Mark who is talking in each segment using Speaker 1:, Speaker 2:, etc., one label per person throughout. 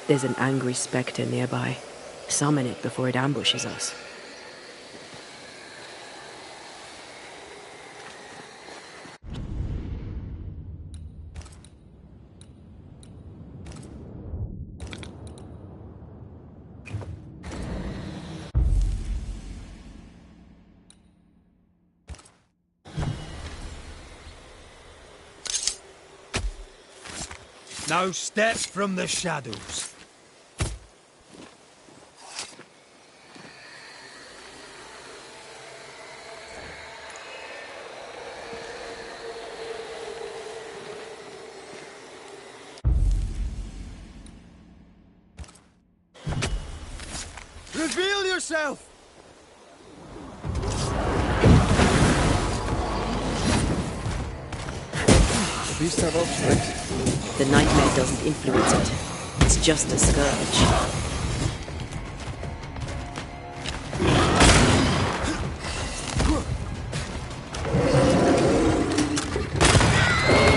Speaker 1: There's an angry spectre nearby. Summon it before it ambushes us.
Speaker 2: Now step from the shadows. Reveal yourself!
Speaker 3: The beast have up strength.
Speaker 1: The nightmare doesn't influence it. It's just a scourge.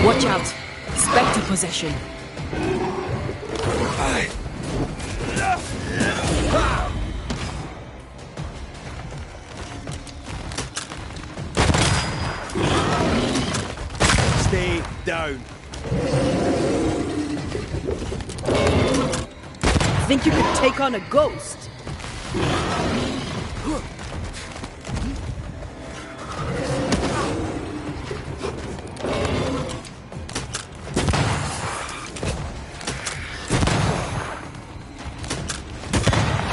Speaker 1: Watch out! Spectre possession!
Speaker 2: Stay down.
Speaker 1: Think you could take on a ghost?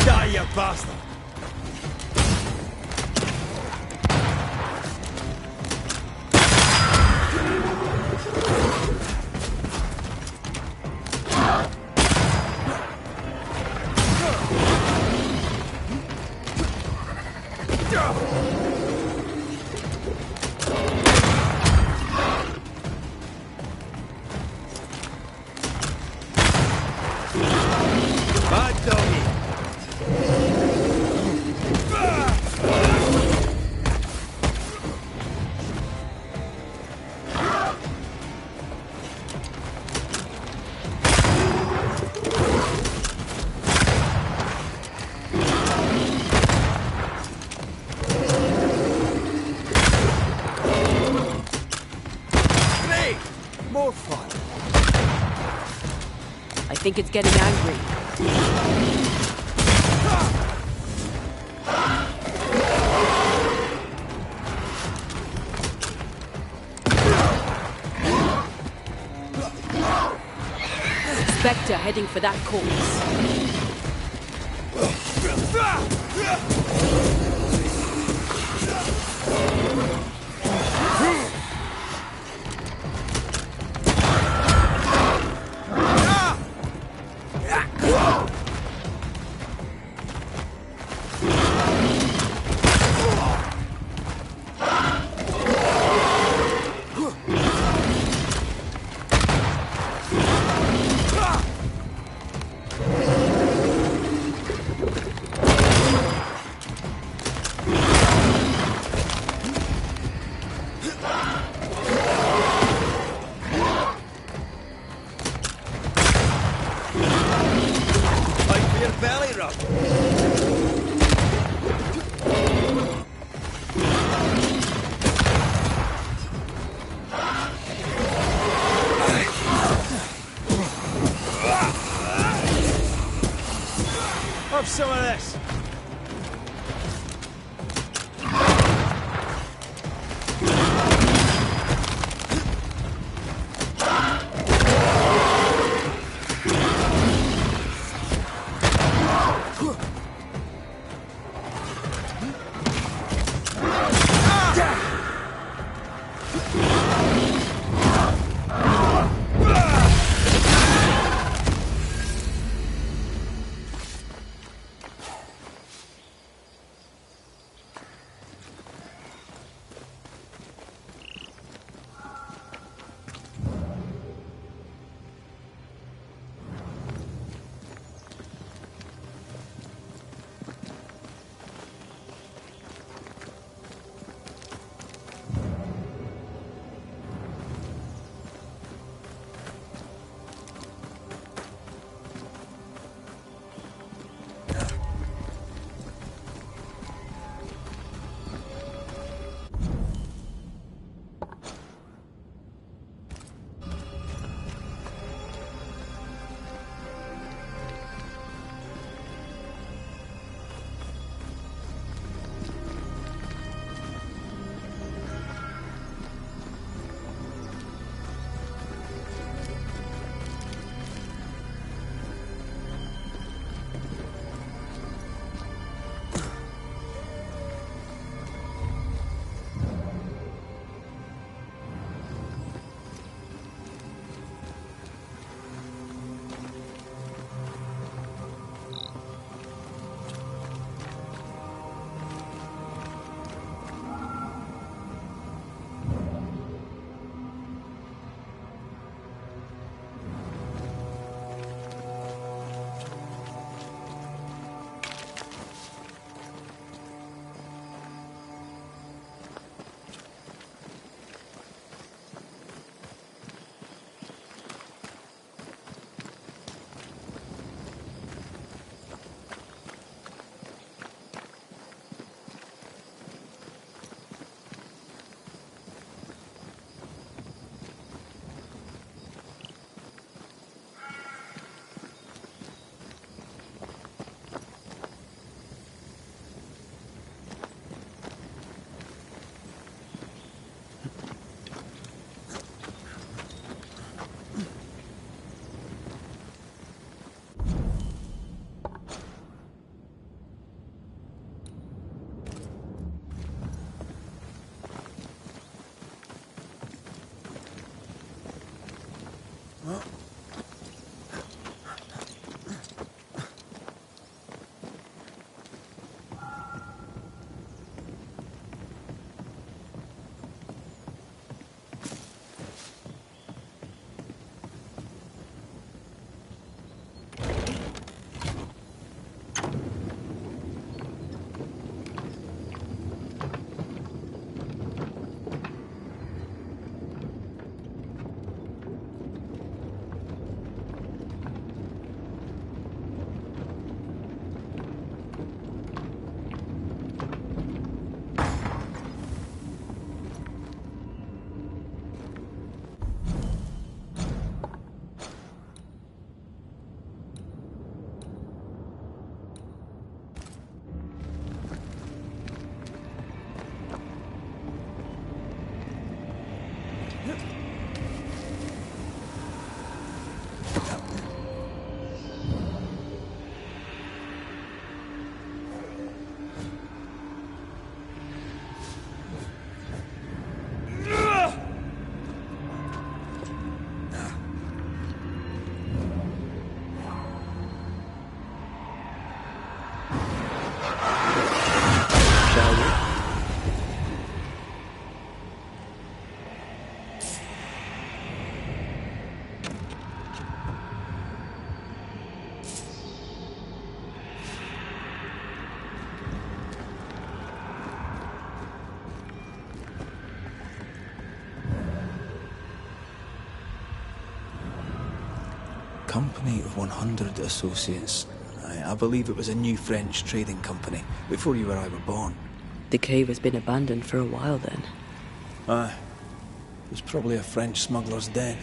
Speaker 2: Die, you bastard! Bad doggy! Hey! More fun!
Speaker 1: I think it's getting angry. Spectre heading for that corpse. Belly rub. Have some of this.
Speaker 4: Company of 100 Associates. I believe it was a new French trading company, before you or I were born.
Speaker 1: The cave has been abandoned for a while then.
Speaker 4: Aye. It was probably a French smuggler's den.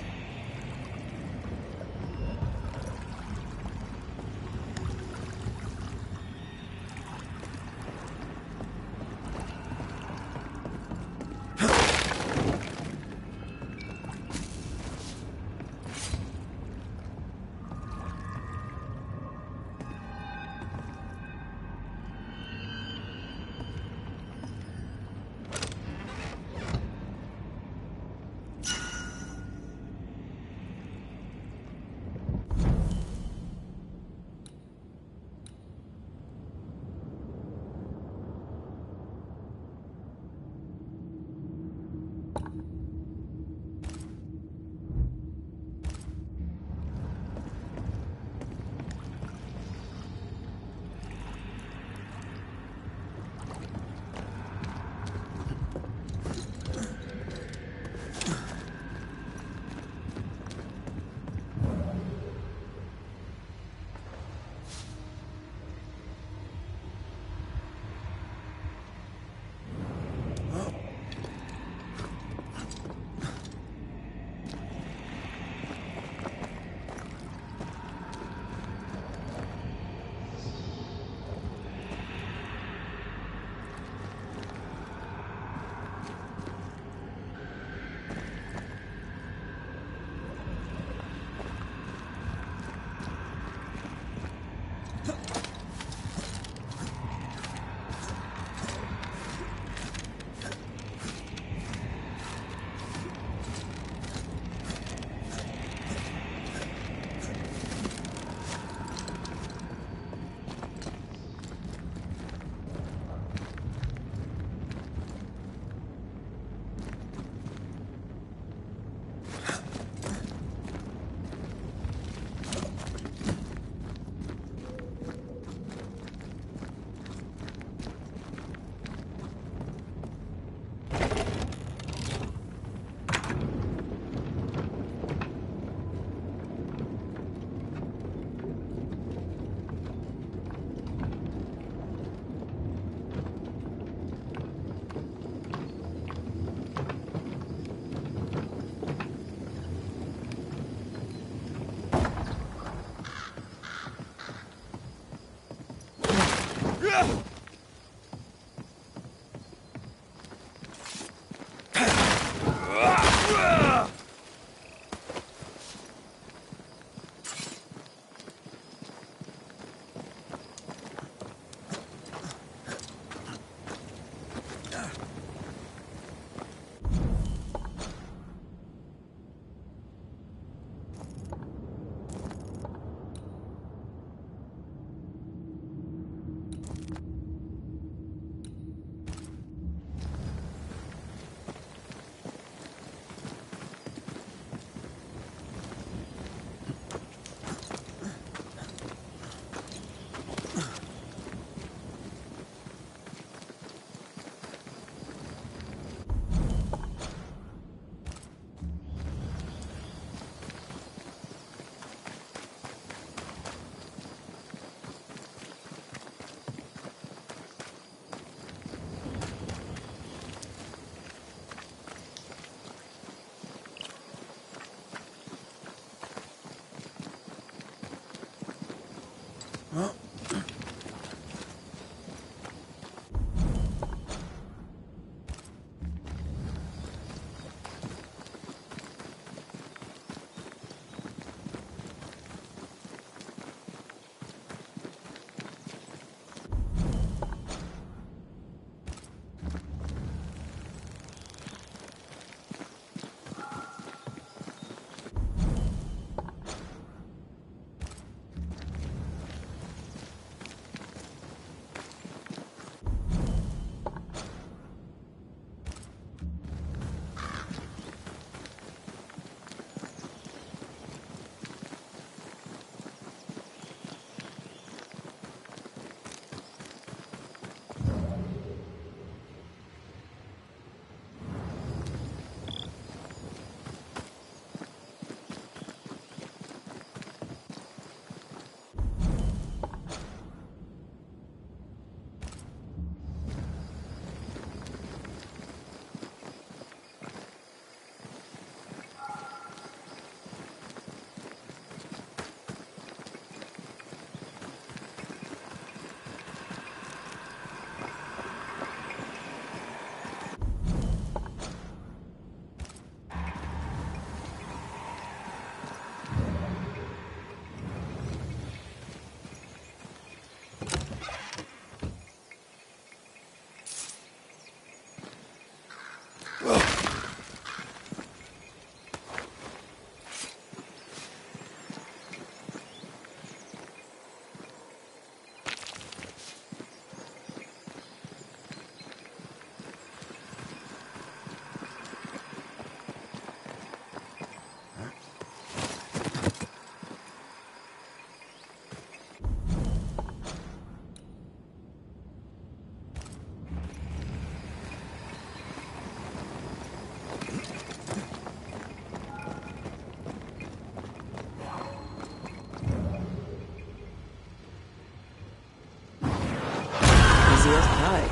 Speaker 1: Easiest pie.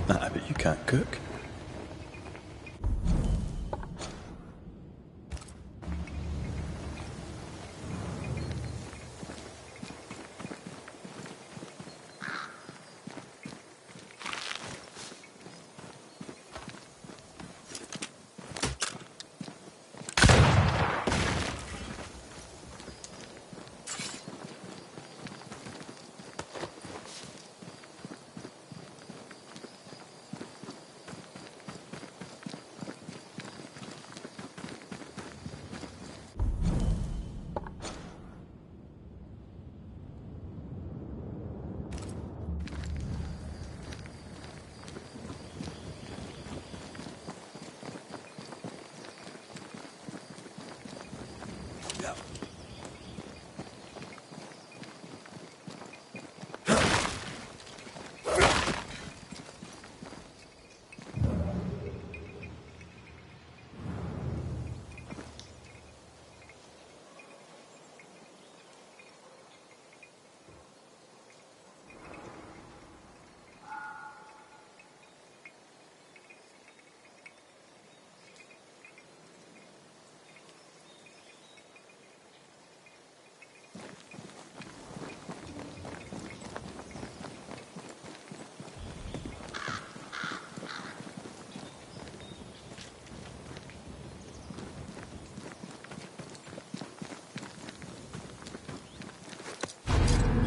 Speaker 3: I bet you can't cook.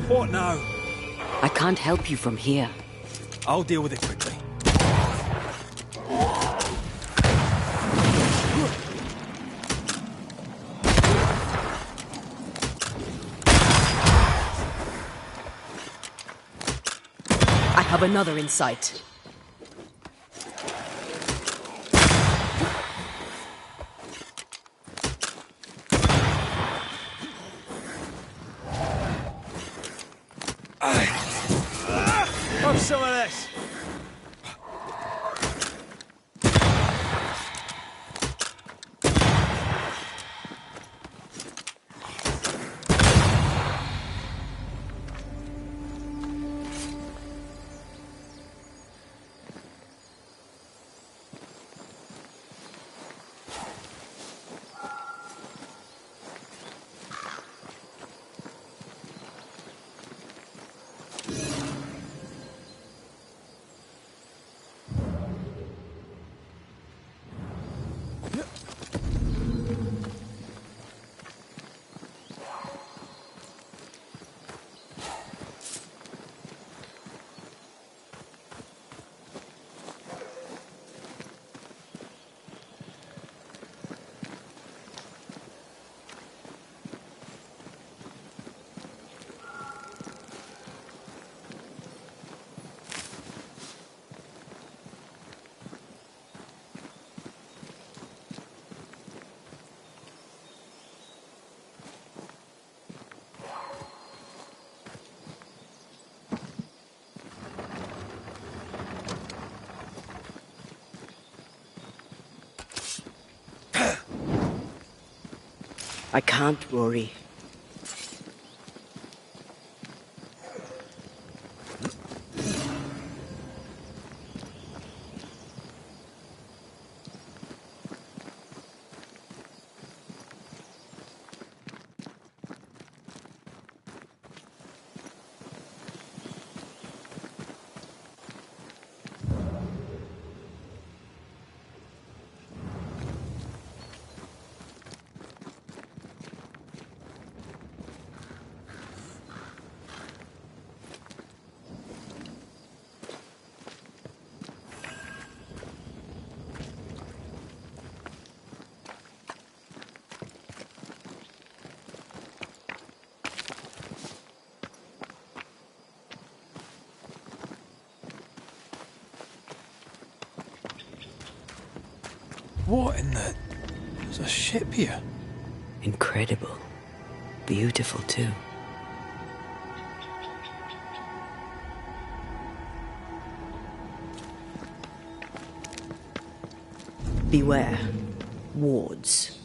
Speaker 2: What now?
Speaker 1: I can't help you from here.
Speaker 2: I'll deal with it quickly.
Speaker 1: I have another in sight.
Speaker 2: Have some of this.
Speaker 1: I can't, Rory.
Speaker 3: What in the... There's a ship here.
Speaker 1: Incredible. Beautiful, too. Beware. Wards.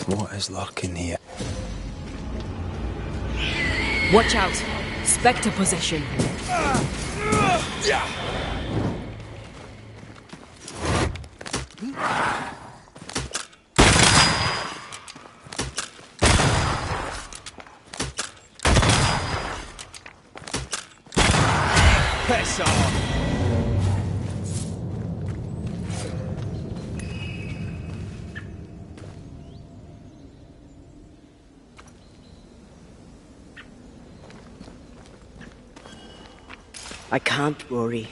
Speaker 3: What is lurking here?
Speaker 1: Watch out! Spectre possession.
Speaker 2: Piss off!
Speaker 1: I can't, Rory.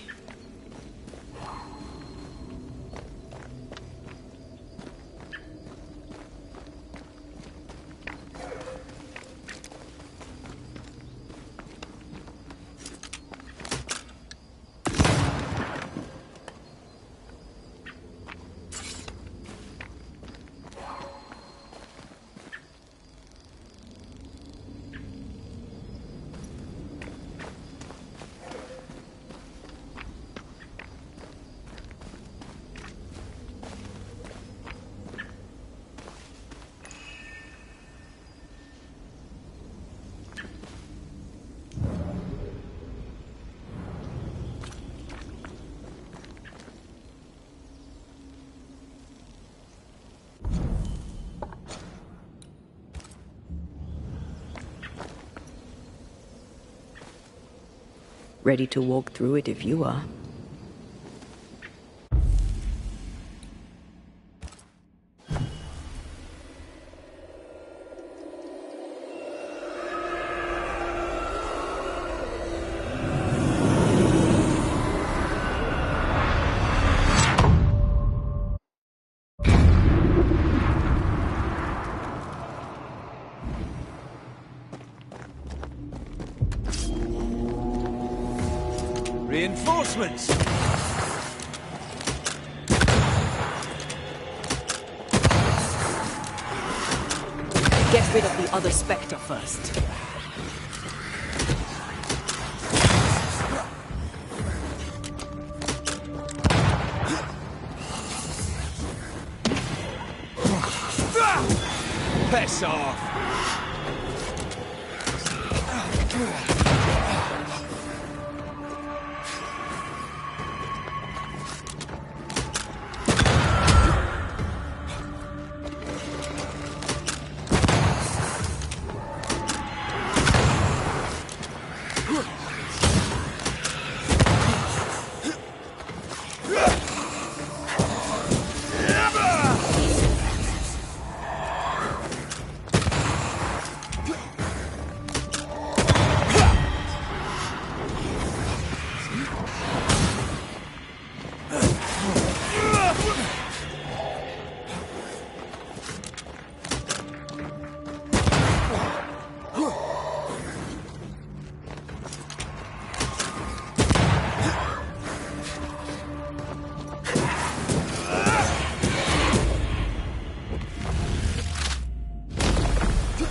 Speaker 1: Ready to walk through it if you are.
Speaker 2: Reinforcements! Reinforcements!
Speaker 1: Get rid of the other Spectre first.
Speaker 2: Piss off!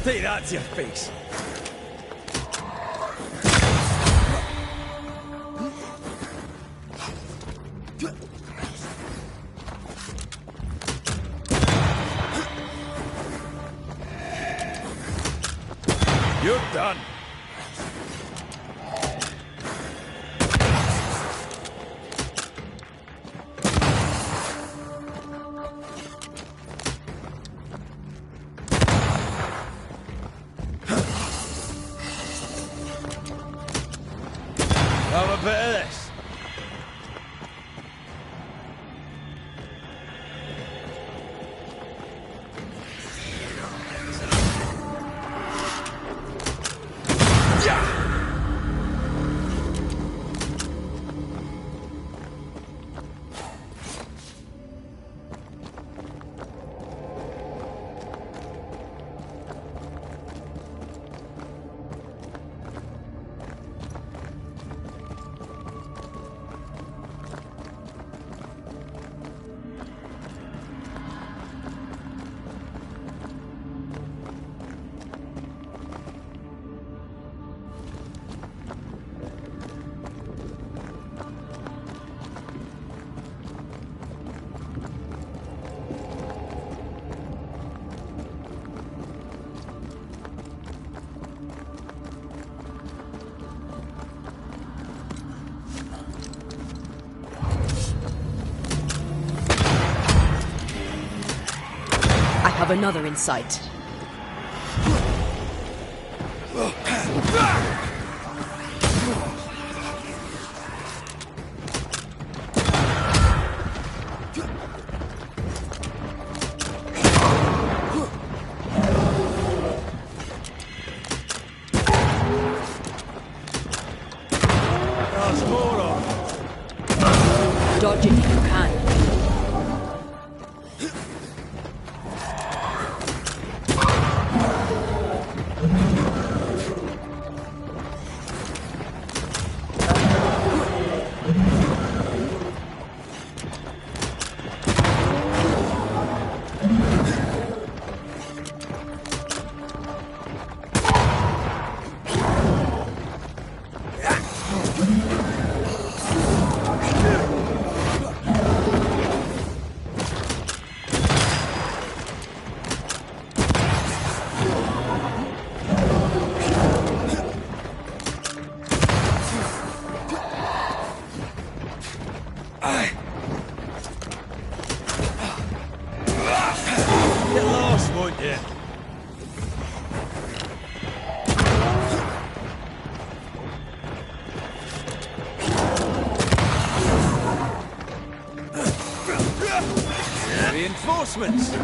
Speaker 2: Take that to your face. You're done. Have a bit of this.
Speaker 1: I have another in sight.
Speaker 2: There's more of them.
Speaker 1: Dodge it if you can.
Speaker 2: Get lost, won't you? Reinforcements!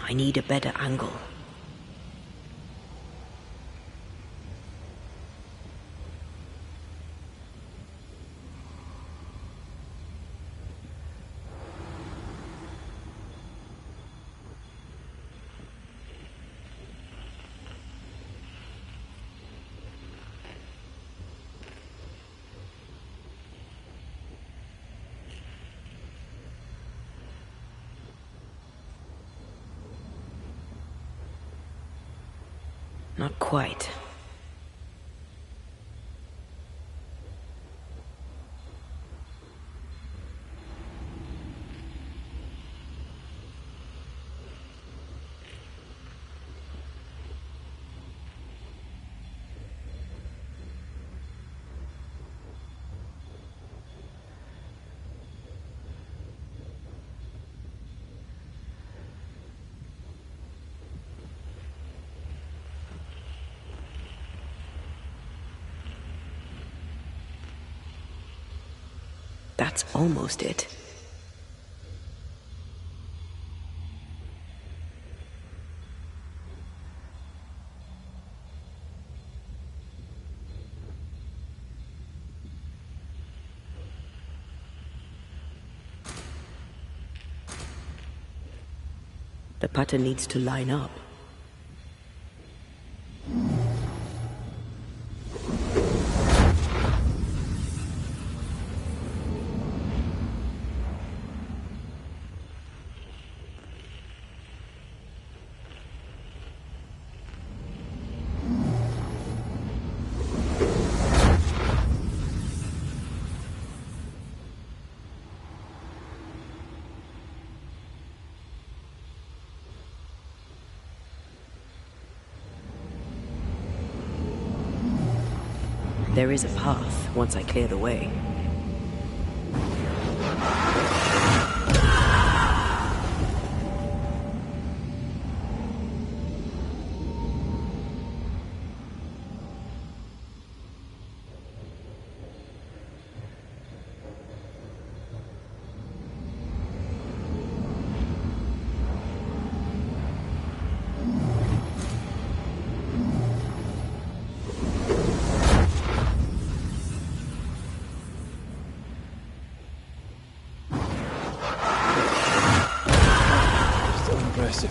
Speaker 1: I need a better angle. Not quite. That's almost it. The pattern needs to line up. There is a path once I clear the way.
Speaker 3: impressive.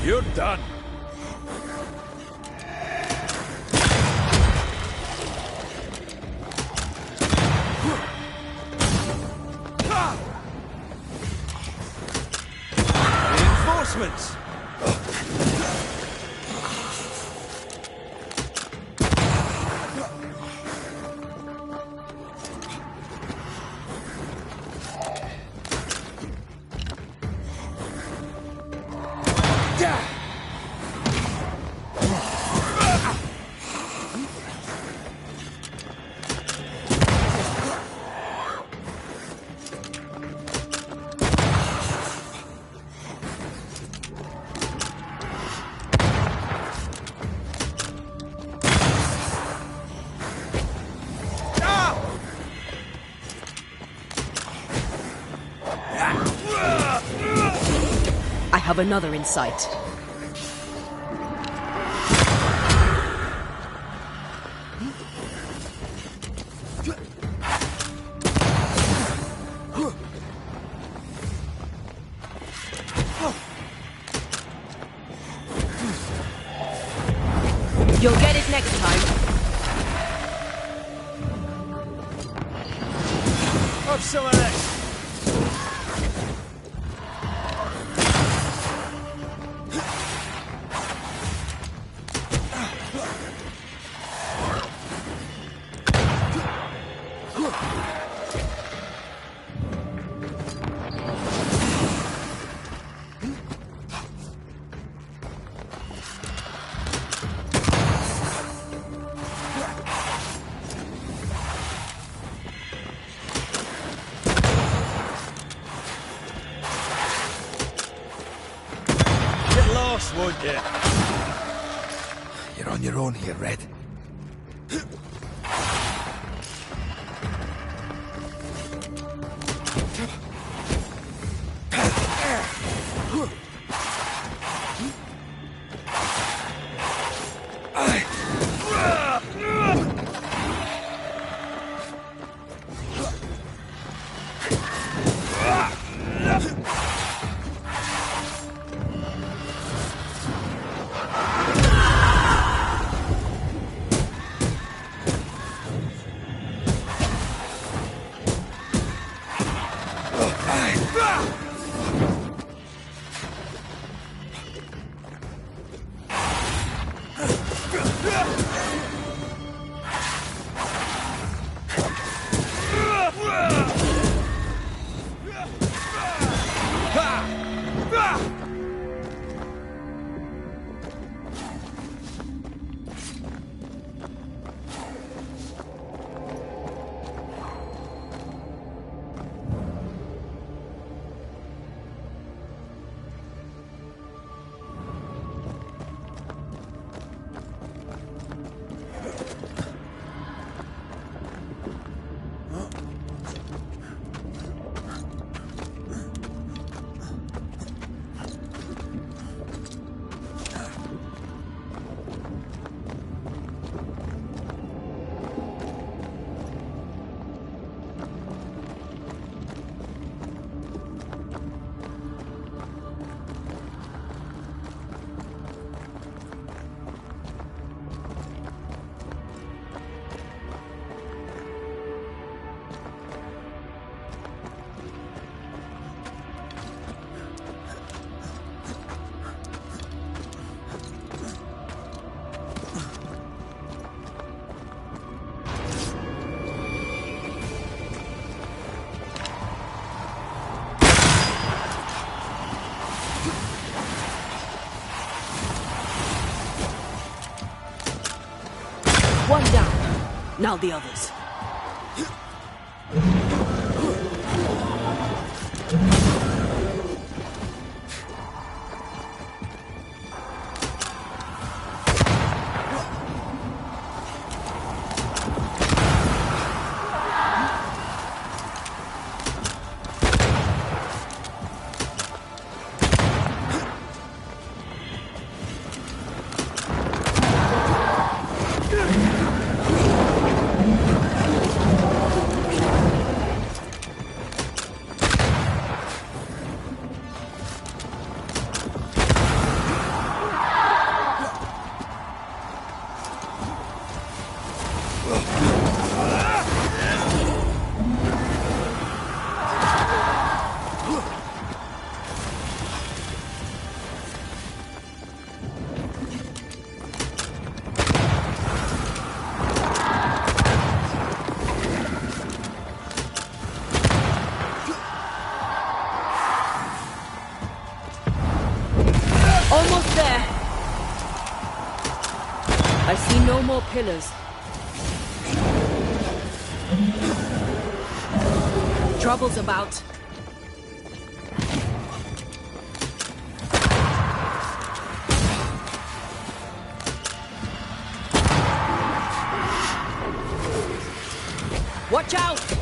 Speaker 2: You're done. Reinforcements!
Speaker 1: I have another in sight. You'll get it next time.
Speaker 2: Have some of this. Won't you?
Speaker 3: You're on your own here, Red.
Speaker 1: One down. Now the others. Almost there. I see no more pillars. Trouble's about. Watch out!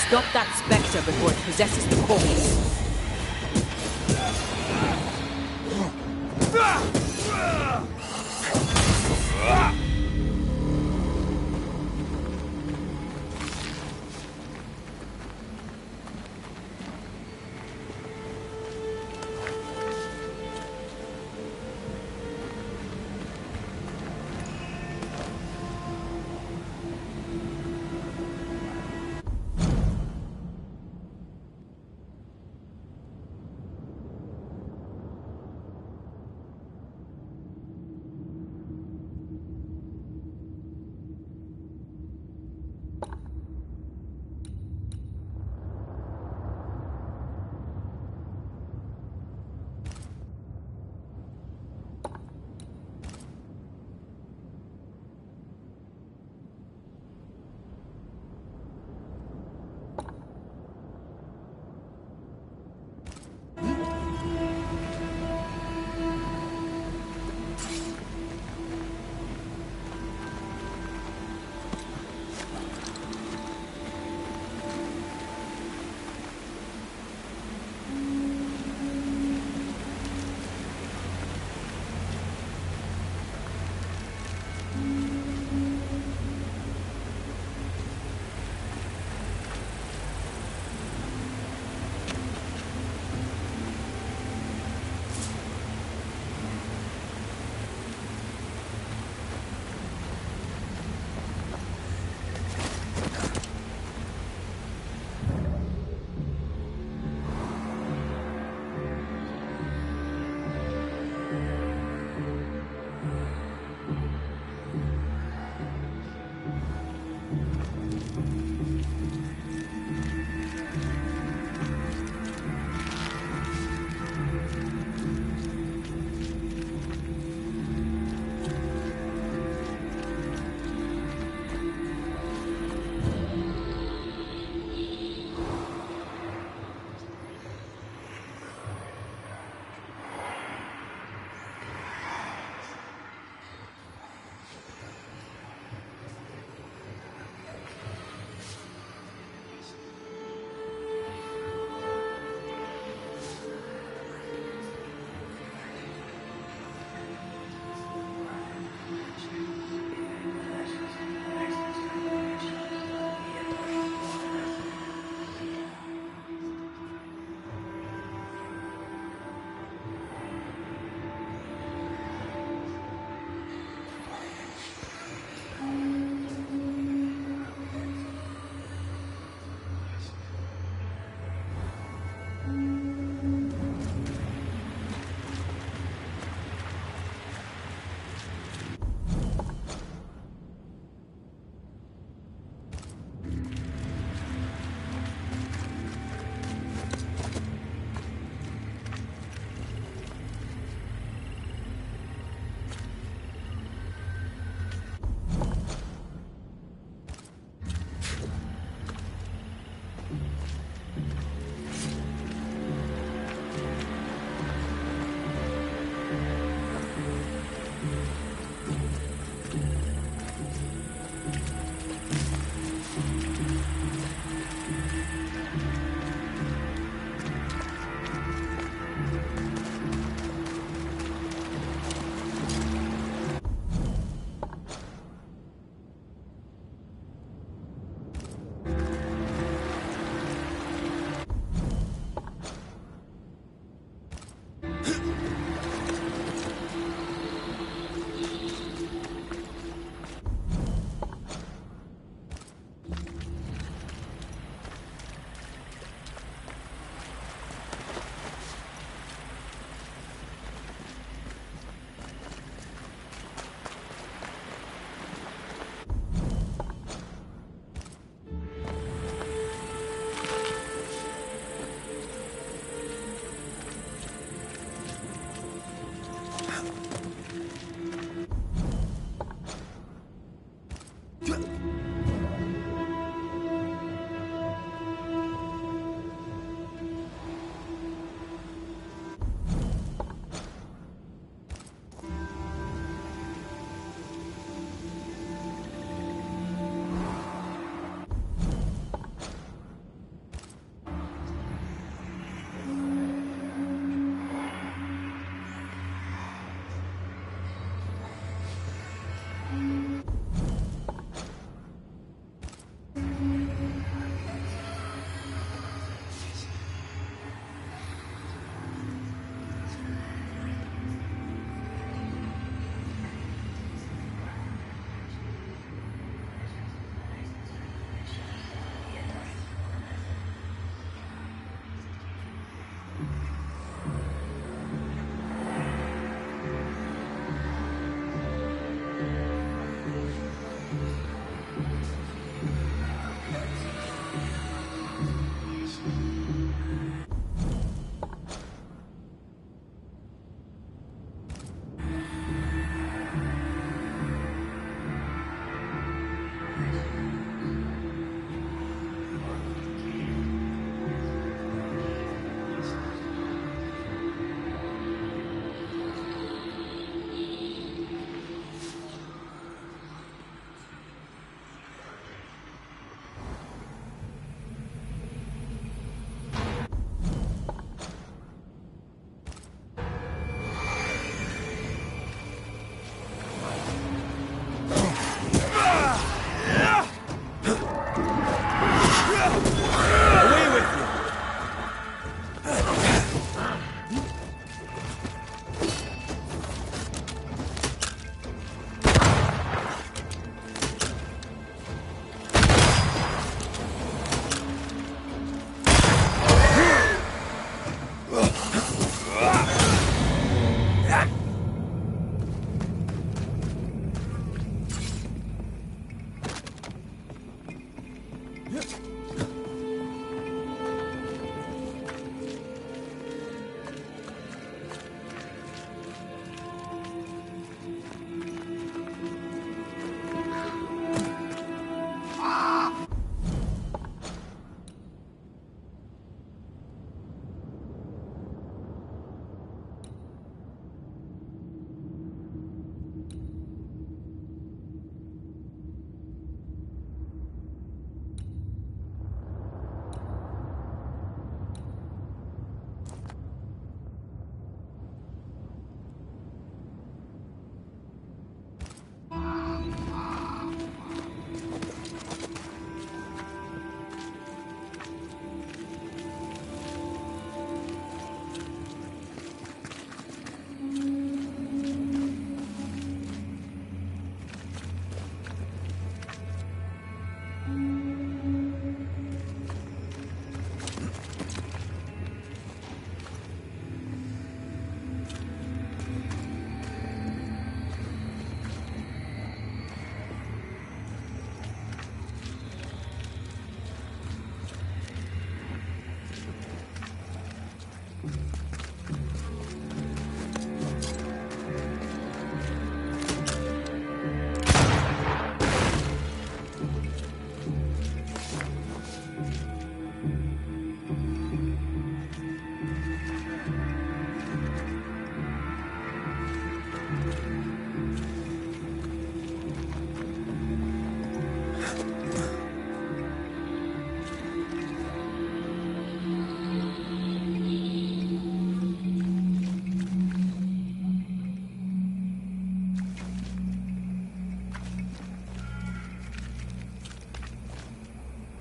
Speaker 1: Stop that spectre before it possesses the corpse.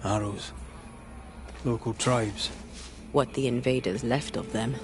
Speaker 3: Arrows. Local tribes.
Speaker 1: What the invaders left of them.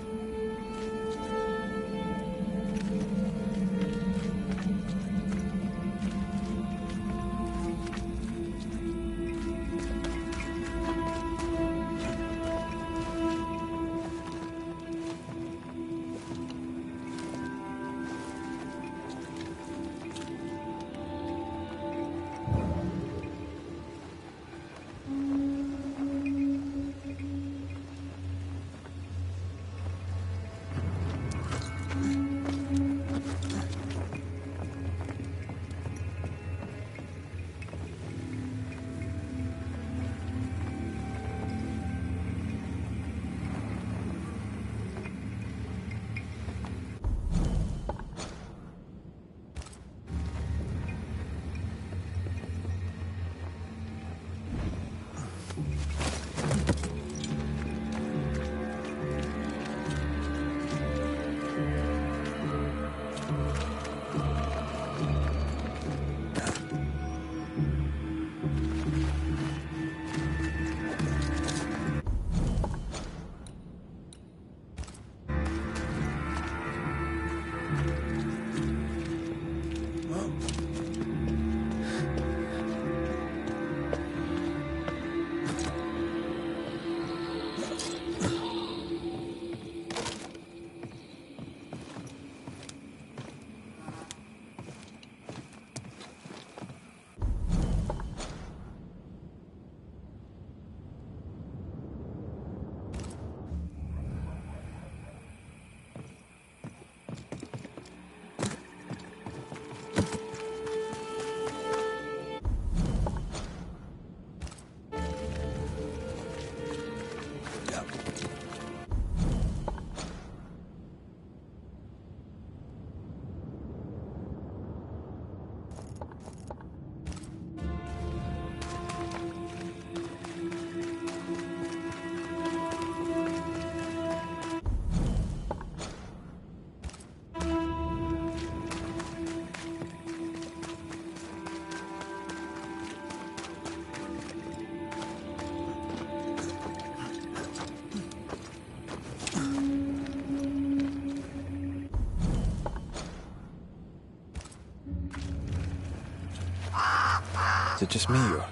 Speaker 4: Is it just me or?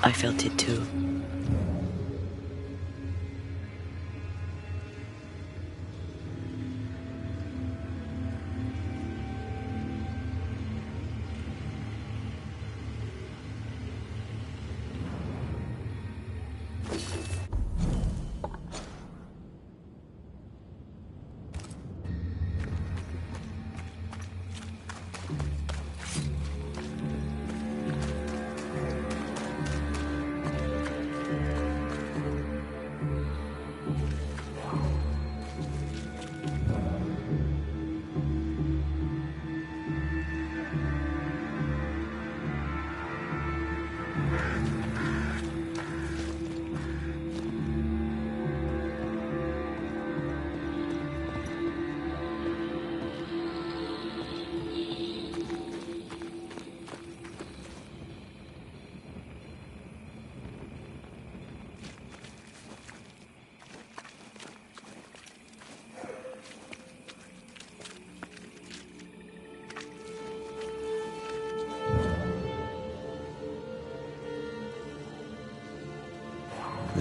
Speaker 1: I felt it too.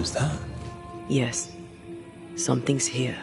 Speaker 3: Who's that?
Speaker 1: Yes. Something's here.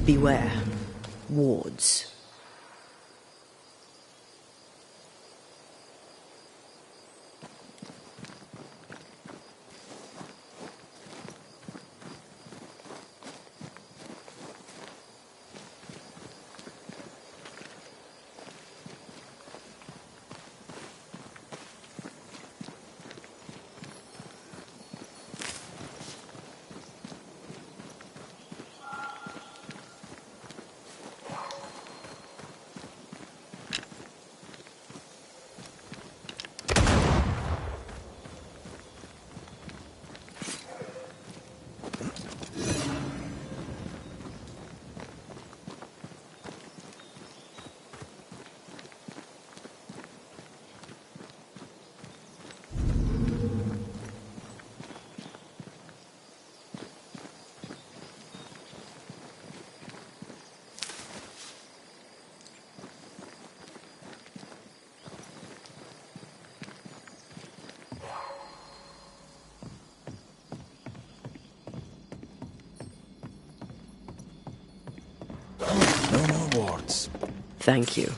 Speaker 1: Beware. Wards.
Speaker 3: No more wards.
Speaker 1: Thank you.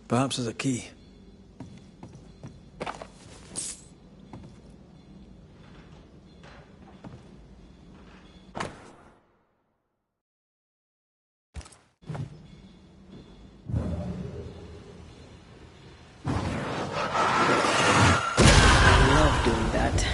Speaker 4: Perhaps there's a key.
Speaker 1: I love doing that.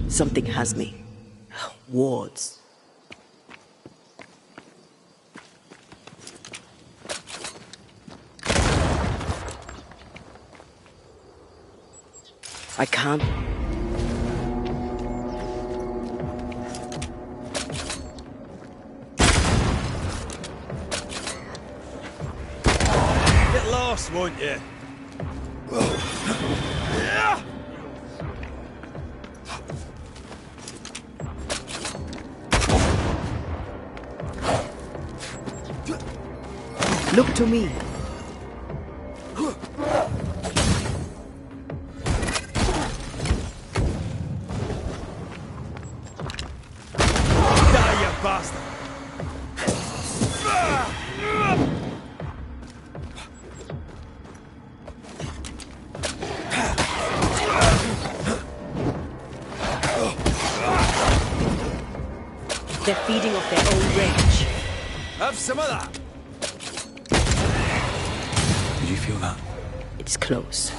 Speaker 1: Something has me. Wards. I can't.
Speaker 2: lost, won't you?
Speaker 1: Look to me.
Speaker 2: Die, you bastard!
Speaker 1: They're feeding off their own rage.
Speaker 2: Have some of that!
Speaker 4: Did you feel that?
Speaker 1: It's close.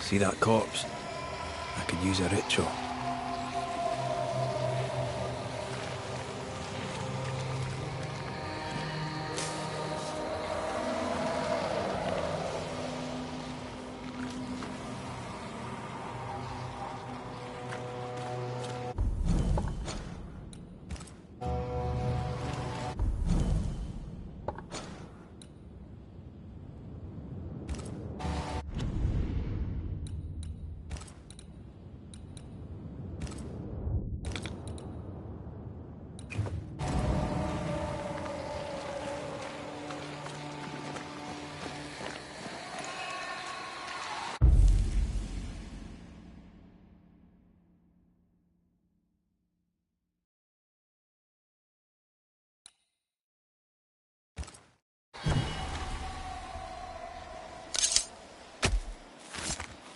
Speaker 4: See that corpse? I could use a ritual.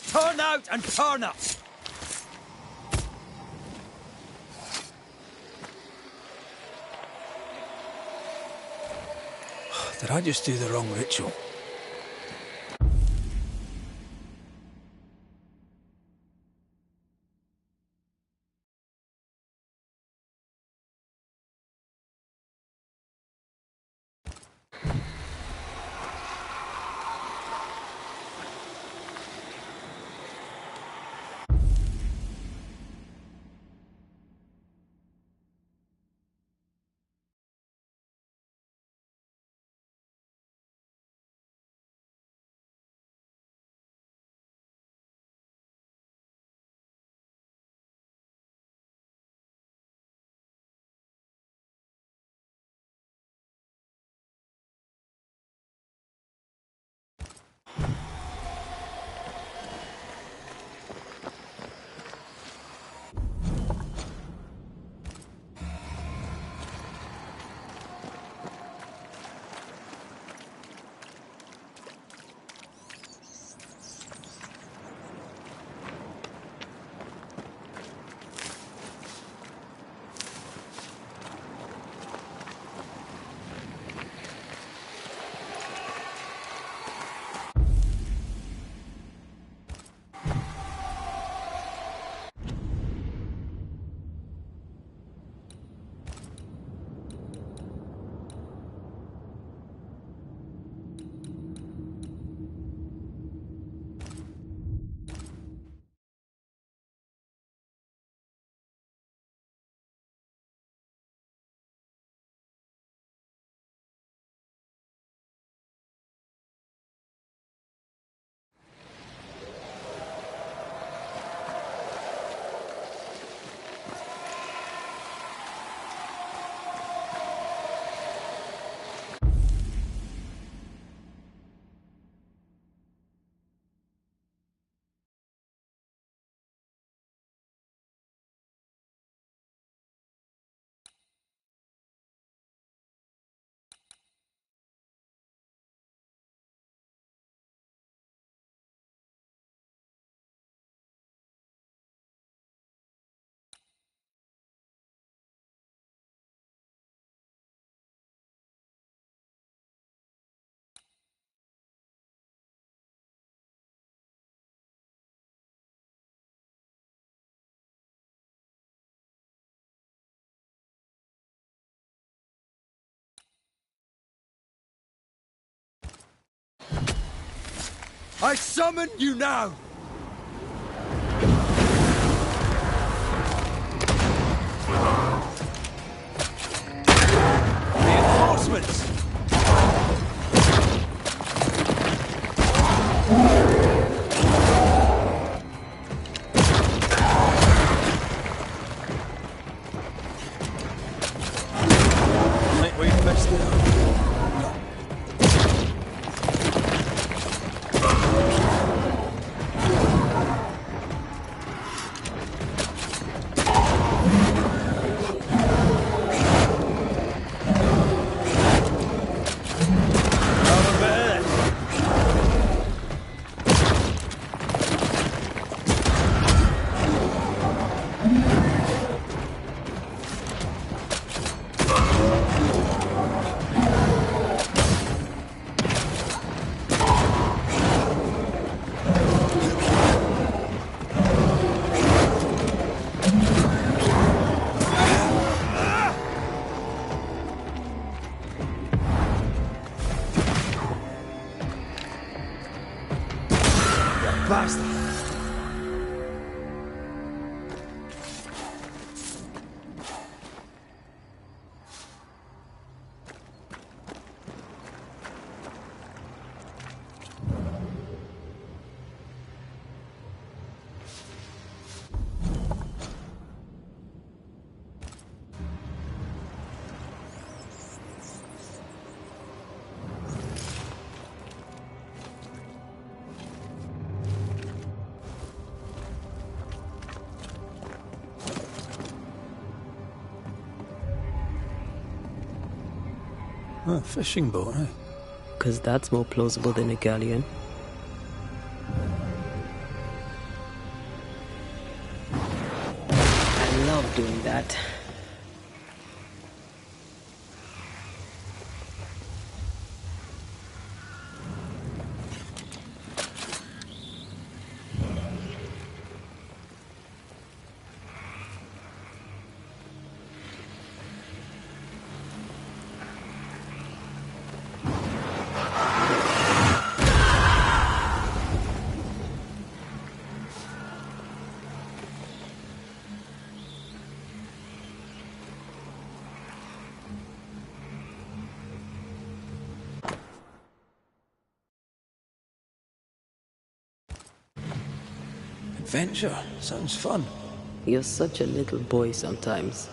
Speaker 2: Turn out and turn up!
Speaker 4: Did I just do the wrong ritual?
Speaker 2: I summon you now! Reinforcements!
Speaker 4: Lightweight pistol.
Speaker 2: Bastard!
Speaker 4: A fishing boat, eh?
Speaker 1: 'Cause that's more plausible than a galleon. I love doing that.
Speaker 4: Adventure. Sounds fun.
Speaker 1: You're such a little boy sometimes.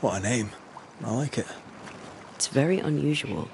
Speaker 4: What a name. I like it.
Speaker 1: It's very unusual.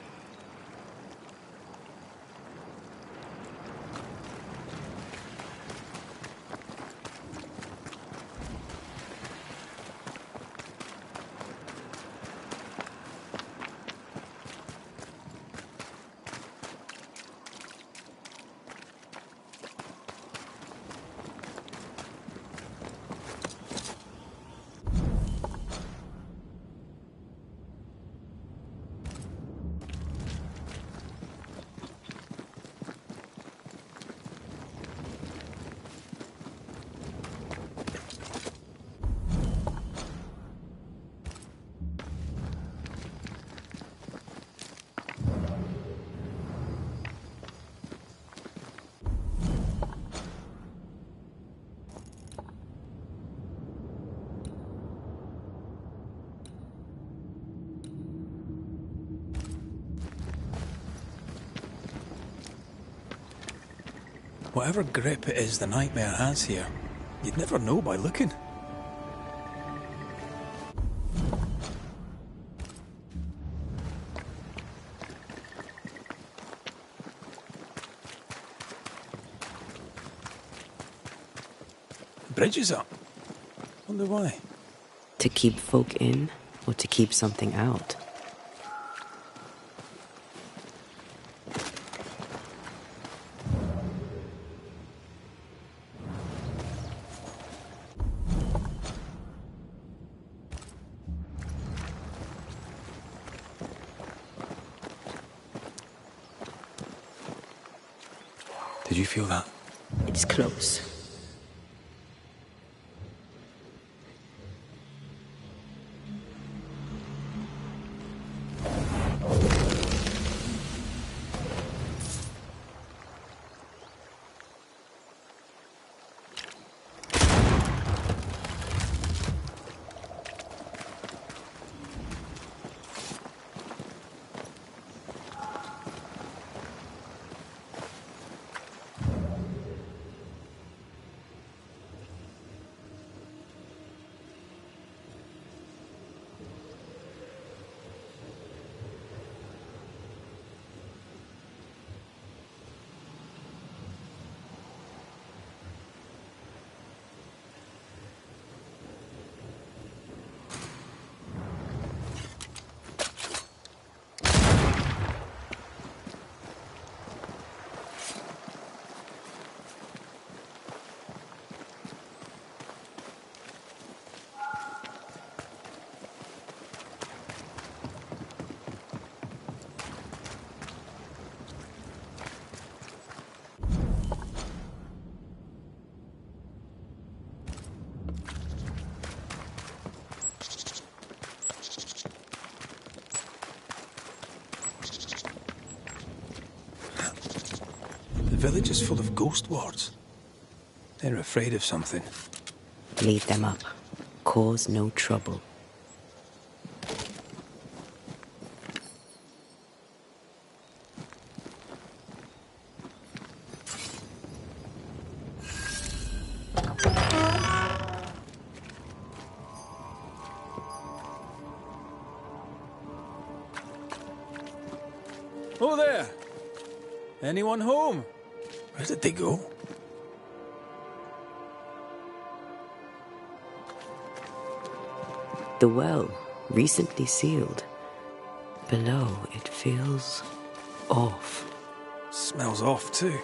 Speaker 3: Whatever grip it is the nightmare has here, you'd never know by looking. Bridge is up. Wonder why.
Speaker 1: To keep folk in, or to keep something out?
Speaker 3: Did you feel that?
Speaker 1: It's close.
Speaker 3: The village is full of ghost wards. They're afraid of something.
Speaker 1: Lead them up. Cause no trouble.
Speaker 3: Oh there! Anyone home? Where did they go?
Speaker 1: The well, recently sealed. Below, it feels off.
Speaker 3: Smells off too.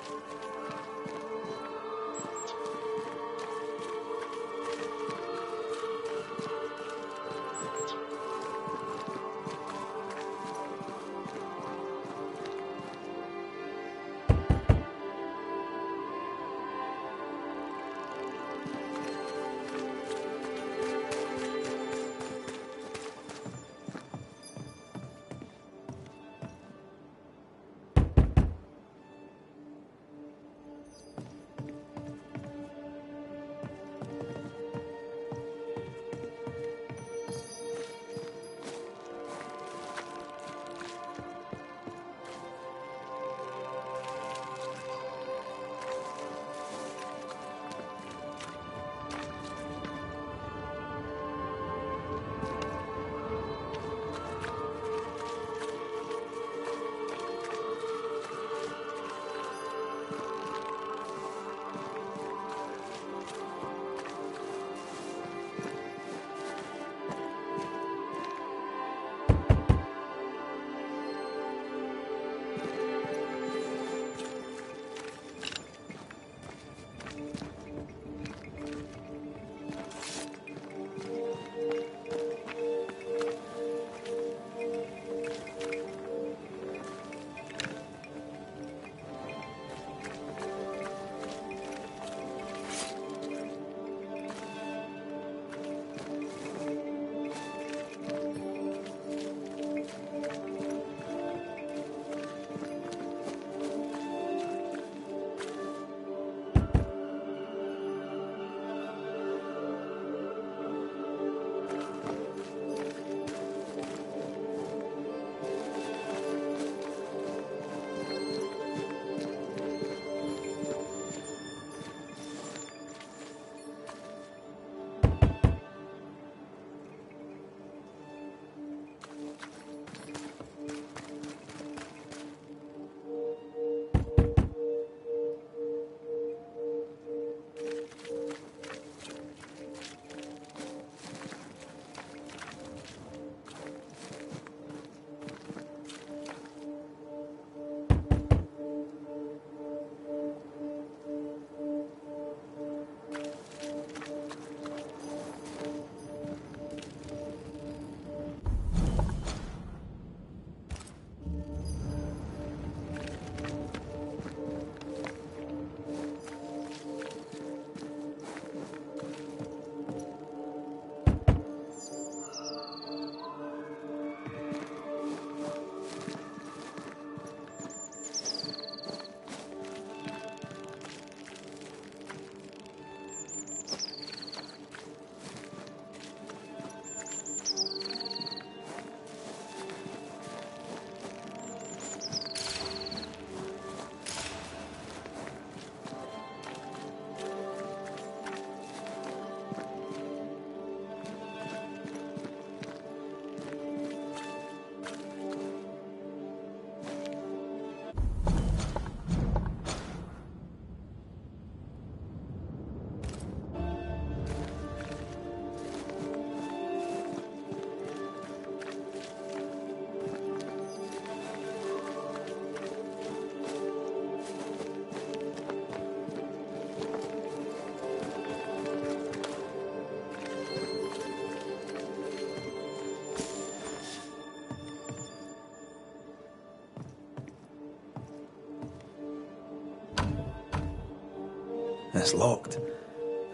Speaker 3: it's locked.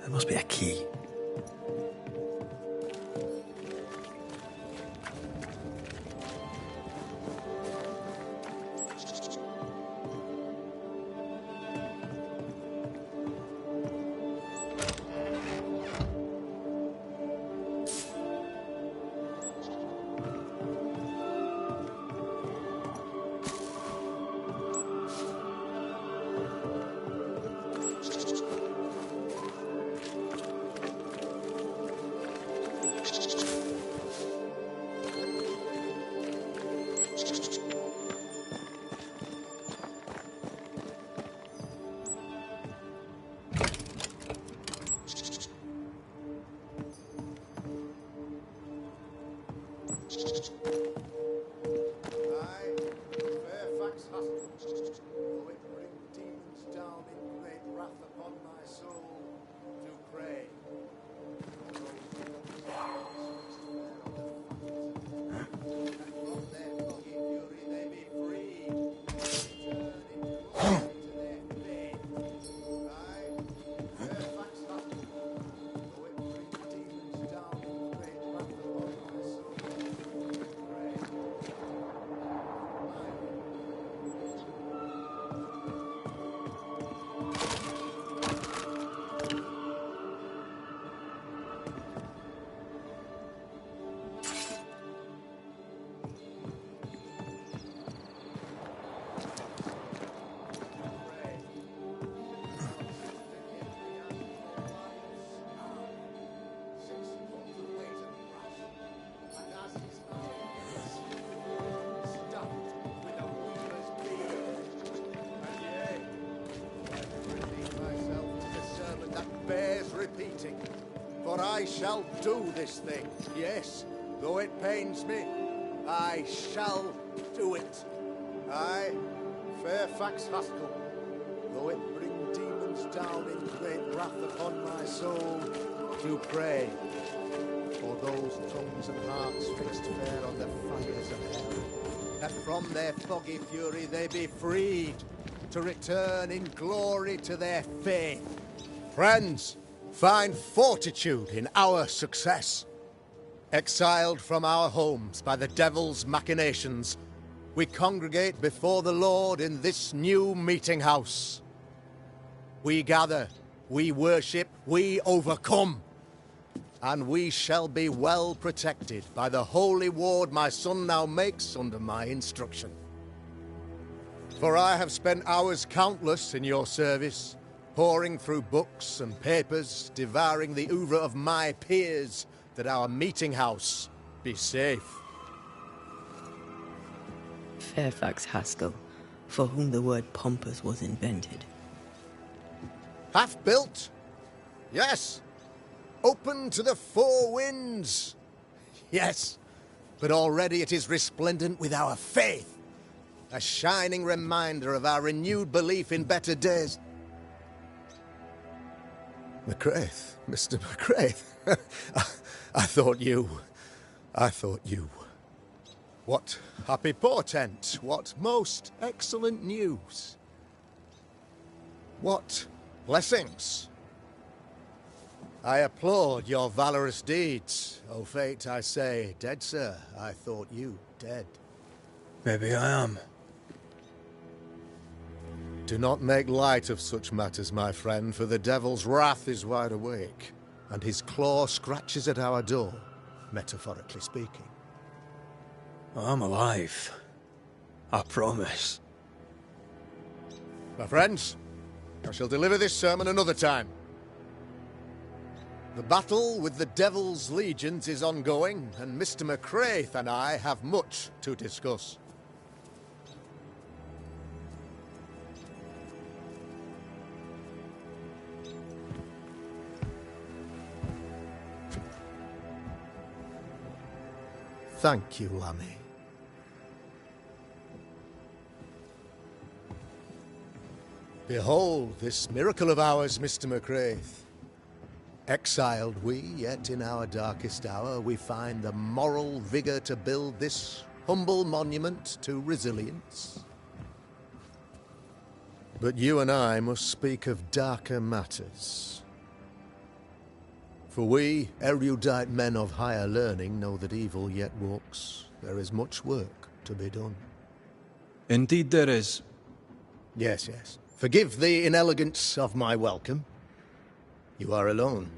Speaker 3: There must be a key.
Speaker 2: Repeating, for I shall do this thing, yes, though it pains me, I shall do it. I, Fairfax Haskell, though it bring demons down in great wrath upon my soul, to pray for those tongues and hearts fixed fair on the fires of hell, that from their foggy fury they be freed, to return in glory to their faith. Friends, find fortitude in our success. Exiled from our homes by the devil's machinations, we congregate before the Lord in this new meeting house. We gather, we worship, we overcome, and we shall be well protected by the holy ward my son now makes under my instruction. For I have spent hours countless in your service, poring through books and papers, devouring the oeuvre of my peers, that our meeting house be safe.
Speaker 1: Fairfax Haskell, for whom the word pompous was invented.
Speaker 2: Half-built? Yes. Open to the four winds? Yes. But already it is resplendent with our faith, a shining reminder of our renewed belief in better days. McCraith, Mr. McCraith. I thought you. What happy portent, what most excellent news. What blessings. I applaud your valorous deeds. O fate, I say, dead sir, I thought you dead.
Speaker 3: Maybe I am.
Speaker 2: Do not make light of such matters, my friend, for the devil's wrath is wide awake, and his claw scratches at our door, metaphorically speaking.
Speaker 3: I'm alive. I promise.
Speaker 2: My friends, I shall deliver this sermon another time. The battle with the devil's legions is ongoing, and Mr. McCraith and I have much to discuss. Thank you, Lammy. Behold this miracle of ours, Mr. McCraith. Exiled we, yet in our darkest hour we find the moral vigour to build this humble monument to resilience. But you and I must speak of darker matters. For we, erudite men of higher learning, know that evil yet walks. There is much work to be done.
Speaker 3: Indeed there is.
Speaker 2: Yes, yes. Forgive the inelegance of my welcome. You are alone.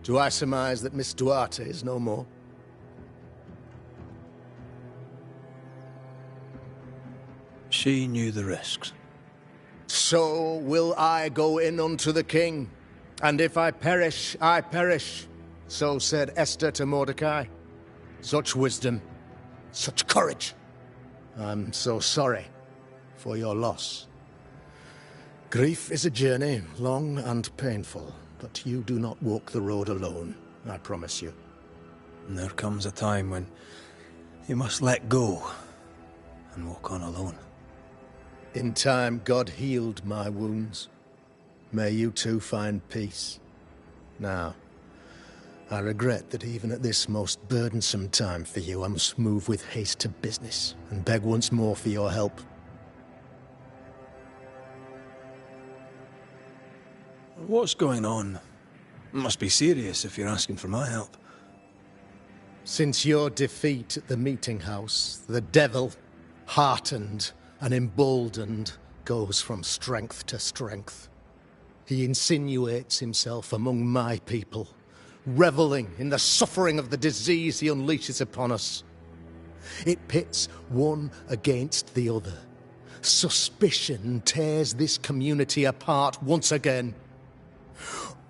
Speaker 2: Do I surmise that Miss Duarte is no more?
Speaker 3: She knew the risks.
Speaker 2: So will I go in unto the king, and if I perish, I perish. So said Esther to Mordecai. Such wisdom, such courage. I'm so sorry for your loss. Grief is a journey, long and painful, but you do not walk the road alone, I promise you.
Speaker 3: And there comes a time when you must let go and walk on alone.
Speaker 2: In time, God healed my wounds. May you too find peace. Now, I regret that even at this most burdensome time for you, I must move with haste to business and beg once more for your help.
Speaker 3: What's going on? It must be serious if you're asking for my help.
Speaker 2: Since your defeat at the meeting house, the devil, heartened and emboldened, goes from strength to strength. He insinuates himself among my people, reveling in the suffering of the disease he unleashes upon us. It pits one against the other. Suspicion tears this community apart once again.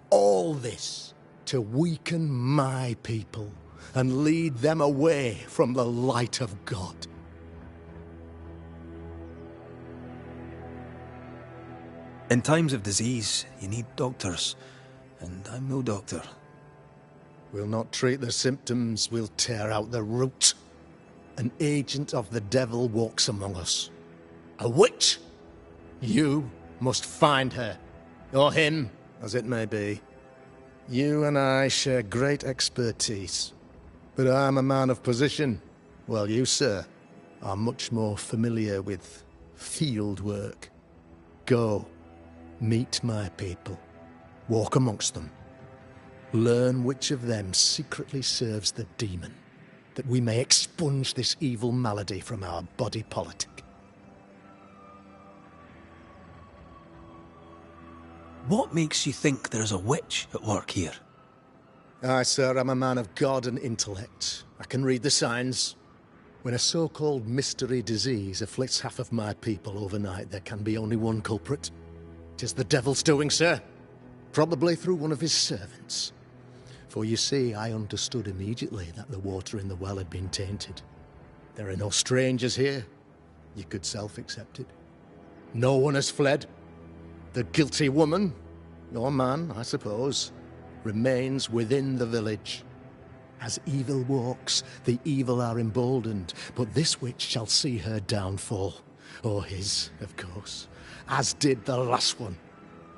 Speaker 2: All this to weaken my people and lead them away from the light of God.
Speaker 3: In times of disease, you need doctors, and I'm no doctor.
Speaker 2: We'll not treat the symptoms, we'll tear out the root. An agent of the devil walks among us. A witch! You must find her, or him, as it may be. You and I share great expertise, but I'm a man of position, while you, sir, are much more familiar with field work. Go. Meet my people. Walk amongst them. Learn which of them secretly serves the demon, that we may expunge this evil malady from our body politic.
Speaker 3: What makes you think there's a witch at work here?
Speaker 2: Aye, sir, I'm a man of God and intellect. I can read the signs. When a so-called mystery disease afflicts half of my people overnight, there can be only one culprit. 'Tis the devil's doing, sir. Probably through one of his servants. For you see, I understood immediately that the water in the well had been tainted. There are no strangers here. You could self-accept it. No one has fled. The guilty woman, or man, I suppose, remains within the village. As evil walks, the evil are emboldened, but this witch shall see her downfall. Or his, of course. As did the last one,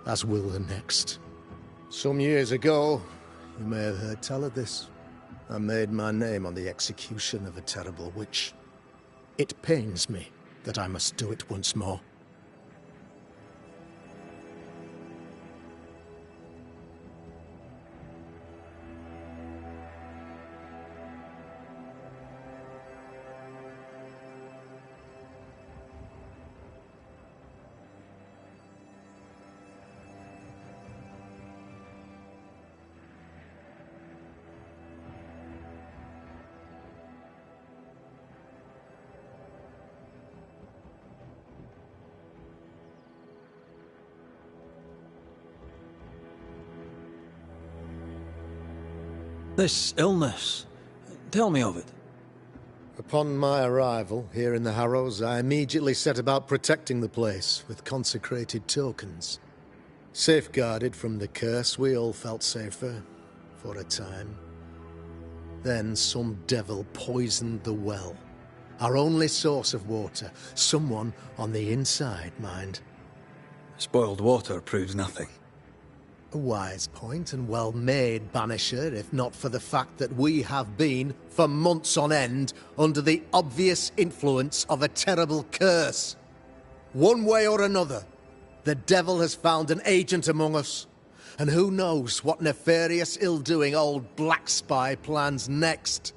Speaker 2: as will the next. Some years ago, you may have heard tell of this, I made my name on the execution of a terrible witch. It pains me that I must do it once more.
Speaker 3: This illness, tell me of it.
Speaker 2: Upon my arrival here in the Harrows, I immediately set about protecting the place with consecrated tokens. Safeguarded from the curse, we all felt safer, for a time. Then some devil poisoned the well, our only source of water. Someone on the inside, mind.
Speaker 3: Spoiled water proves nothing.
Speaker 2: A wise point and well made, Banisher, if not for the fact that we have been, for months on end, under the obvious influence of a terrible curse. One way or another, The devil has found an agent among us. And who knows what nefarious ill-doing old Black Spy plans next.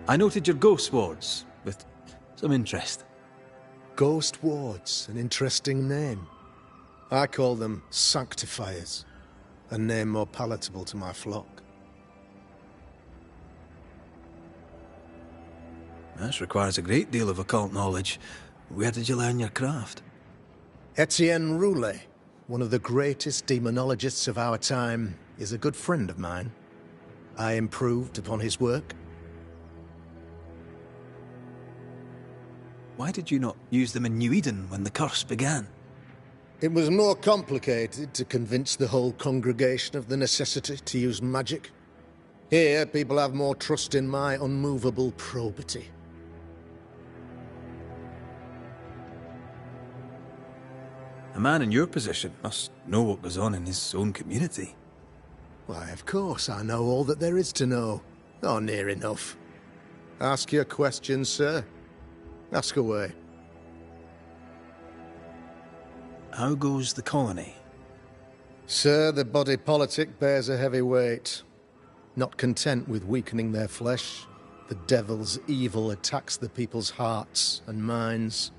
Speaker 4: I noted your ghost wards with some interest.
Speaker 2: Ghost wards, an interesting name. I call them sanctifiers, a name more palatable to my flock.
Speaker 4: This requires a great deal of occult knowledge. Where did you learn your craft?
Speaker 2: Etienne Roulet, one of the greatest demonologists of our time, is a good friend of mine. I improved upon his work.
Speaker 4: Why did you not use them in New Eden when the curse began?
Speaker 2: It was more complicated to convince the whole congregation of the necessity to use magic. Here, people have more trust in my unmovable probity.
Speaker 4: A man in your position must know what goes on in his own community.
Speaker 2: Why, of course I know all that there is to know. Or near enough. Ask your questions, sir. Ask away.
Speaker 4: How goes the colony?
Speaker 2: Sir, the body politic bears a heavy weight. Not content with weakening their flesh, the devil's evil attacks the people's hearts and minds.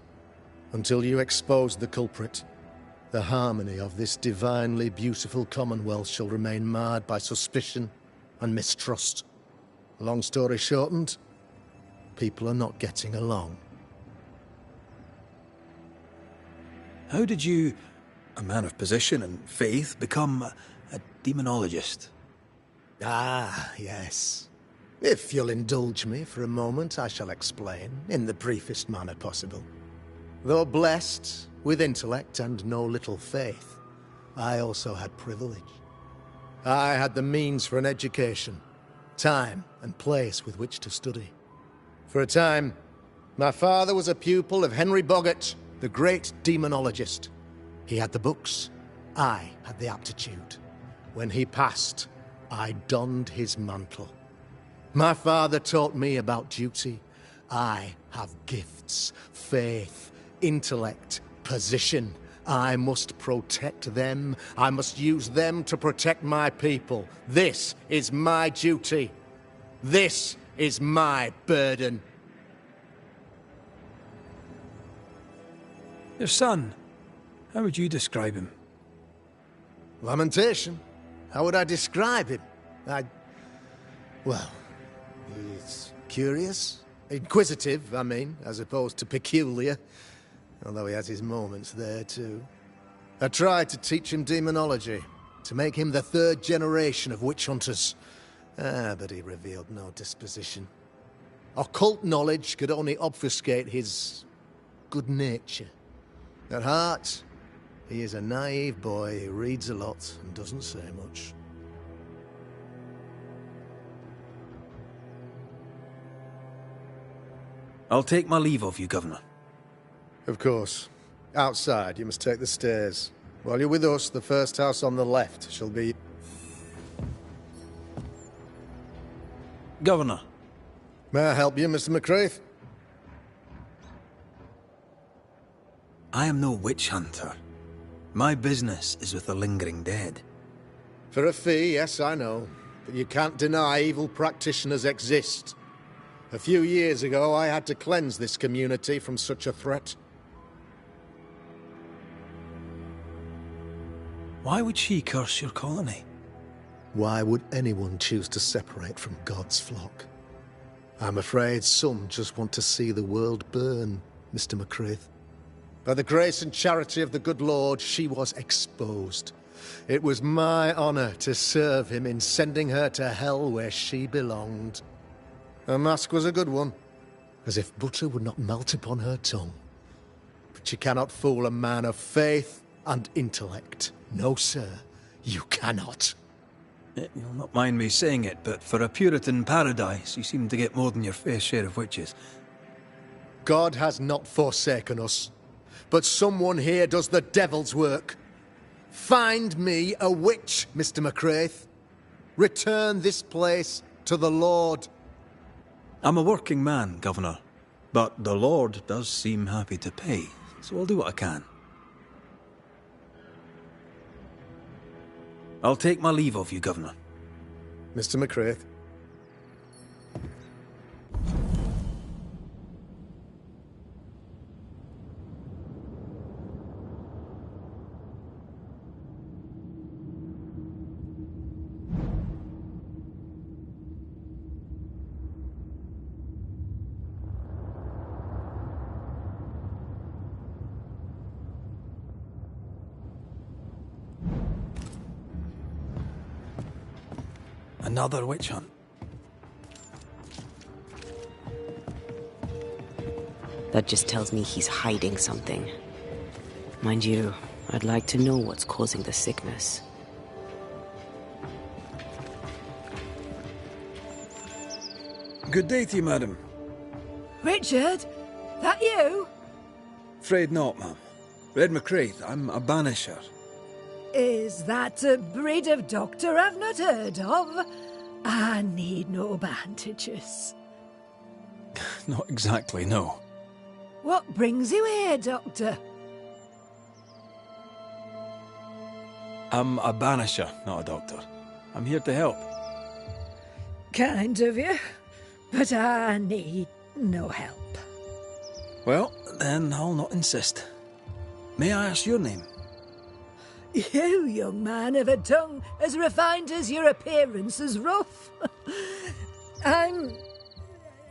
Speaker 2: Until you expose the culprit, the harmony of this divinely beautiful commonwealth shall remain marred by suspicion and mistrust. Long story shortened, people are not getting along.
Speaker 4: How did you, a man of position and faith, become a demonologist?
Speaker 2: Ah, yes. If you'll indulge me for a moment, I shall explain, in the briefest manner possible. Though blessed with intellect and no little faith, I also had privilege. I had the means for an education, time and place with which to study. For a time, my father was a pupil of Henry Boggart, the great demonologist. He had the books, I had the aptitude. When he passed, I donned his mantle. My father taught me about duty. I have gifts, faith, intellect, position. I must protect them. I must use them to protect my people. This is my duty. This is my burden.
Speaker 3: Your son, how would you describe him?
Speaker 2: Lamentation? How would I describe him? Well, he's curious. Inquisitive, I mean, as opposed to peculiar. Although he has his moments there, too. I tried to teach him demonology, to make him the third generation of witch hunters. But he revealed no disposition. Occult knowledge could only obfuscate his good nature. At heart, he is a naive boy who reads a lot and doesn't say much.
Speaker 4: I'll take my leave of you, Governor.
Speaker 2: Of course. Outside, you must take the stairs. While you're with us, the first house on the left shall be...
Speaker 4: Governor.
Speaker 2: May I help you, Mr. McCraith?
Speaker 4: I am no witch hunter. My business is with the lingering dead.
Speaker 2: For a fee, yes, I know. But you can't deny evil practitioners exist. A few years ago, I had to cleanse this community from such a threat.
Speaker 3: Why would she curse your colony?
Speaker 2: Why would anyone choose to separate from God's flock? I'm afraid some just want to see the world burn, Mr. McCraith. By the grace and charity of the good Lord, she was exposed. It was my honor to serve him in sending her to hell where she belonged. Her mask was a good one, as if butter would not melt upon her tongue. But you cannot fool a man of faith and intellect. No, sir, you cannot.
Speaker 4: You'll not mind me saying it, but for a Puritan paradise, you seem to get more than your fair share of witches.
Speaker 2: God has not forsaken us, but someone here does the devil's work. Find me a witch, Mr. McCraith. Return this place to the Lord.
Speaker 4: I'm a working man, Governor. But the Lord does seem happy to pay, so I'll do what I can. I'll take my leave of you, Governor.
Speaker 5: Mr. McCraith.
Speaker 3: Another witch hunt.
Speaker 1: That just tells me he's hiding something. Mind you, I'd like to know what's causing the sickness.
Speaker 3: Good day to you, madam.
Speaker 6: Richard? That you?
Speaker 3: Afraid not, ma'am. Red McCraith, I'm a Banisher.
Speaker 6: Is that a breed of doctor I've not heard of? I need no bandages.
Speaker 3: Not exactly, no.
Speaker 6: What brings you here, Doctor?
Speaker 3: I'm a Banisher, not a doctor. I'm here to help.
Speaker 6: Kind of you, but I need no help.
Speaker 3: Well, then I'll not insist. May I ask your name?
Speaker 6: You, young man, have a tongue as refined as your appearance is rough. I'm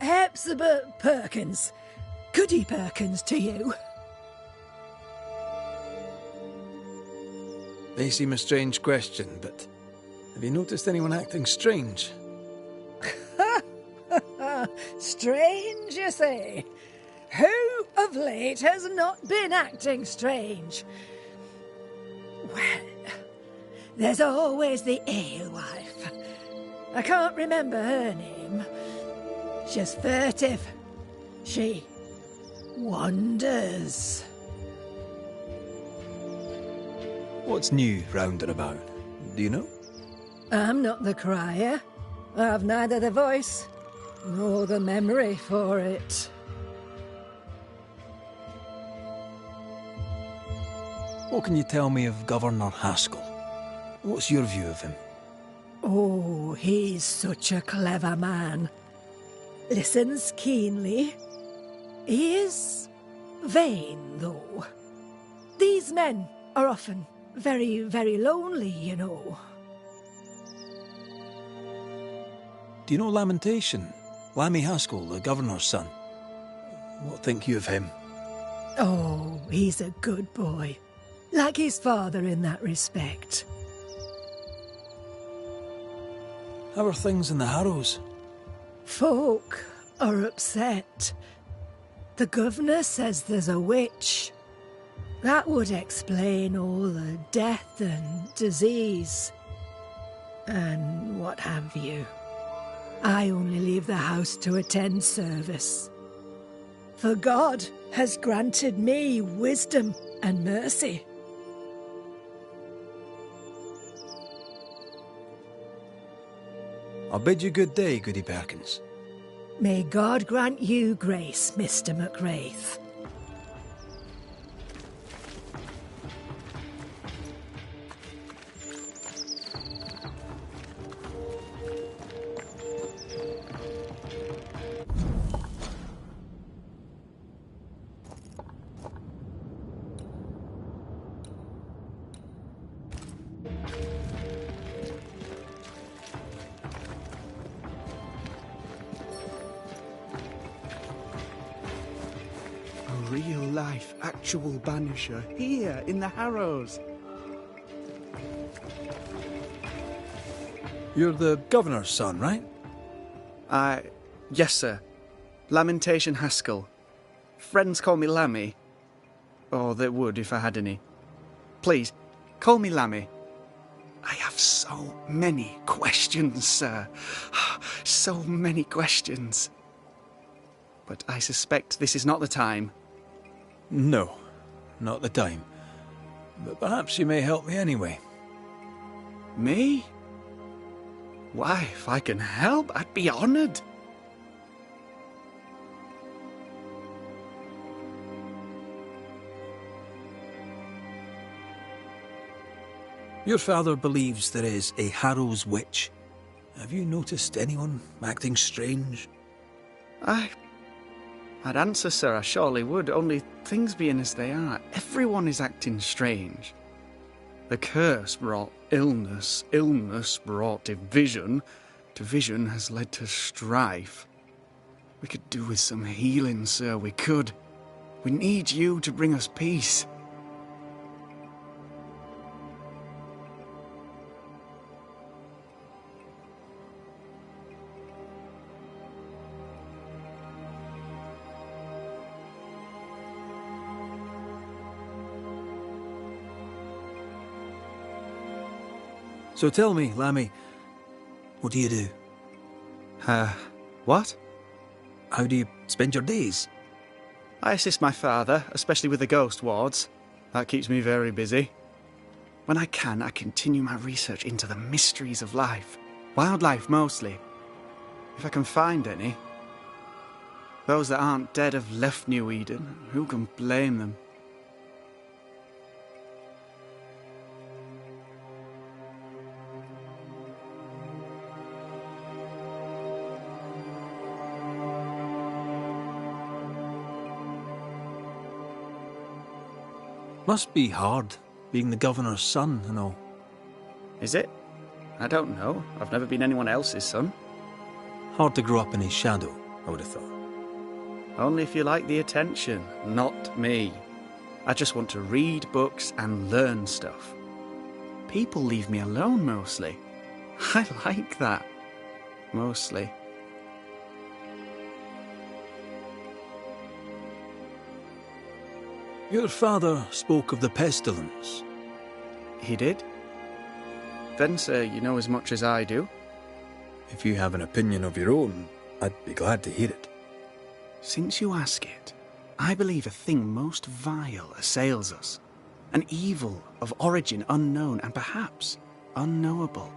Speaker 6: Hepzibah Perkins. Goody Perkins to you.
Speaker 3: May seem a strange question, but have you noticed anyone acting strange?
Speaker 6: Strange, you say? Who of late has not been acting strange? Well, there's always the alewife. I can't remember her name. She's furtive. She wanders.
Speaker 3: What's new round and about? Do you know?
Speaker 6: I'm not the crier. I've neither the voice nor the memory for it.
Speaker 3: What can you tell me of Governor Haskell? What's your view of him?
Speaker 6: Oh, he's such a clever man. Listens keenly. He is vain, though. These men are often very, very lonely, you know.
Speaker 3: Do you know Lamentation? Lammy Haskell, the governor's son. What think you of him?
Speaker 6: Oh, he's a good boy. Like his father in that respect.
Speaker 3: How are things in the Harrows?
Speaker 6: Folk are upset. The governor says there's a witch. That would explain all the death and disease. And what have you. I only leave the house to attend service. For God has granted me wisdom and mercy.
Speaker 3: I'll bid you good day, Goody Perkins.
Speaker 6: May God grant you grace, Mr. McCraith.
Speaker 7: Real-life, actual Banisher here in the Harrows.
Speaker 3: You're the governor's son, right?
Speaker 7: Yes, sir. Lamentation Haskell. Friends call me Lammy. Or they would if I had any. Please, call me Lammy. I have so many questions, sir. So many questions. But I suspect this is not the time.
Speaker 3: No, not the time. But perhaps you may help me anyway.
Speaker 7: Me? Why, if I can help, I'd be honoured.
Speaker 3: Your father believes there is a Harrow's witch. Have you noticed anyone acting strange?
Speaker 7: I'd answer, sir, I surely would, only things being as they are, everyone is acting strange. The curse brought illness, illness brought division, division has led to strife. We could do with some healing, sir, we could. We need you to bring us peace.
Speaker 3: So tell me, Lammy, what do you do?
Speaker 7: What?
Speaker 3: How do you spend your days?
Speaker 7: I assist my father, especially with the ghost wards. That keeps me very busy. When I can, I continue my research into the mysteries of life. Wildlife, mostly. If I can find any. Those that aren't dead have left New Eden. Who can blame them?
Speaker 3: Must be hard, being the governor's son and all.
Speaker 7: Is it? I don't know. I've never been anyone else's son.
Speaker 3: Hard to grow up in his shadow, I would have thought.
Speaker 7: Only if you like the attention, not me. I just want to read books and learn stuff. People leave me alone mostly. I like that. Mostly.
Speaker 3: Your father spoke of the pestilence.
Speaker 7: He did? Then, sir, you know as much as I do.
Speaker 4: If you have an opinion of your own, I'd be glad to hear it.
Speaker 7: Since you ask it, I believe a thing most vile assails us. An evil of origin unknown and perhaps unknowable.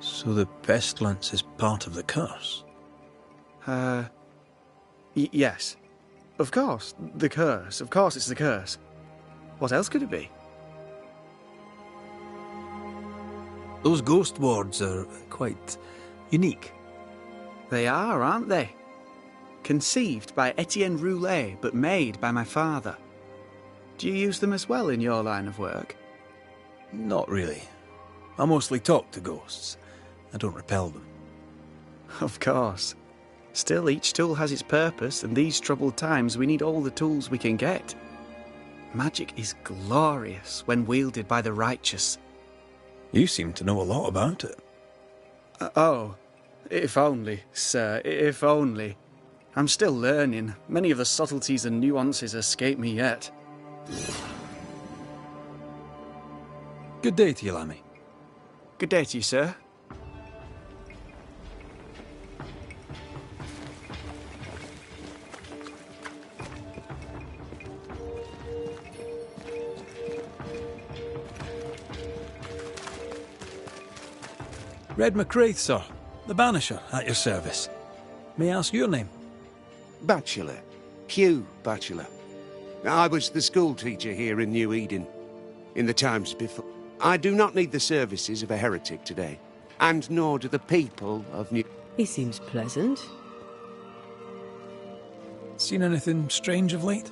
Speaker 3: So the pestilence is part of the curse?
Speaker 7: Yes. Of course, the curse. Of course it's the curse. What else could it be?
Speaker 3: Those ghost wards are quite unique.
Speaker 7: They are, aren't they? Conceived by Etienne Roulet, but made by my father. Do you use them as well in your line of work?
Speaker 3: Not really. I mostly talk to ghosts. I don't repel them.
Speaker 7: Of course. Still, each tool has its purpose, and these troubled times we need all the tools we can get. Magic is glorious when wielded by the righteous.
Speaker 3: You seem to know a lot about it.
Speaker 7: Oh, if only, sir, if only. I'm still learning. Many of the subtleties and nuances escape me yet.
Speaker 3: Good day to you, Lammy.
Speaker 7: Good day to you, sir.
Speaker 3: Red McCraith, sir. The Banisher, at your service. May I ask your name?
Speaker 8: Bachelor. Hugh Bachelor. I was the school teacher here in New Eden, in the times before. I do not need the services of a heretic today, and nor do the people of New...
Speaker 1: He seems pleasant.
Speaker 3: Seen anything strange of late?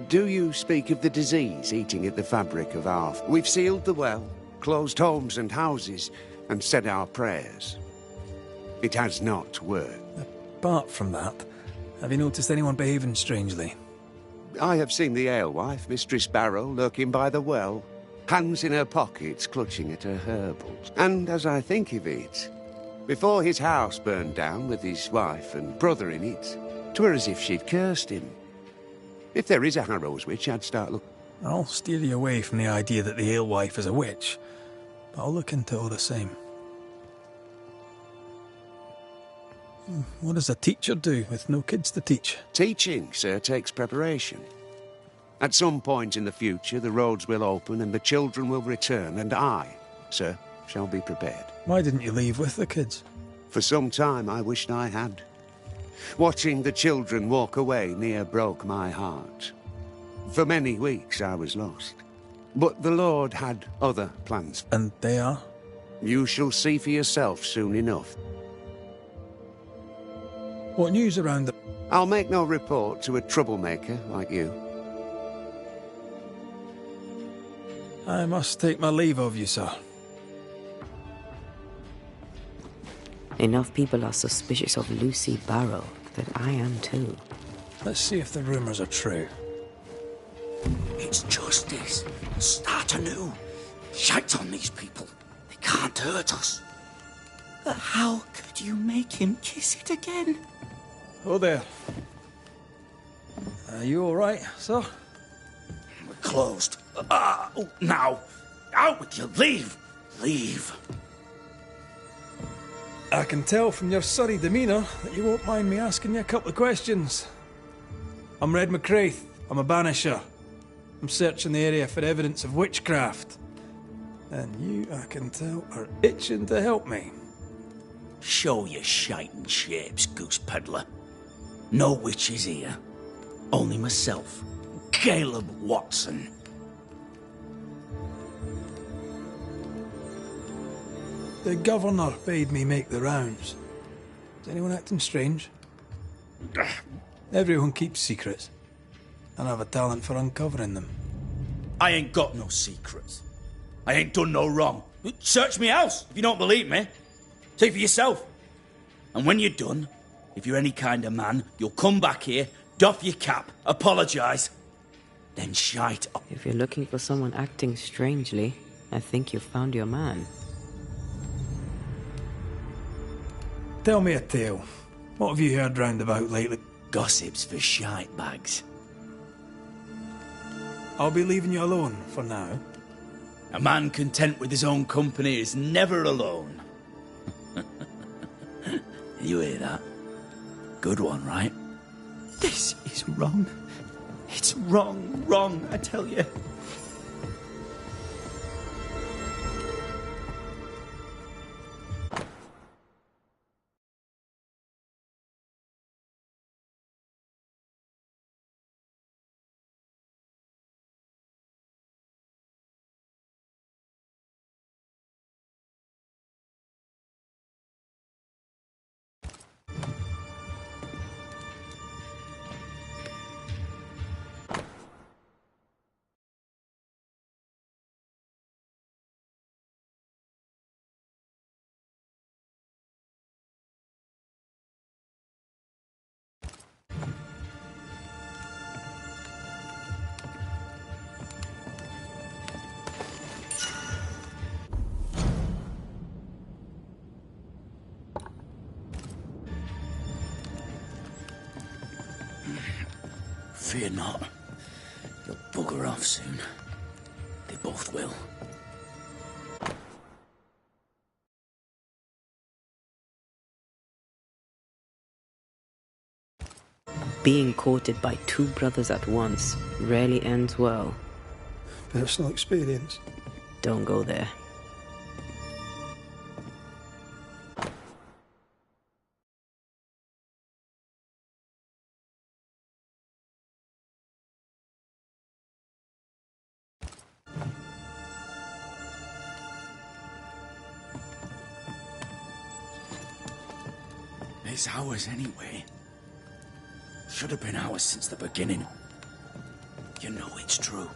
Speaker 8: Do you speak of the disease eating at the fabric of our... We've sealed the well, closed homes and houses, and said our prayers. It has not worked.
Speaker 3: Apart from that, have you noticed anyone behaving strangely?
Speaker 8: I have seen the alewife, Mistress Barrow, lurking by the well, hands in her pockets, clutching at her herbals. And as I think of it, before his house burned down with his wife and brother in it, 'twere as if she'd cursed him. If there is a Harrow's witch, I'd start looking.
Speaker 3: I'll steer you away from the idea that the alewife is a witch, but I'll look into it all the same. What does a teacher do with no kids to teach?
Speaker 8: Teaching, sir, takes preparation. At some point in the future, the roads will open and the children will return, and I, sir, shall be prepared.
Speaker 3: Why didn't you leave with the kids?
Speaker 8: For some time, I wished I had. Watching the children walk away near broke my heart. For many weeks, I was lost. But the Lord had other plans.
Speaker 3: And they are?
Speaker 8: You shall see for yourself soon enough.
Speaker 3: What news around the...
Speaker 8: I'll make no report to a troublemaker like you.
Speaker 3: I must take my leave of you, sir.
Speaker 1: Enough people are suspicious of Lucy Barrow that I am too.
Speaker 3: Let's see if the rumours are true.
Speaker 9: It's justice. Start anew. Shite on these people. They can't hurt us. But how could you make him kiss it again?
Speaker 3: Oh there. Are you alright, sir?
Speaker 9: We're closed. Now. Out with you. Leave. Leave.
Speaker 3: I can tell from your surly demeanour that you won't mind me asking you a couple of questions. I'm Red McCraith. I'm a Banisher. I'm searching the area for evidence of witchcraft. And you, I can tell, are itching to help me.
Speaker 9: Show your shiting shapes, goose peddler. No witches here. Only myself, Caleb Watson.
Speaker 3: The governor bade me make the rounds. Is anyone acting strange? Everyone keeps secrets, and I have a talent for uncovering them.
Speaker 9: I ain't got no secrets. I ain't done no wrong. Search me house if you don't believe me. See for yourself. And when you're done, if you're any kind of man, you'll come back here, doff your cap, apologise, then shite up.
Speaker 1: If you're looking for someone acting strangely, I think you've found your man.
Speaker 3: Tell me a tale. What have you heard round about lately?
Speaker 9: Gossips for shite bags.
Speaker 3: I'll be leaving you alone for now.
Speaker 9: A man content with his own company is never alone. You hear that? Good one, right? This is wrong. It's wrong, I tell you. Fear not. You'll bugger off soon. They both will.
Speaker 1: Being courted by two brothers at once rarely ends well.
Speaker 3: Personal experience.
Speaker 1: Don't go there.
Speaker 9: It's ours anyway. Should have been ours since the beginning. You know it's true.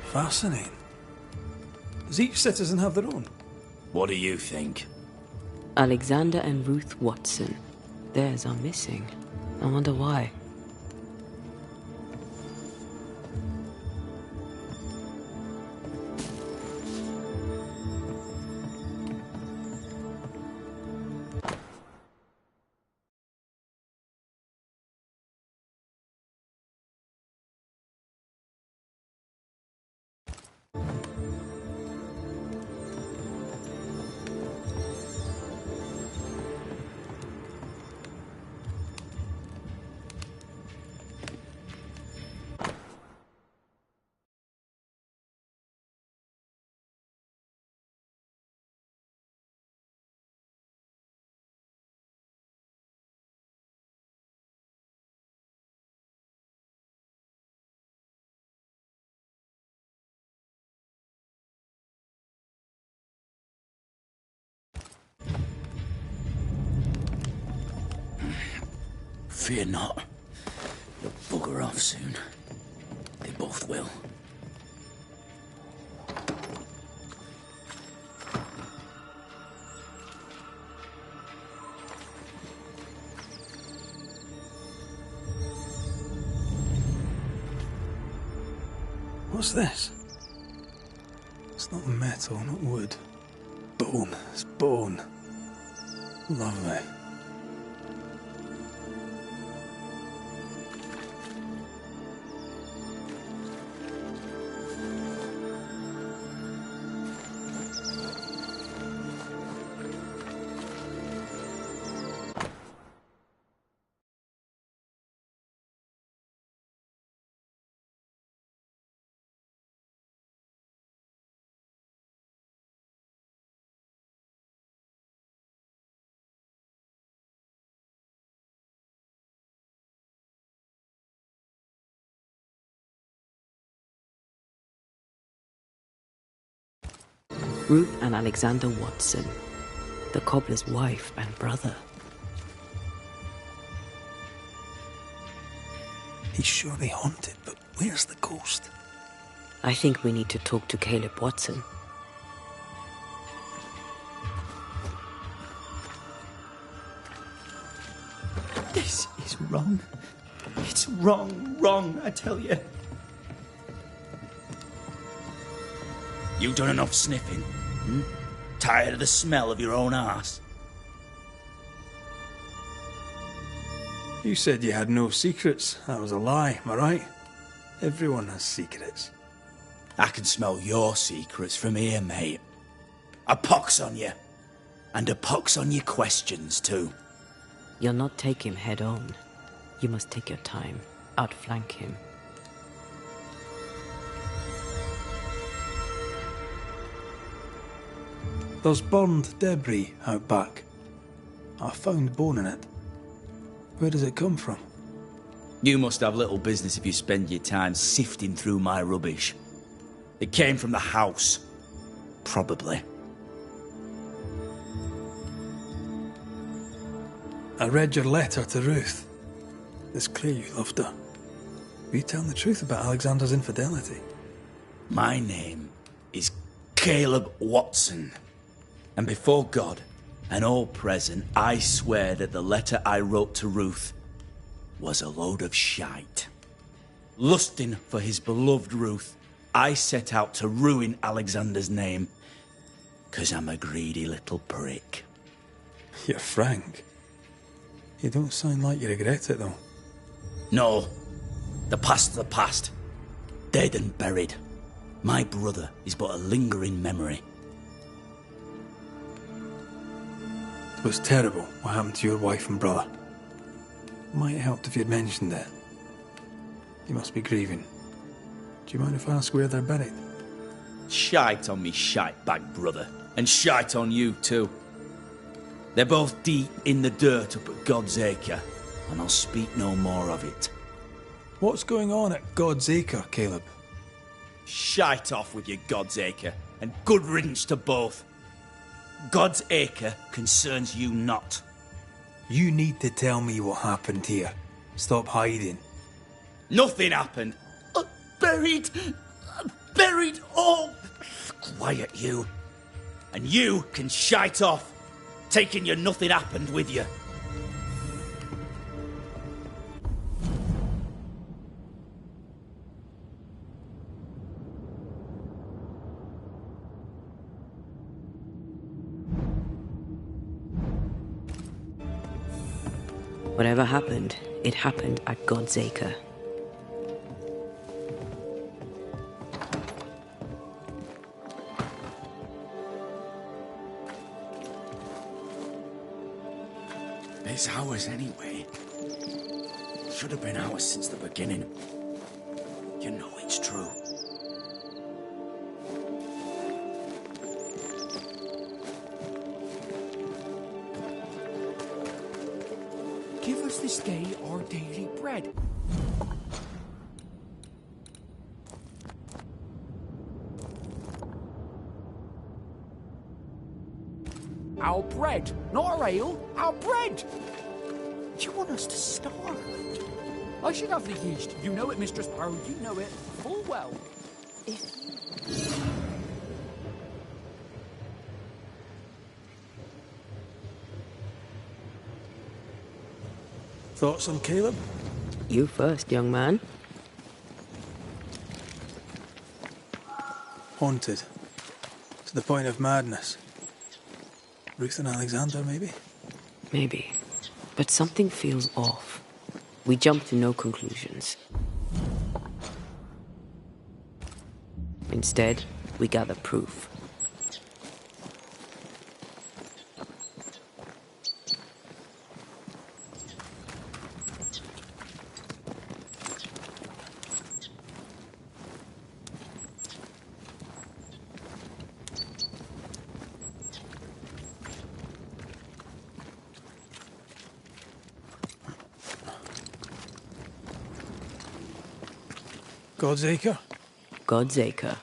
Speaker 3: Fascinating. Does each citizen have their own?
Speaker 9: What do you think?
Speaker 1: Alexander and Ruth Watson. Theirs are missing. I wonder why.
Speaker 9: Fear not. You'll bugger off soon. They both will.
Speaker 3: What's this? It's not metal, not wood. Bone. It's bone. Lovely.
Speaker 1: Ruth and Alexander Watson, the cobbler's wife and brother.
Speaker 3: He's surely haunted, but where's the ghost?
Speaker 1: I think we need to talk to Caleb Watson.
Speaker 9: This is wrong. It's wrong, I tell you. You done enough sniffing? Tired of the smell of your own arse?
Speaker 3: You said you had no secrets. That was a lie, am I right? Everyone has secrets.
Speaker 9: I can smell your secrets from here, mate. A pox on you. And a pox on your questions, too.
Speaker 1: You'll not take him head on. You must take your time. Outflank him.
Speaker 3: There's burned debris out back. I found bone in it. Where does it come from?
Speaker 9: You must have little business if you spend your time sifting through my rubbish. It came from the house. Probably.
Speaker 3: I read your letter to Ruth. It's clear you loved her. Were you telling the truth about Alexander's infidelity?
Speaker 9: My name is Caleb Watson. And before God and all present, I swear that the letter I wrote to Ruth was a load of shite. Lusting for his beloved Ruth, I set out to ruin Alexander's name, 'cause I'm a greedy little prick.
Speaker 3: You're frank. You don't sound like you regret it, though.
Speaker 9: No. The past's the past. Dead and buried. My brother is but a lingering memory.
Speaker 3: It was terrible what happened to your wife and brother. Might have helped if you'd mentioned it. You must be grieving. Do you mind if I ask where they're buried?
Speaker 9: Shite on me shite bag brother. And shite on you too. They're both deep in the dirt up at God's Acre, and I'll speak no more of it.
Speaker 3: What's going on at God's Acre, Caleb?
Speaker 9: Shite off with your God's Acre, and good riddance to both. God's Acre concerns you not.
Speaker 3: You need to tell me what happened here. Stop hiding.
Speaker 9: Nothing happened. Buried all. Quiet, you. And you can shite off, taking your nothing happened with you.
Speaker 1: Whatever happened, it happened at God's Acre.
Speaker 9: It's ours anyway. Should have been ours since the beginning. You know it's true.
Speaker 10: Give us this day our daily bread. Our bread, not our ale, our bread! You want us to starve? I should have the yeast. You know it, Mistress Barrow. You know it full well. If you...
Speaker 3: Thoughts on Caleb?
Speaker 1: You first, young man.
Speaker 3: Haunted. To the point of madness. Ruth and Alexander, maybe?
Speaker 1: Maybe. But something feels off. We jump to no conclusions. Instead, we gather proof.
Speaker 3: God's Acre?
Speaker 1: God's Acre.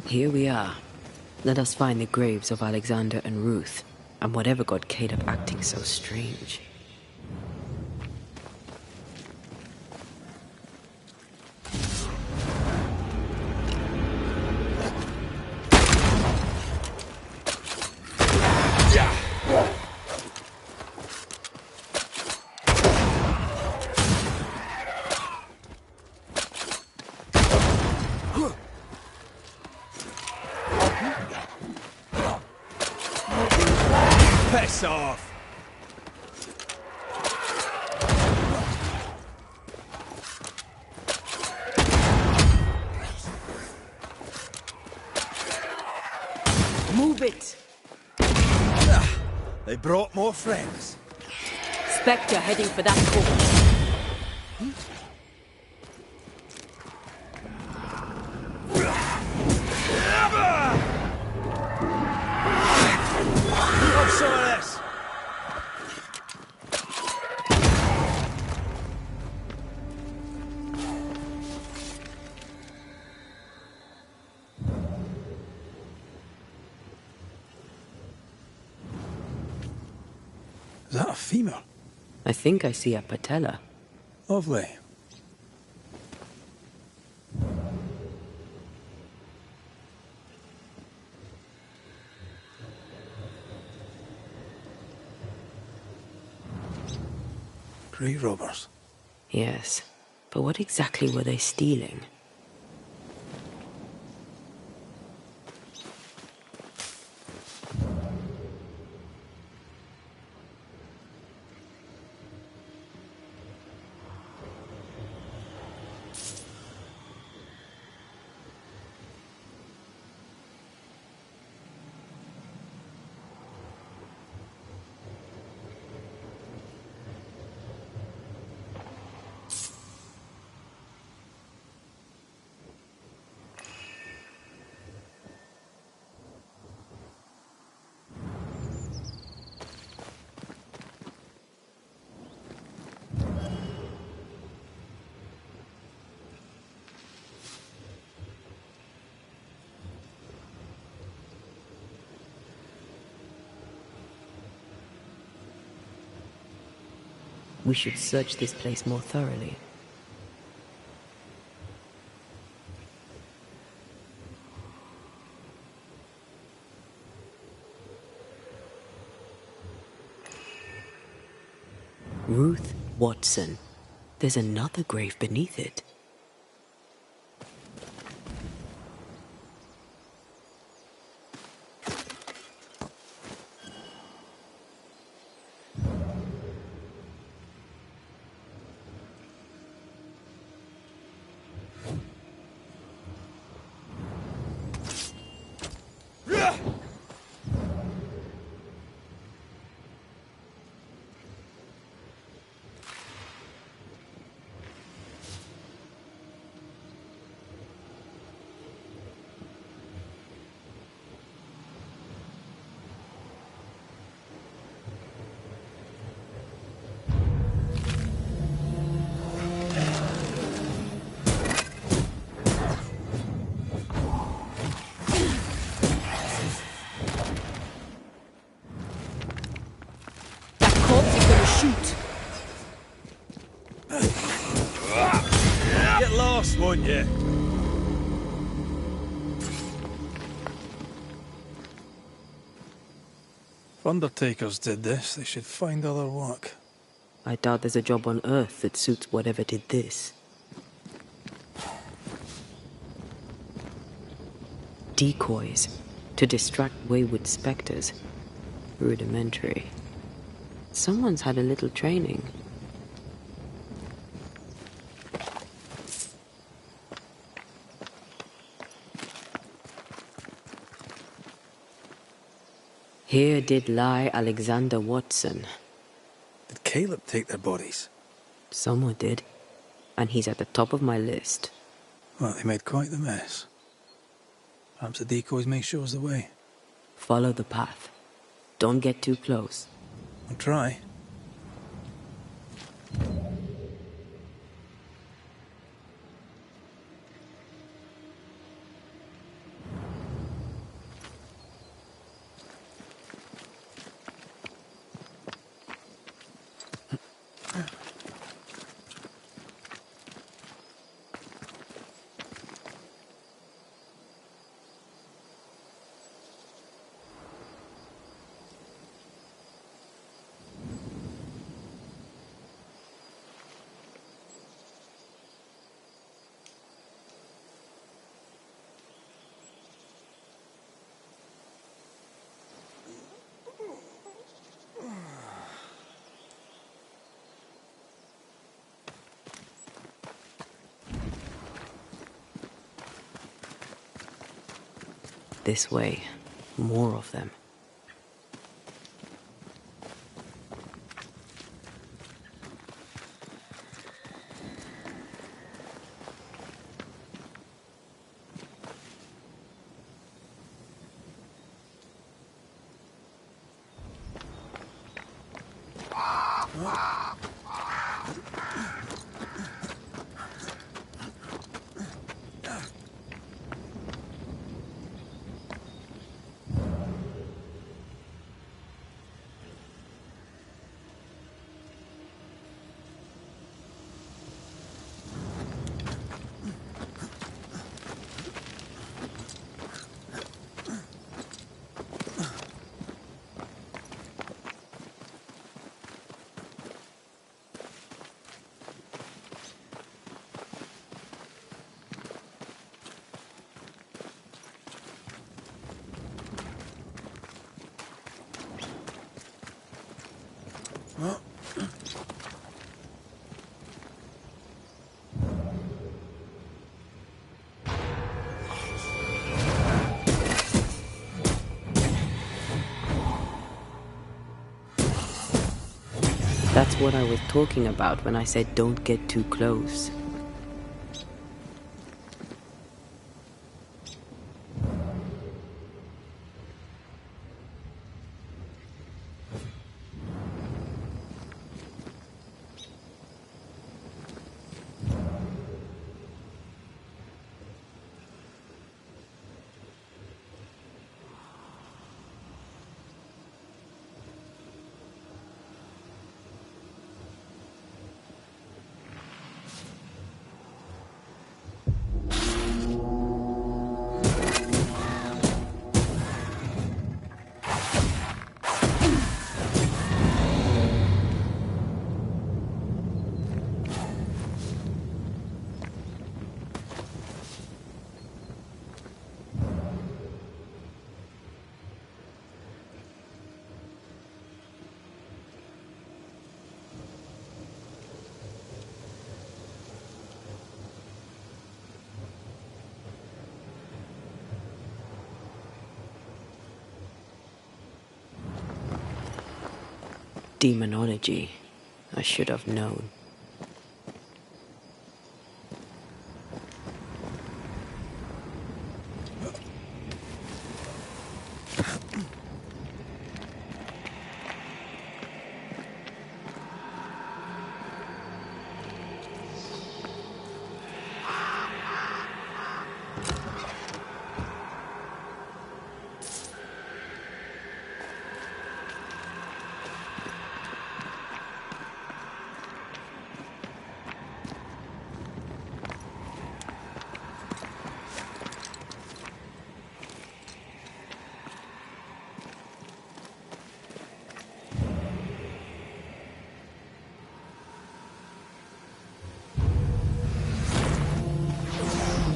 Speaker 1: Here we are. Let us find the graves of Alexander and Ruth, and whatever got Caleb acting so strange.
Speaker 3: Piss off!
Speaker 1: Move it!
Speaker 3: They brought more friends.
Speaker 1: Spectre heading for that corpse.
Speaker 3: Have some of this! Is that a femur?
Speaker 1: I think I see a patella.
Speaker 3: Lovely. Grave robbers.
Speaker 1: Yes, but what exactly were they stealing? We should search this place more thoroughly. Ruth Watson. There's another grave beneath it.
Speaker 3: Get lost, won't you? If undertakers did this, they should find other work.
Speaker 1: I doubt there's a job on Earth that suits whatever did this. Decoys to distract wayward specters. Rudimentary. Someone's had a little training. Here did lie Alexander Watson.
Speaker 3: Did Caleb take their bodies?
Speaker 1: Someone did. And he's at the top of my list.
Speaker 3: Well, they made quite the mess. Perhaps the decoys may show us the way.
Speaker 1: Follow the path. Don't get too close.
Speaker 3: I'll try.
Speaker 1: This way. More of them. That's what I was talking about when I said don't get too close. Demonology. I should have known.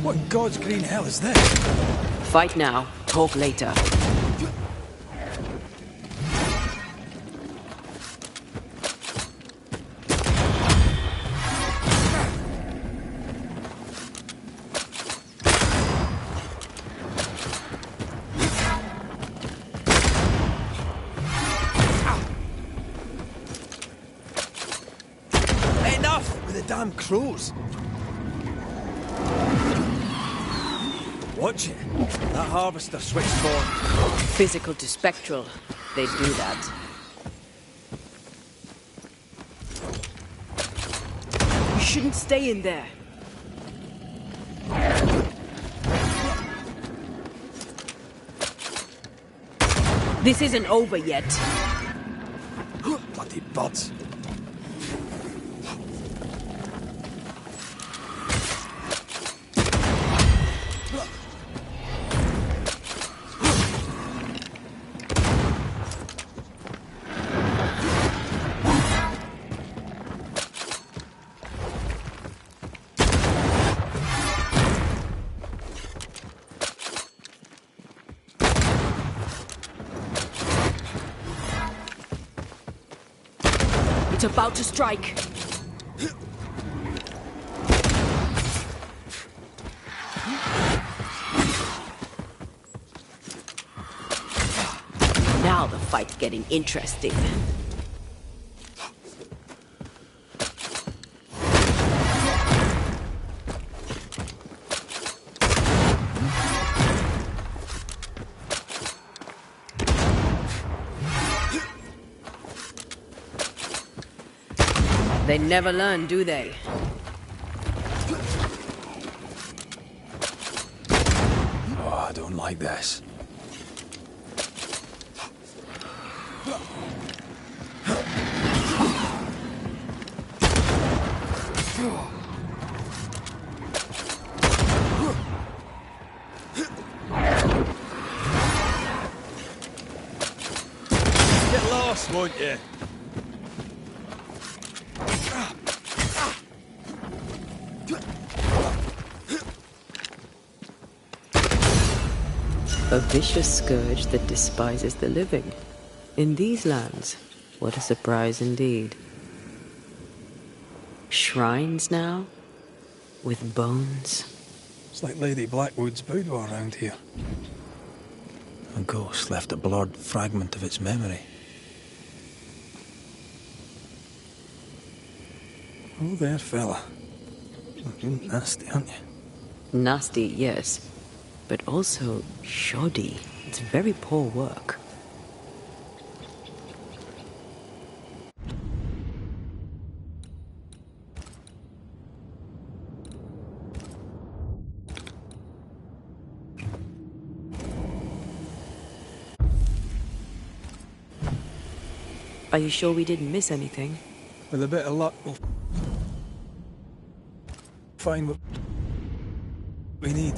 Speaker 3: What in God's green hell is this?
Speaker 1: Fight now, talk later.
Speaker 3: Enough with the damn crows! Watch it. That harvester switched forward.
Speaker 1: Physical to spectral. They do that. You shouldn't stay in there. This isn't over yet.
Speaker 3: Bloody birds.
Speaker 1: It's about to strike. Now the fight's getting interesting. They never learn, do they?
Speaker 4: Oh, I don't like this.
Speaker 3: Get lost, won't you?
Speaker 1: A vicious scourge that despises the living. In these lands, what a surprise indeed. Shrines now? With bones?
Speaker 3: It's like Lady Blackwood's boudoir around here.
Speaker 4: A ghost left a blurred fragment of its memory.
Speaker 3: Oh, there, fella. You're nasty, aren't you?
Speaker 1: Nasty, yes. But also shoddy. It's very poor work. Are you sure we didn't miss anything?
Speaker 3: With a bit of luck, we'll find what we need.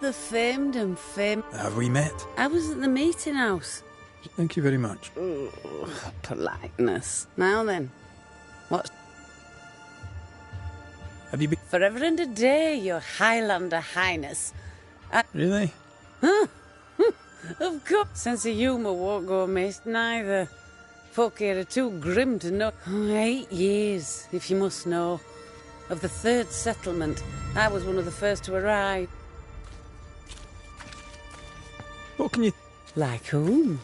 Speaker 11: the famed and famed...
Speaker 3: Have we met?
Speaker 11: I was at the meeting house.
Speaker 3: Thank you very much.
Speaker 11: Ooh, politeness. Now then, what's...
Speaker 3: Have you been...
Speaker 11: Forever and a day, your Highlander Highness.
Speaker 3: Really?
Speaker 11: Huh? Of course. Sense of humour won't go amiss, neither. Folk here are too grim to know. 8 years, if you must know. Of the third settlement, I was one of the first to arrive.
Speaker 3: What can you...
Speaker 11: Like whom?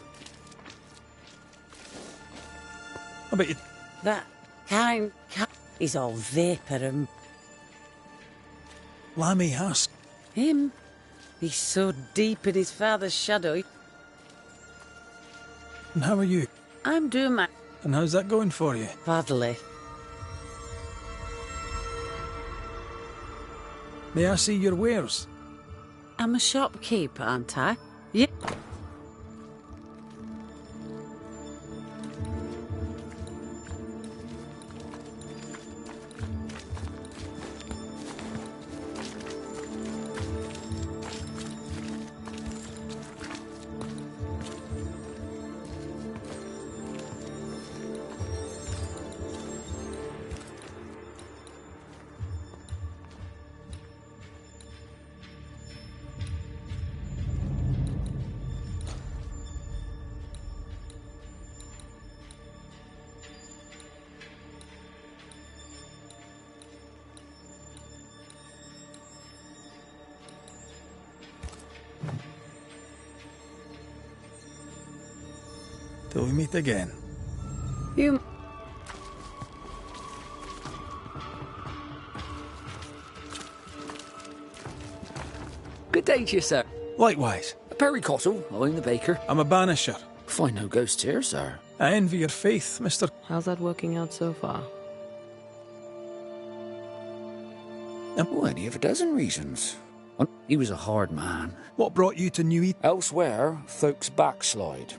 Speaker 3: I bet you...
Speaker 11: That kind is all vapour and...
Speaker 3: Lammy Haskell.
Speaker 11: Him? He's so deep in his father's shadow.
Speaker 3: And how are you?
Speaker 11: I'm doing my...
Speaker 3: And how's that going for you?
Speaker 11: Badly.
Speaker 3: May I see your wares?
Speaker 11: I'm a shopkeeper, aren't I? Yeah.
Speaker 3: Till we meet again.
Speaker 11: You...
Speaker 10: Good day to you, sir.
Speaker 3: Likewise.
Speaker 10: Perry Cottle, I'm the baker.
Speaker 3: I'm a banisher.
Speaker 10: Find no ghosts here, sir.
Speaker 3: I envy your faith, Mr.
Speaker 1: How's that working out so far?
Speaker 10: Well, he have a dozen reasons. He was a hard man.
Speaker 3: What brought you to New Eden?
Speaker 10: Elsewhere, folks backslide.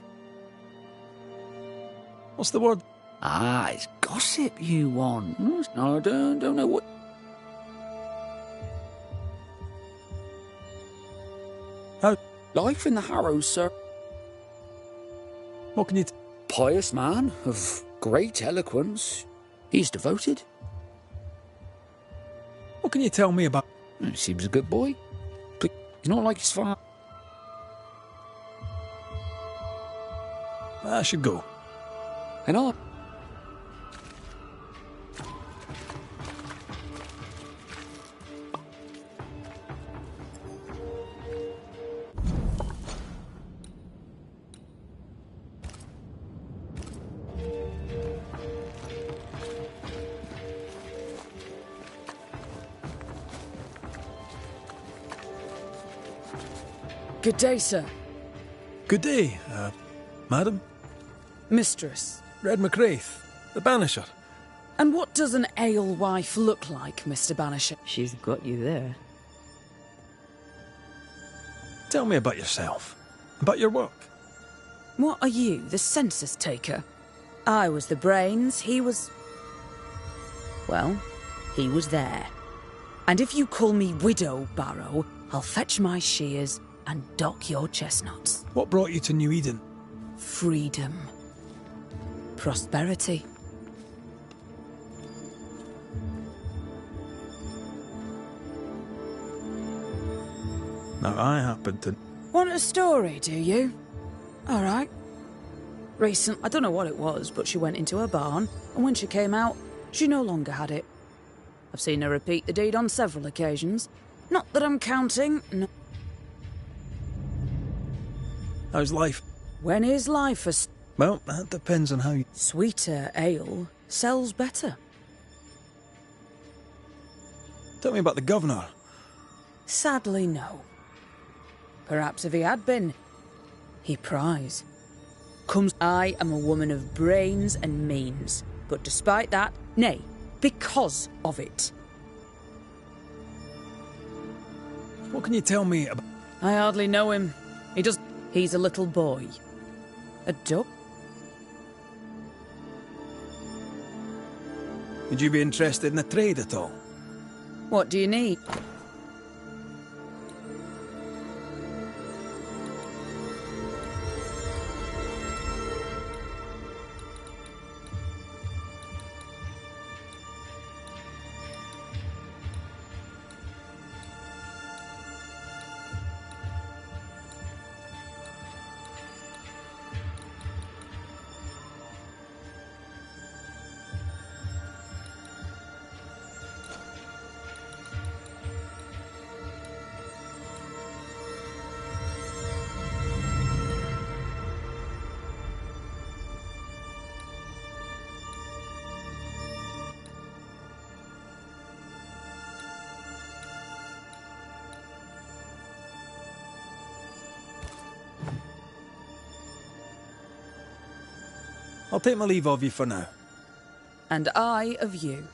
Speaker 3: What's the word?
Speaker 10: Ah, it's gossip you want. No, I don't know what...
Speaker 3: How?
Speaker 10: Life in the Harrows, sir.
Speaker 3: What can you...
Speaker 10: Pious man of great eloquence. He's devoted.
Speaker 3: What can you tell me about...
Speaker 10: He seems a good boy. He's not like his father.
Speaker 3: I should go.
Speaker 10: And I...
Speaker 12: Good day, sir.
Speaker 3: Good day, madam.
Speaker 12: Mistress.
Speaker 3: Red McCraith, the Banisher.
Speaker 12: And what does an alewife look like, Mr. Banisher?
Speaker 1: She's got you there.
Speaker 3: Tell me about yourself. About your work.
Speaker 12: What are you, the census taker? I was the brains, he was... Well, he was there. And if you call me Widow Barrow, I'll fetch my shears and dock your chestnuts.
Speaker 3: What brought you to New Eden?
Speaker 12: Freedom. Prosperity.
Speaker 3: Now, I happen to...
Speaker 12: Want a story, do you? All right. Recent, I don't know what it was, but she went into her barn, and when she came out, she no longer had it. I've seen her repeat the deed on several occasions. Not that I'm counting, no.
Speaker 3: How's life?
Speaker 12: When is life a...
Speaker 3: Well, that depends on how you...
Speaker 12: Sweeter ale sells better.
Speaker 3: Tell me about the governor.
Speaker 12: Sadly, no. Perhaps if he had been, he prize. I am a woman of brains and means, but despite that, nay, because of it.
Speaker 3: What can you tell me about...
Speaker 12: I hardly know him. He's a little boy. A duck?
Speaker 3: Would you be interested in the trade at all?
Speaker 12: What do you need?
Speaker 3: I'll take my leave of you for now.
Speaker 12: And I of you.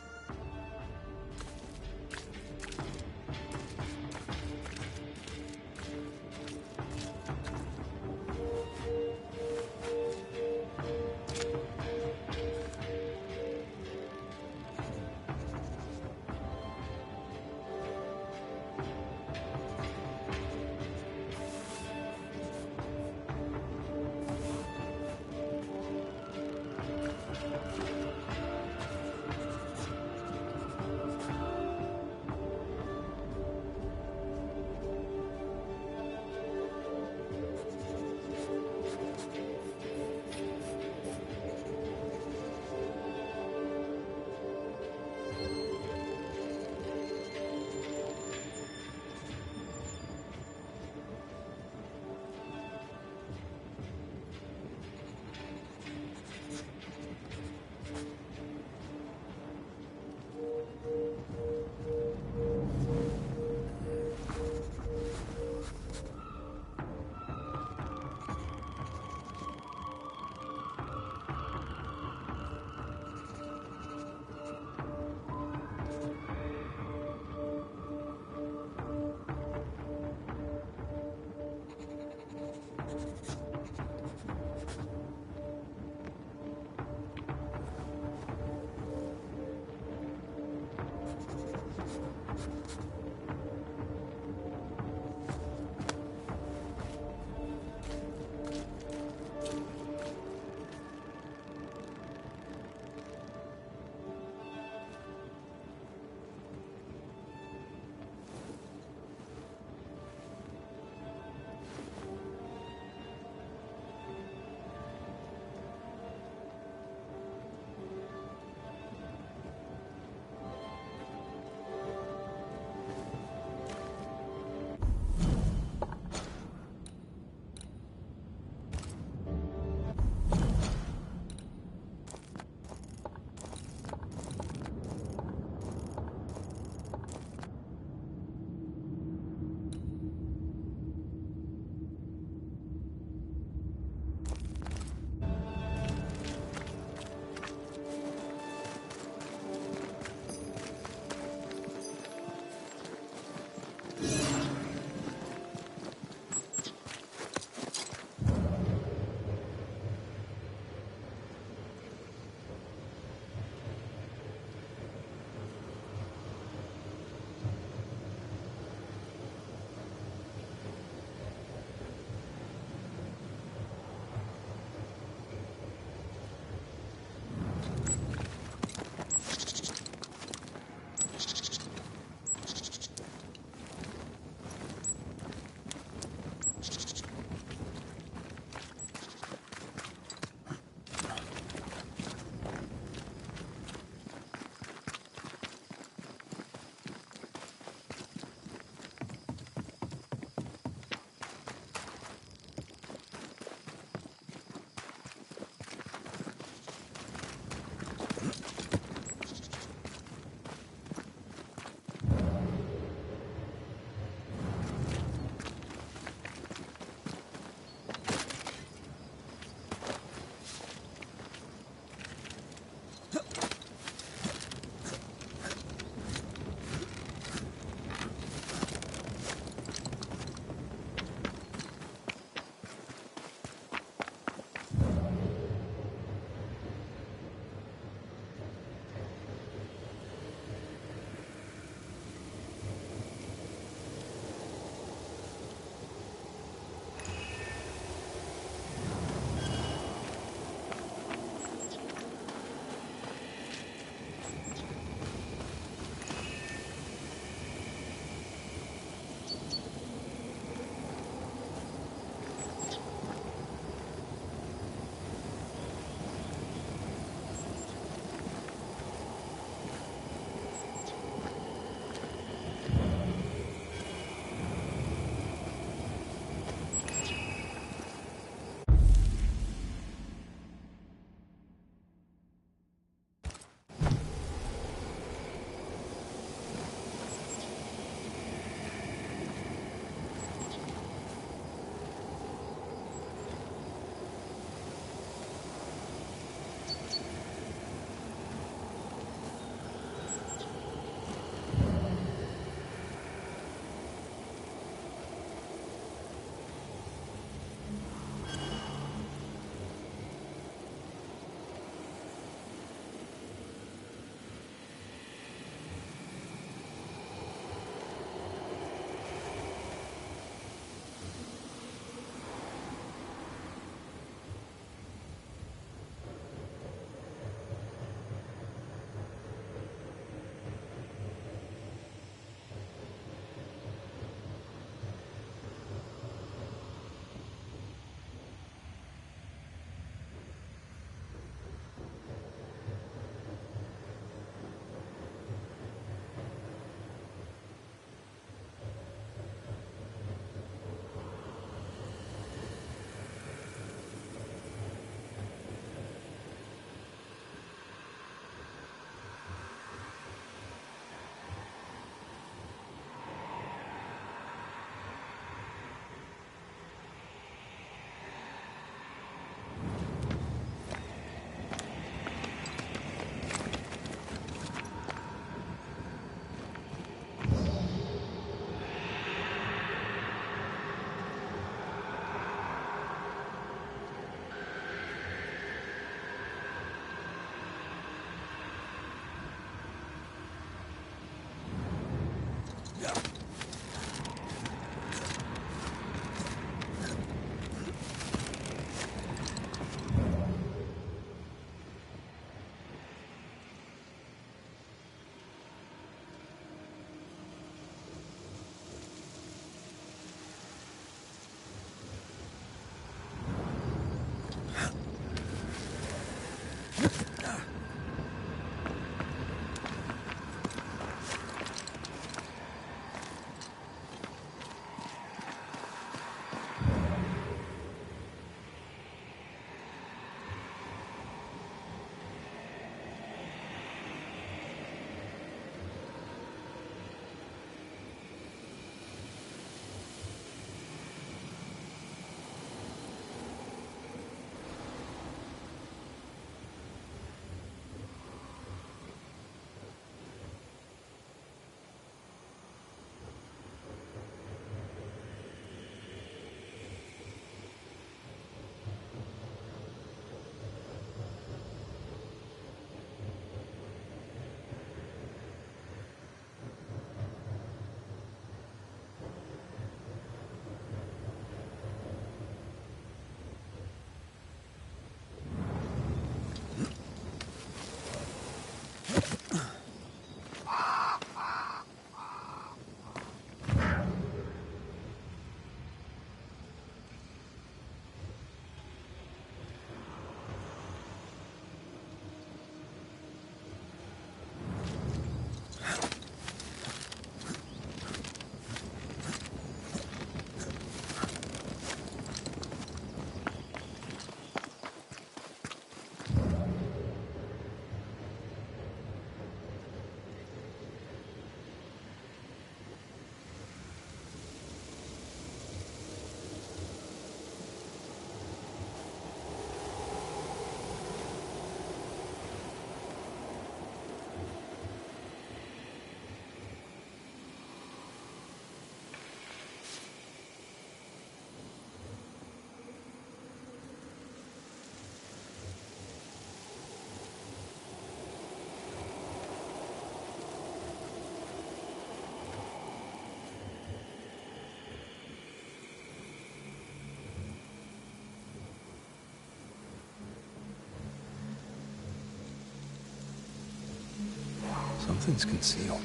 Speaker 4: Something's concealed.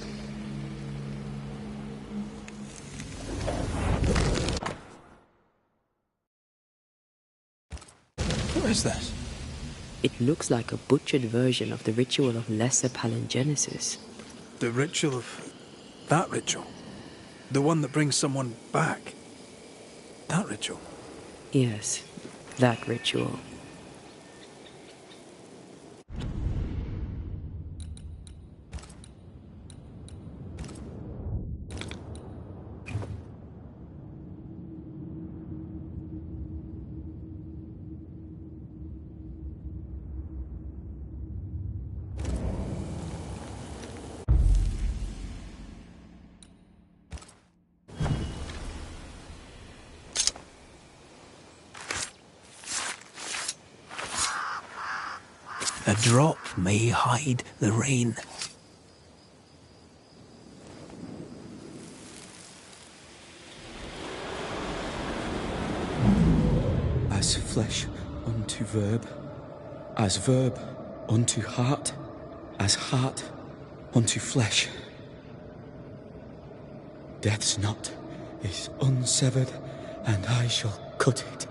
Speaker 4: What is this?
Speaker 1: It looks like a butchered version of the ritual of Lesser Palingenesis.
Speaker 3: The ritual of... that ritual? The one that brings someone back? That ritual?
Speaker 1: Yes, that ritual.
Speaker 4: A drop may hide the rain.
Speaker 9: As flesh unto verb, as verb unto heart, as heart unto flesh. Death's knot is unsevered, and I shall cut it.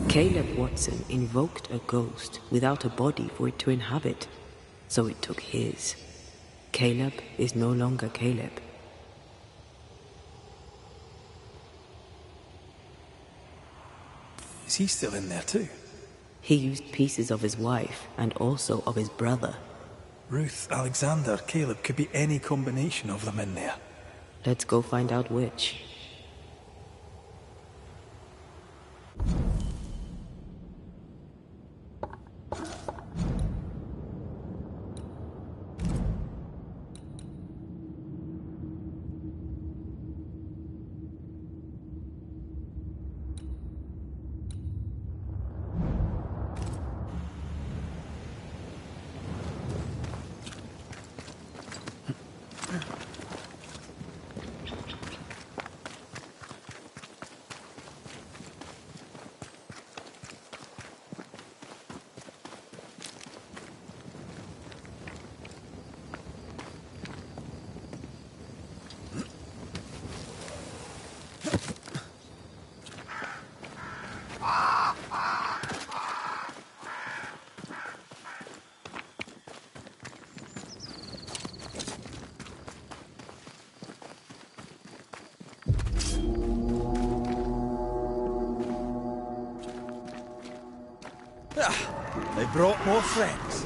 Speaker 1: Caleb Watson invoked a ghost without a body for it to inhabit, so it took his. Caleb is no longer Caleb.
Speaker 3: Is he still in there too?
Speaker 1: He used pieces of his wife and also of his brother.
Speaker 3: Ruth, Alexander, Caleb, could be any combination of them in there.
Speaker 1: Let's go find out which.
Speaker 3: They brought more friends.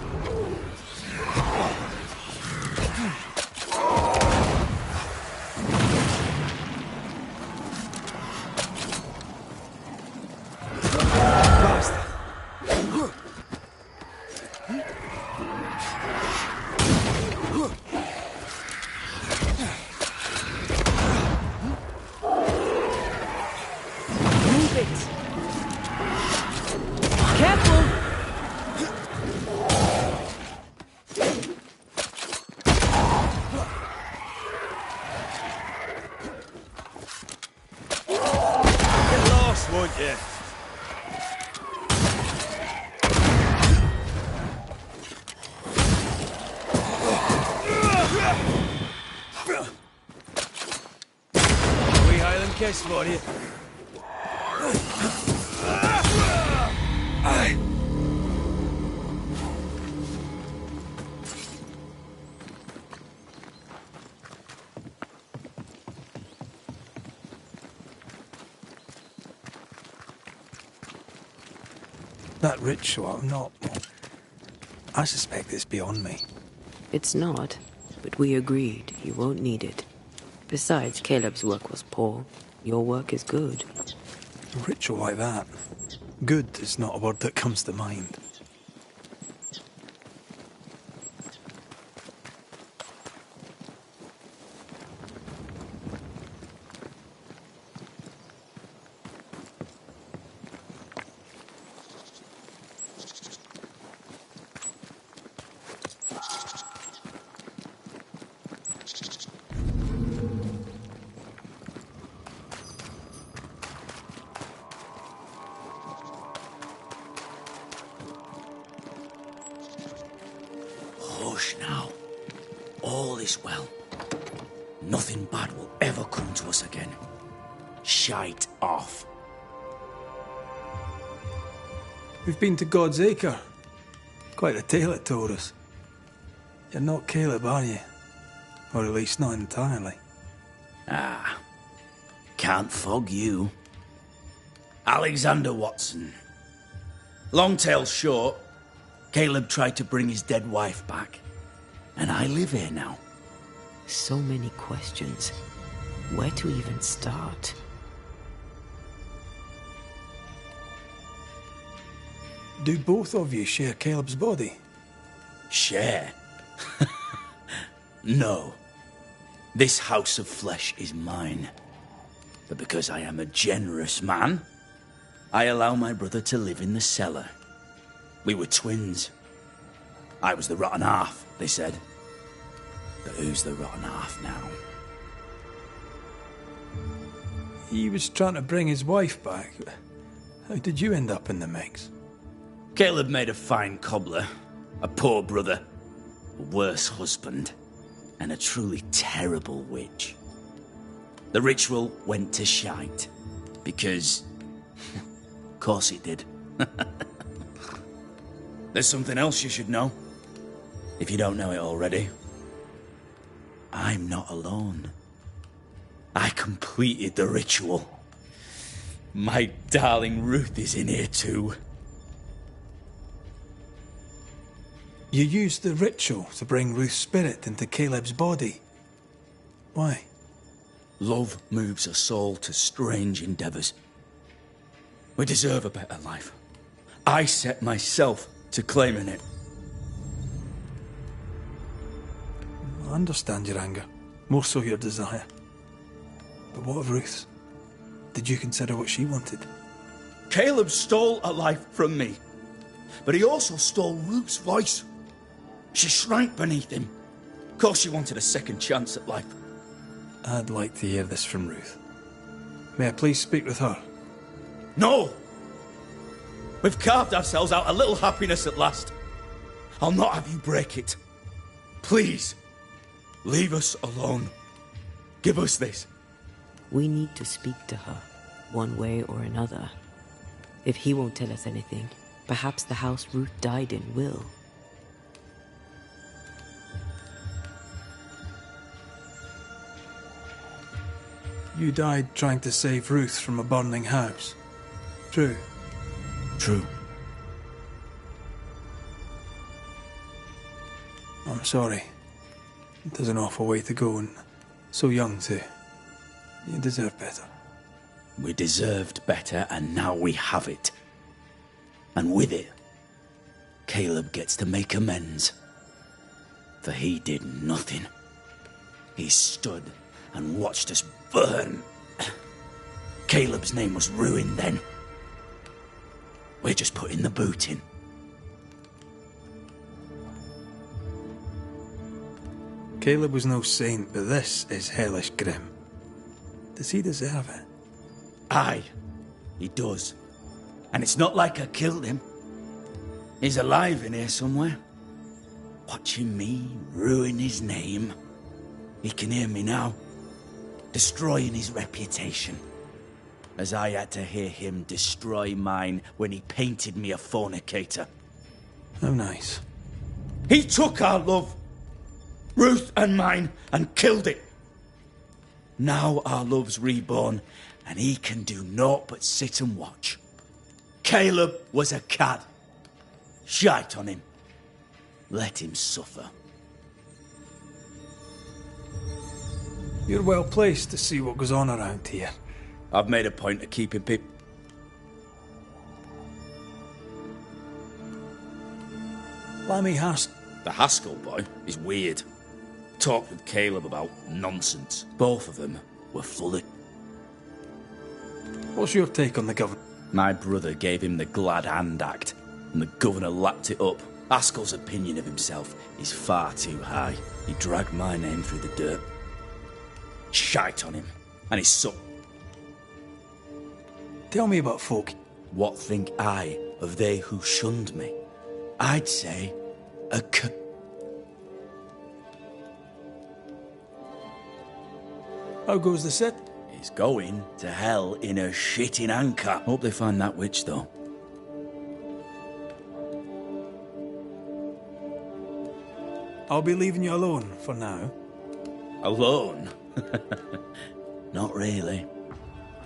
Speaker 3: Kiss for you. That ritual, I'm not... I suspect it's beyond me.
Speaker 1: It's not, but we agreed you won't need it. Besides, Caleb's work was poor. Your work is good.
Speaker 3: A ritual like that. Good is not a word that comes to mind.
Speaker 9: Hush now. All is well. Nothing bad will ever come to us again. Shite off.
Speaker 3: We've been to God's Acre. Quite a tale it told us. You're not Caleb, are you? Or at least not entirely.
Speaker 9: Ah. Can't fog you. Alexander Watson. Long tale short, Caleb tried to bring his dead wife back. And I live here now.
Speaker 1: So many questions. Where to even start?
Speaker 3: Do both of you share Caleb's body?
Speaker 9: Share? No. This house of flesh is mine. But because I am a generous man, I allow my brother to live in the cellar. We were twins. I was the rotten half, they said. But who's the rotten half now?
Speaker 3: He was trying to bring his wife back. How did you end up in the mix?
Speaker 9: Caleb made a fine cobbler, a poor brother, a worse husband, and a truly terrible witch. The ritual went to shite, because... of course it did. There's something else you should know, if you don't know it already. I'm not alone. I completed the ritual. My darling Ruth is in here too.
Speaker 3: You used the ritual to bring Ruth's spirit into Caleb's body. Why?
Speaker 9: Love moves a soul to strange endeavours. We deserve a better life. I set myself to claiming it.
Speaker 3: I understand your anger, more so your desire. But what of Ruth's? Did you consider what she wanted?
Speaker 9: Caleb stole a life from me, but he also stole Ruth's voice. She shrank beneath him. Of course she wanted a second chance at life.
Speaker 3: I'd like to hear this from Ruth. May I please speak with her?
Speaker 9: No! We've carved ourselves out a little happiness at last. I'll not have you break it. Please, leave us alone. Give us this.
Speaker 1: We need to speak to her, one way or another. If he won't tell us anything, perhaps the house Ruth died in will.
Speaker 3: You died trying to save Ruth from a burning house. True.
Speaker 9: True.
Speaker 3: I'm sorry. It is an awful way to go, and so young too. You deserve better.
Speaker 9: We deserved better, and now we have it. And with it, Caleb gets to make amends. For he did nothing. He stood and watched us burn. Caleb's name was ruined then. We're just putting the boot in.
Speaker 3: Caleb was no saint, but this is hellish grim. Does he deserve it?
Speaker 9: Aye, he does. And it's not like I killed him. He's alive in here somewhere. Watching me ruin his name. He can hear me now. Destroying his reputation. As I had to hear him destroy mine when he painted me a fornicator.
Speaker 3: How nice.
Speaker 9: He took our love, Ruth and mine, and killed it. Now our love's reborn, and he can do naught but sit and watch. Caleb was a cad. Shite on him. Let him suffer.
Speaker 3: You're well placed to see what goes on around here.
Speaker 9: I've made a point of keeping people...
Speaker 3: Lammy Haskell.
Speaker 9: The Haskell boy is weird. Talked with Caleb about nonsense. Both of them were full of...
Speaker 3: What's your take on the governor?
Speaker 9: My brother gave him the glad hand act, and the governor lapped it up. Haskell's opinion of himself is far too high. He dragged my name through the dirt. Shite on him, and his son.
Speaker 3: Tell me about folk.
Speaker 9: What think I of they who shunned me? I'd say a
Speaker 3: How goes the set?
Speaker 9: He's going to hell in a shitting anchor. Hope they find that witch, though.
Speaker 3: I'll be leaving you alone for now.
Speaker 9: Alone? Not really.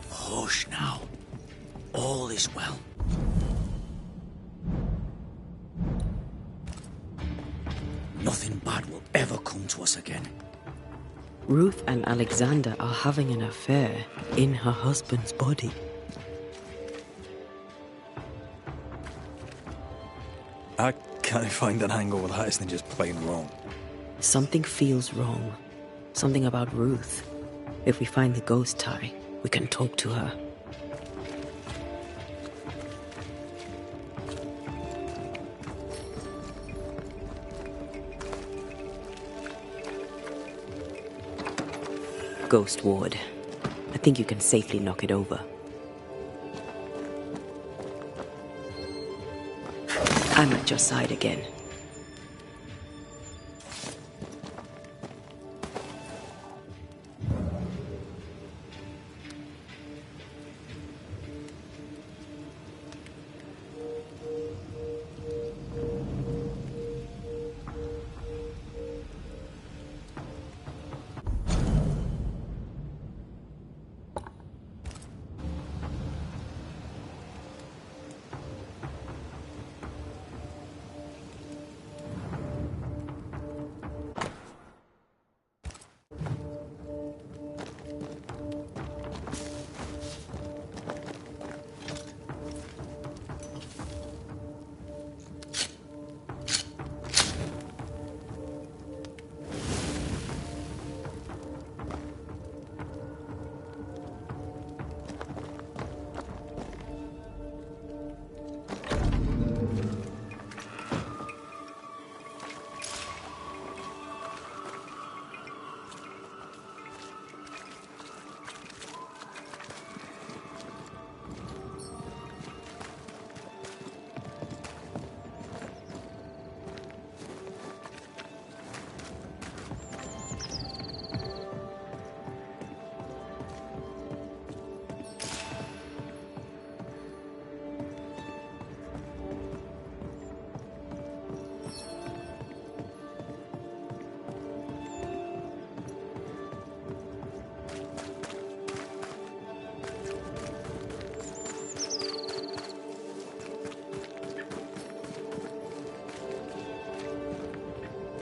Speaker 9: Hush now. All is well. Nothing bad will ever come to us again.
Speaker 1: Ruth and Alexander are having an affair in her husband's body.
Speaker 3: I can't find an angle with that isn't just plain wrong.
Speaker 1: Something feels wrong. Something about Ruth. If we find the ghost tie, we can talk to her. Ghost ward. I think you can safely knock it over. I'm at your side again.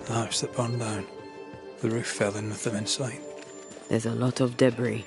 Speaker 3: The house that burned down. The roof fell in with them inside.
Speaker 1: There's a lot of debris.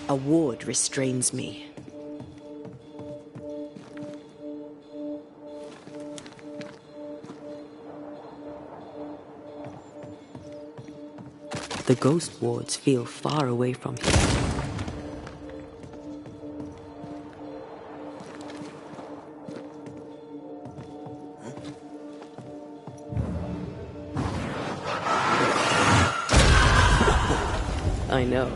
Speaker 1: A ward restrains me. The ghost wards feel far away from here. I know.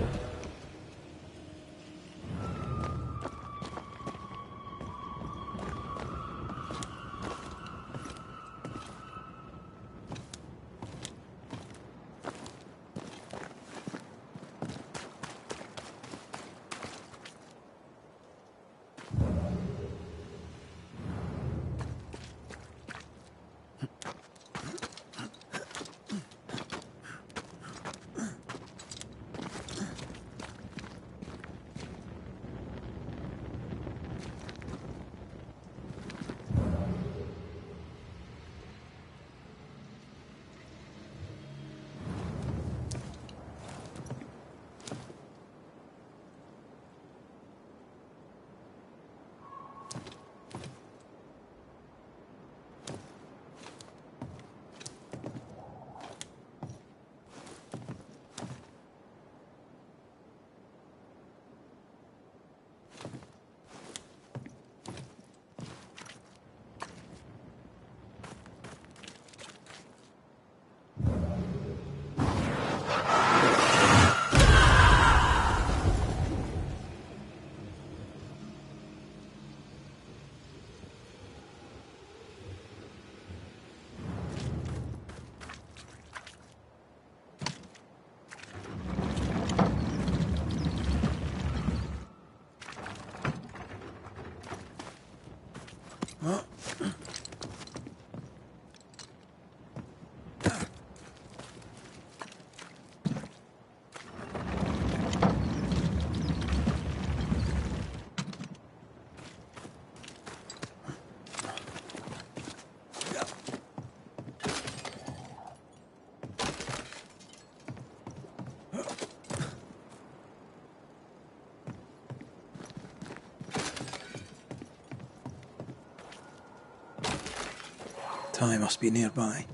Speaker 4: Ty must be nearby.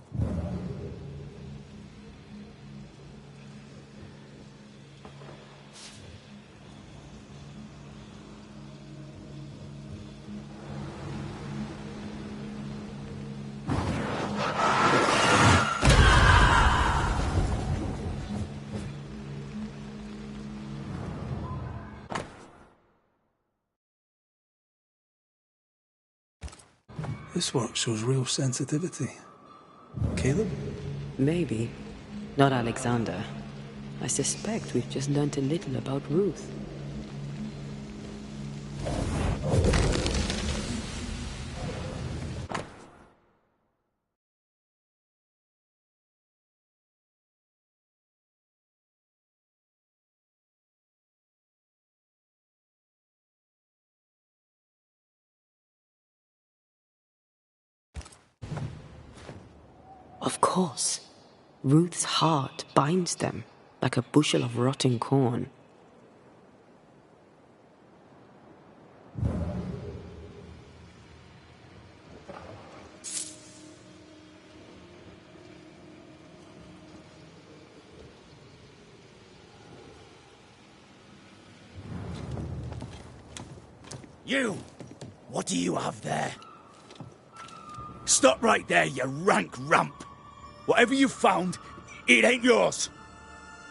Speaker 4: This work shows real sensitivity. Caleb?
Speaker 1: Maybe. Not Alexander. I suspect we've just learnt a little about Ruth. Of course. Ruth's heart binds them like a bushel of rotting corn.
Speaker 9: You! What do you have there? Stop right there, you rank rump! Whatever you found, it ain't yours!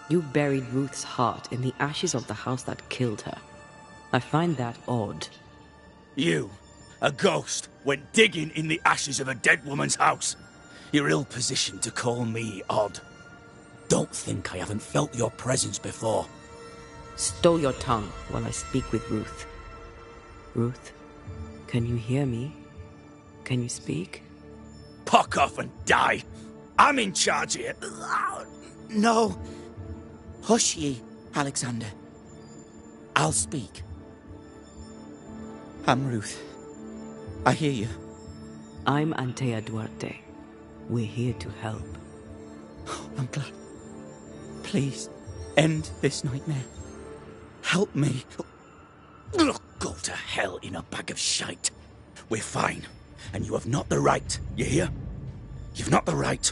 Speaker 1: You buried Ruth's heart in the ashes of the house that killed her. I find that odd.
Speaker 9: You, a ghost, went digging in the ashes of a dead woman's house. You're ill-positioned to call me odd. Don't think I haven't felt your presence before.
Speaker 1: Stow your tongue while I speak with Ruth. Ruth, can you hear me? Can you speak?
Speaker 9: Puck off and die! I'm in charge here.
Speaker 10: No. Hush ye, Alexander. I'll speak. I'm Ruth. I hear you.
Speaker 1: I'm Antea Duarte. We're here to help.
Speaker 10: Oh, I'm glad. Please, end this nightmare.
Speaker 9: Help me. Go to hell in a bag of shite. We're fine, and you have not the right, you hear? You've not the right.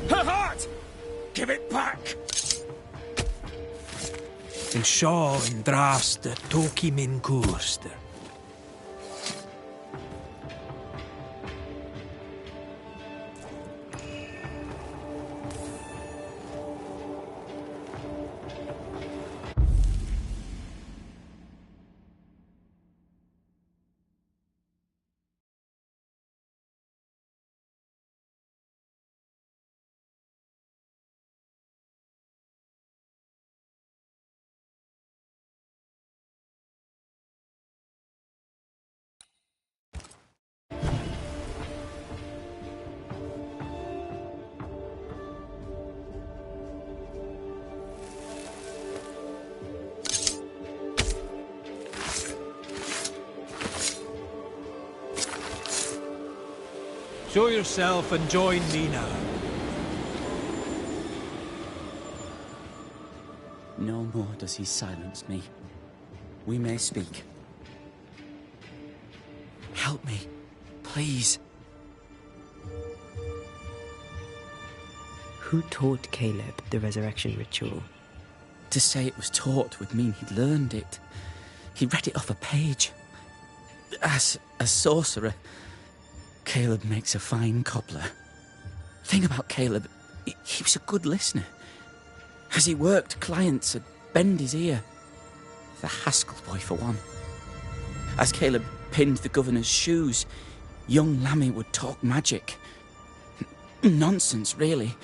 Speaker 9: Her heart! Give it back!
Speaker 3: En seo yn drast y toki min cwrster. Show yourself and join me now.
Speaker 9: No more does he silence me. We may speak. Help me, please.
Speaker 1: Who taught Caleb the resurrection ritual?
Speaker 9: To say it was taught would mean he'd learned it. He read it off a page. As a sorcerer, Caleb makes a fine cobbler. Thing about Caleb, he was a good listener. As he worked, clients would bend his ear. The Haskell boy, for one. As Caleb pinned the governor's shoes, young Lammy would talk magic. Nonsense, really.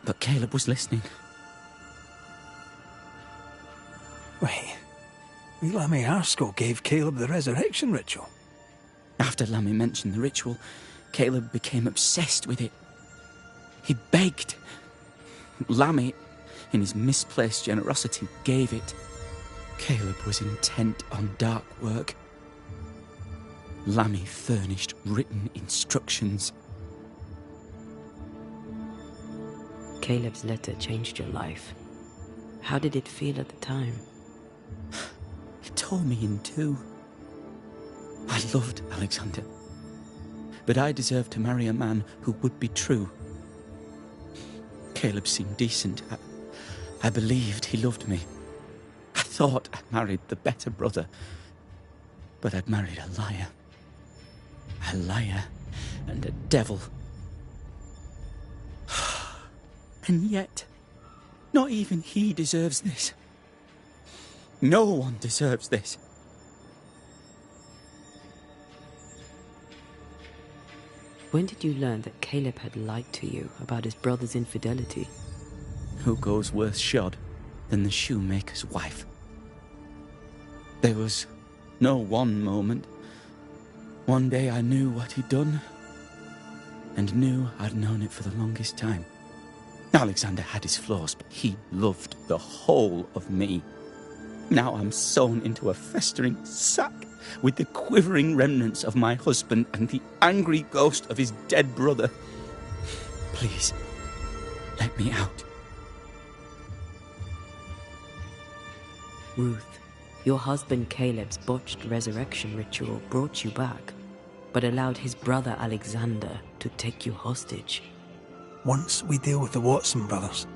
Speaker 9: But Caleb was listening.
Speaker 3: Wait, Lammy Haskell gave Caleb the resurrection ritual?
Speaker 9: After Lammy mentioned the ritual, Caleb became obsessed with it. He begged. Lammy, in his misplaced generosity, gave it. Caleb was intent on dark work. Lammy furnished written instructions.
Speaker 1: Caleb's letter changed your life. How did it feel at the time?
Speaker 9: It tore me in two. I loved Alexander, but I deserved to marry a man who would be true. Caleb seemed decent. I believed he loved me. I thought I'd married the better brother, but I'd married a liar. A liar and a devil. And yet, not even he deserves this. No one deserves this.
Speaker 1: When did you learn that Caleb had lied to you about his brother's infidelity?
Speaker 9: Who goes worse shod than the shoemaker's wife? There was no one moment. One day I knew what he'd done, and knew I'd known it for the longest time. Alexander had his flaws, but he loved the whole of me. Now I'm sewn into a festering sack with the quivering remnants of my husband and the angry ghost of his dead brother. Please, let me out.
Speaker 1: Ruth, your husband Caleb's botched resurrection ritual brought you back, but allowed his brother Alexander to take you hostage.
Speaker 3: Once we deal with the Watson brothers,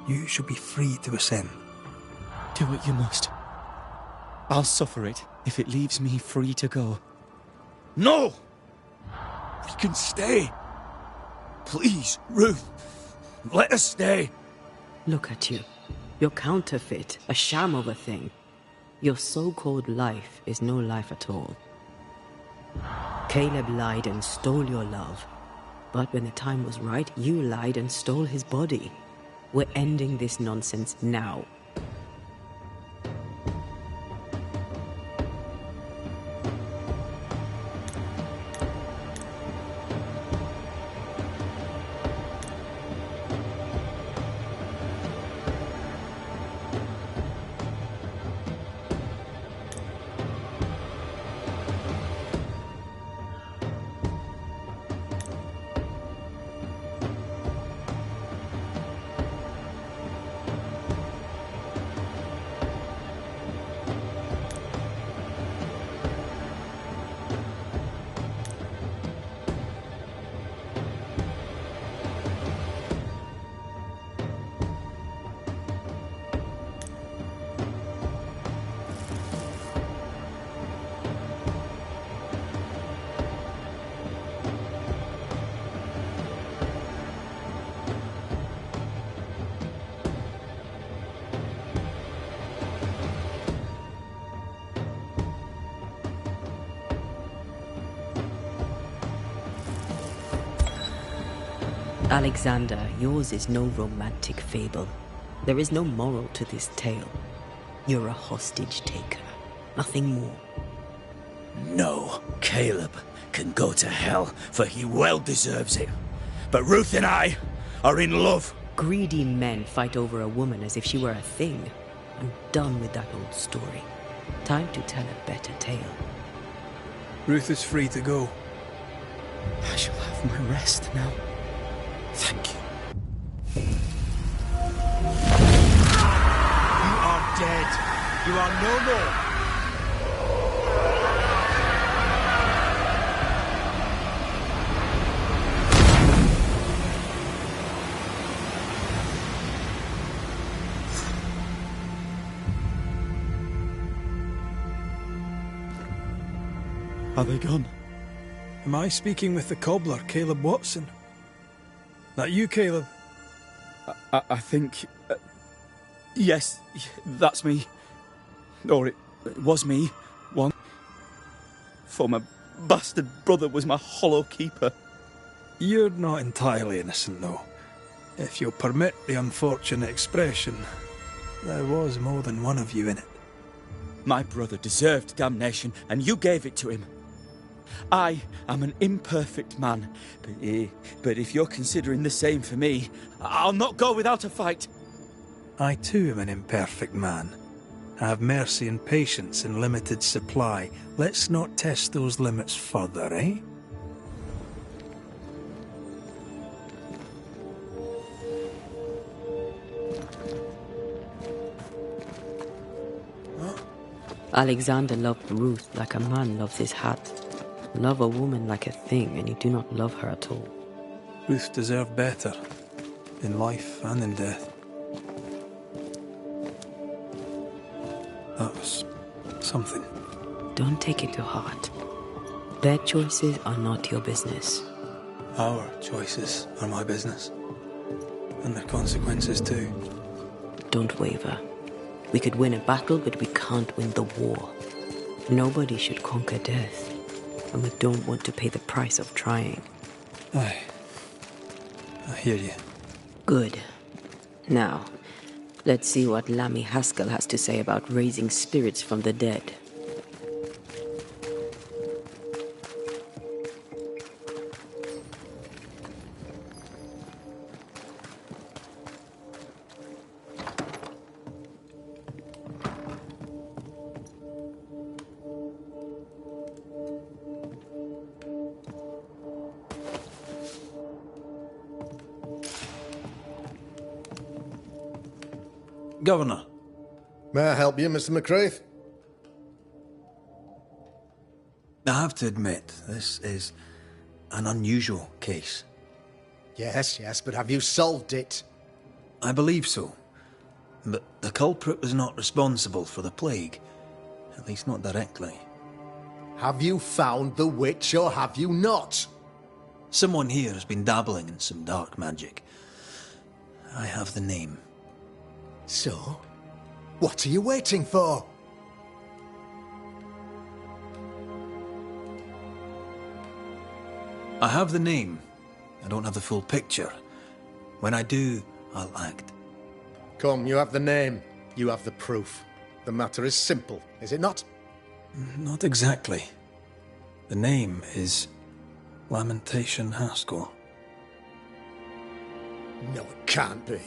Speaker 3: you shall be free to ascend.
Speaker 9: Do what you must. I'll suffer it if it leaves me free to go. No! We can stay. Please, Ruth, let us stay.
Speaker 1: Look at you. You're counterfeit, a sham of a thing. Your so-called life is no life at all. Caleb lied and stole your love. But when the time was right, you lied and stole his body. We're ending this nonsense now. Alexander, yours is no romantic fable. There is no moral to this tale. You're a hostage taker, nothing more.
Speaker 9: No, Caleb can go to hell, for he well deserves it. But Ruth and I are in love.
Speaker 1: Greedy men fight over a woman as if she were a thing. I'm done with that old story. Time to tell a better tale.
Speaker 3: Ruth is free to go.
Speaker 9: I shall have my rest now. Thank you.
Speaker 10: You are dead. You are no more.
Speaker 9: Are they gone?
Speaker 3: Am I speaking with the cobbler, Caleb Watson? That you, Caleb?
Speaker 10: I think... yes, that's me. Or it was me, one. For my bastard brother was my hollow keeper.
Speaker 3: You're not entirely innocent, though. If you'll permit the unfortunate expression, there was more than one of you in it.
Speaker 10: My brother deserved damnation, and you gave it to him. I am an imperfect man, but if you're considering the same for me, I'll not go without a fight.
Speaker 3: I too am an imperfect man. I have mercy and patience in limited supply. Let's not test those limits further, eh?
Speaker 1: Alexander loved Ruth like a man loves his hat. Love a woman like a thing, and you do not love her at all.
Speaker 3: Ruth deserved better, in life and in death. That was something.
Speaker 1: Don't take it to heart. Their choices are not your business.
Speaker 3: Our choices are my business. And their consequences too.
Speaker 1: Don't waver. We could win a battle, but we can't win the war. Nobody should conquer death. And we don't want to pay the price of trying.
Speaker 3: Aye. I hear you.
Speaker 1: Good. Now, let's see what Lammy Haskell has to say about raising spirits from the dead.
Speaker 3: Governor.
Speaker 5: May I help you, Mr. McCraith?
Speaker 4: I have to admit, this is an unusual case.
Speaker 5: Yes, but have you solved it?
Speaker 4: I believe so. But the culprit was not responsible for the plague. At least not directly.
Speaker 5: Have you found the witch or have you not?
Speaker 4: Someone here has been dabbling in some dark magic. I have the name.
Speaker 5: So, what are you waiting for?
Speaker 4: I have the name. I don't have the full picture. When I do, I'll act.
Speaker 5: Come, you have the name. You have the proof. The matter is simple, is it not?
Speaker 3: Not exactly. The name is Lamentation Haskell.
Speaker 5: No, it can't be.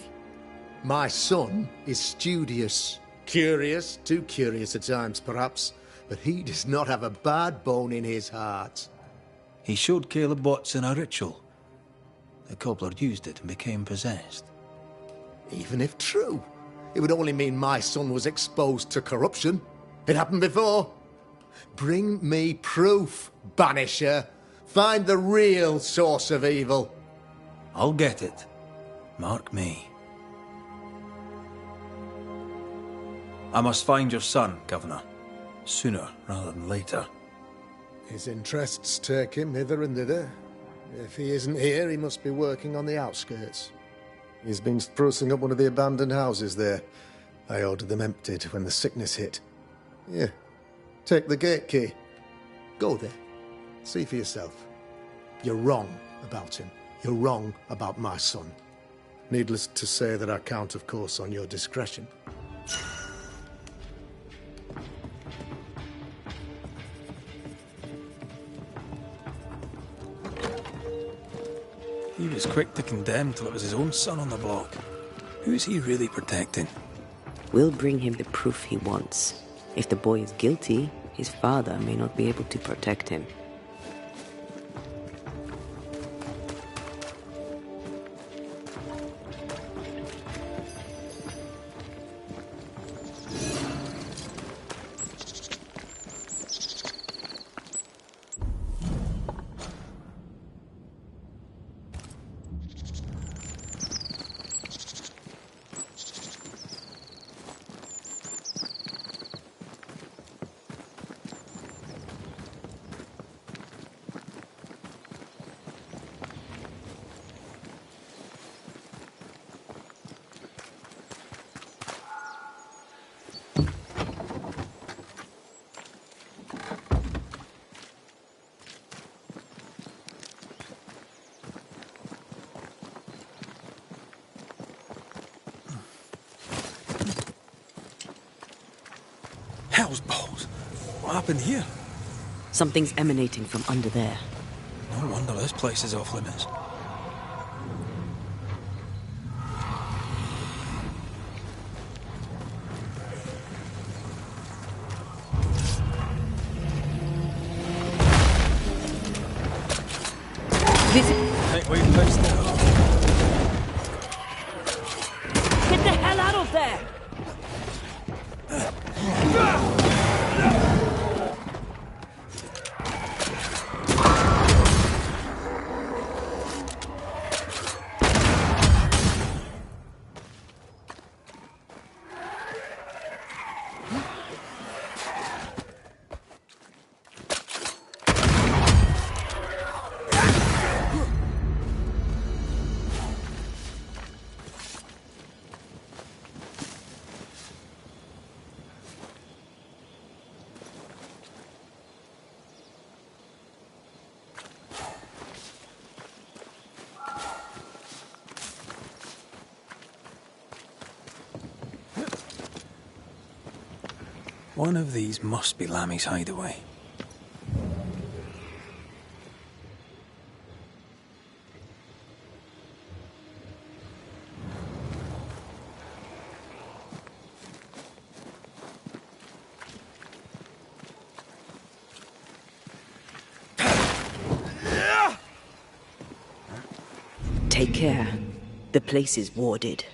Speaker 5: My son is studious. Curious, too curious at times, perhaps. But he does not have a bad bone in his heart.
Speaker 4: He showed Caleb Watson a ritual. The cobbler used it and became possessed.
Speaker 5: Even if true, it would only mean my son was exposed to corruption. It happened before. Bring me proof, Banisher. Find the real source of evil.
Speaker 4: I'll get it. Mark me. I must find your son, Governor. Sooner rather than later.
Speaker 5: His interests take him hither and thither. If he isn't here, he must be working on the outskirts. He's been sprucing up one of the abandoned houses there. I ordered them emptied when the sickness hit. Here, take the gate key. Go there. See for yourself. You're wrong about him. You're wrong about my son. Needless to say that I count, of course, on your discretion.
Speaker 3: He was quick to condemn till it was his own son on the block. Who's he really protecting?
Speaker 1: We'll bring him the proof he wants. If the boy is guilty, his father may not be able to protect him.
Speaker 3: Hell's balls! What happened here?
Speaker 1: Something's emanating from under there.
Speaker 3: No wonder this place is off limits. Hey, wait, place now.
Speaker 1: Get the hell out of there!
Speaker 3: One of these must be Lammy's hideaway.
Speaker 1: Take care. The place is warded.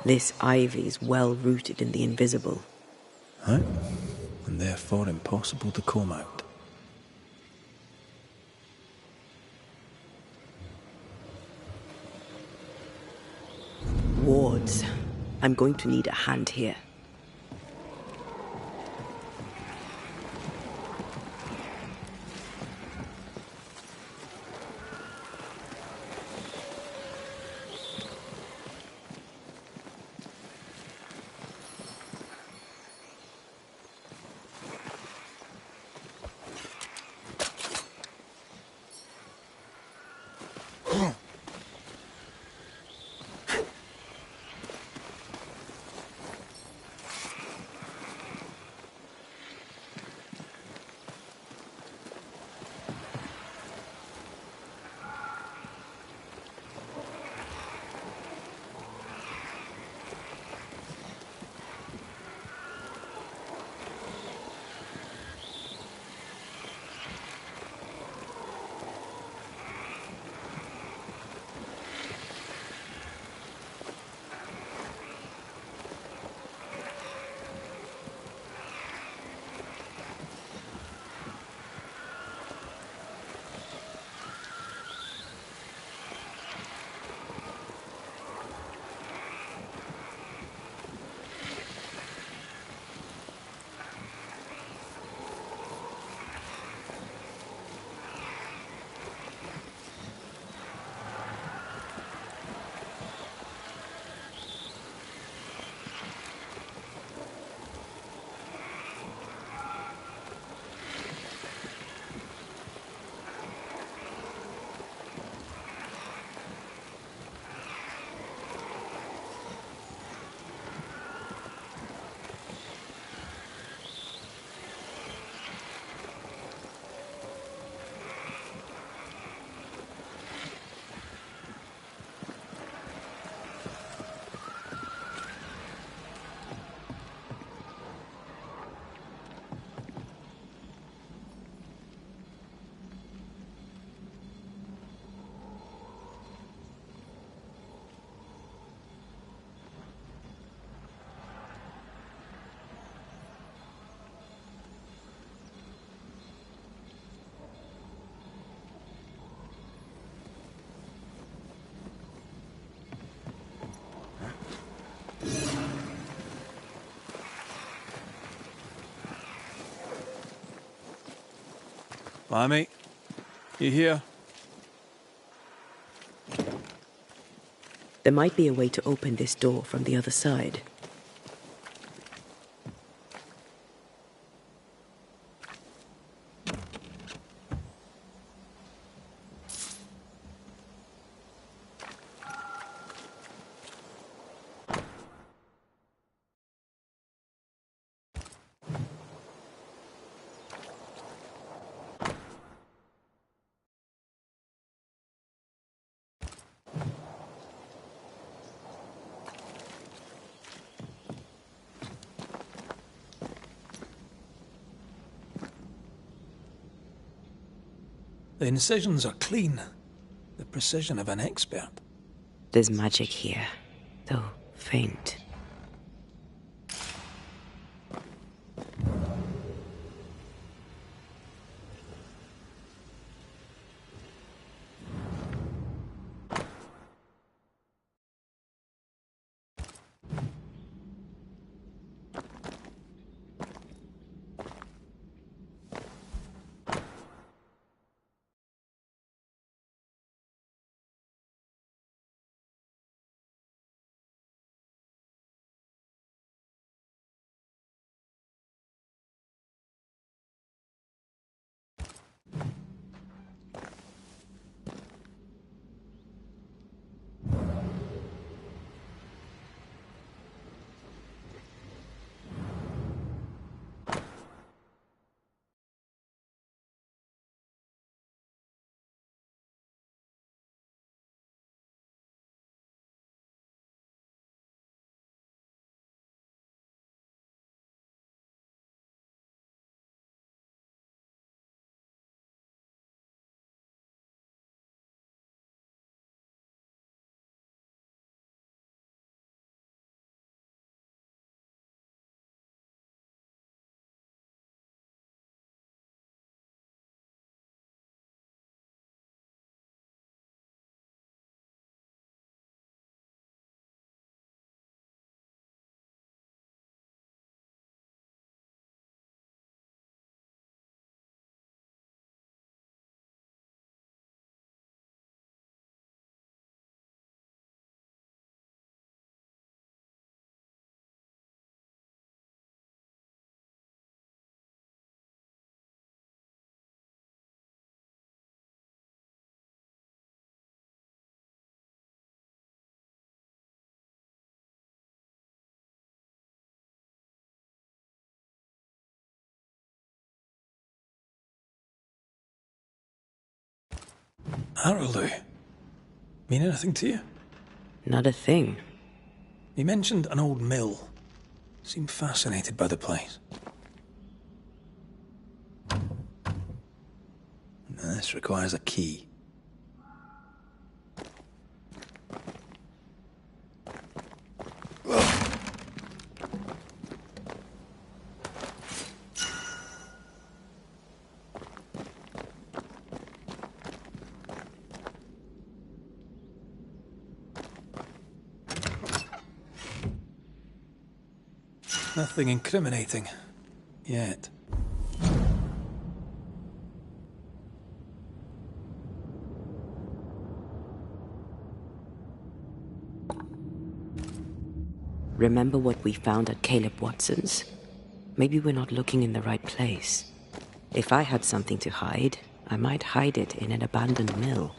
Speaker 1: This ivy's well rooted in the invisible.
Speaker 4: Right? And therefore impossible to comb out.
Speaker 1: Wards. I'm going to need a hand here.
Speaker 3: Lammy, you here?
Speaker 1: There might be a way to open this door from the other side.
Speaker 3: The incisions are clean. The precision of an expert.
Speaker 1: There's magic here, though faint.
Speaker 3: Arrowloo. Mean anything to you?
Speaker 1: Not a thing.
Speaker 3: He mentioned an old mill. Seemed fascinated by the place. This requires a key. Nothing incriminating. Yet.
Speaker 1: Remember what we found at Caleb Watson's? Maybe we're not looking in the right place. If I had something to hide, I might hide it in an abandoned mill.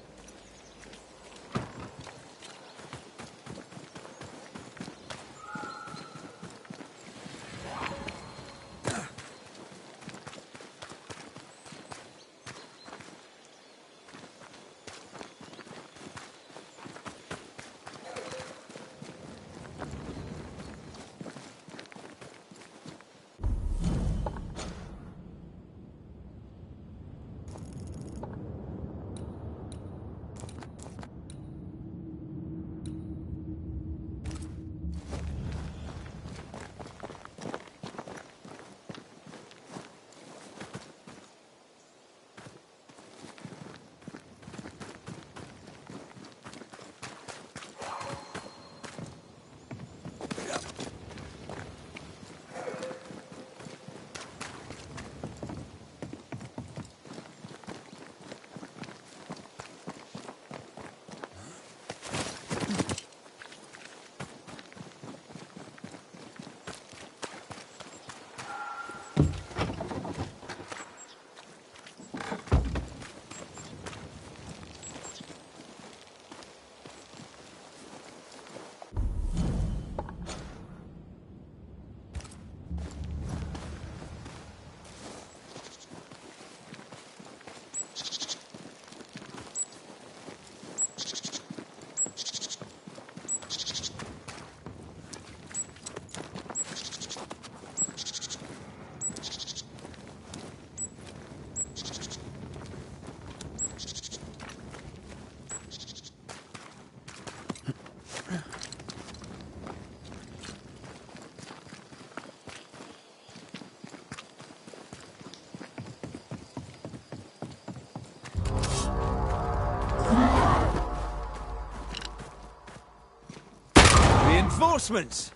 Speaker 13: Reinforcements!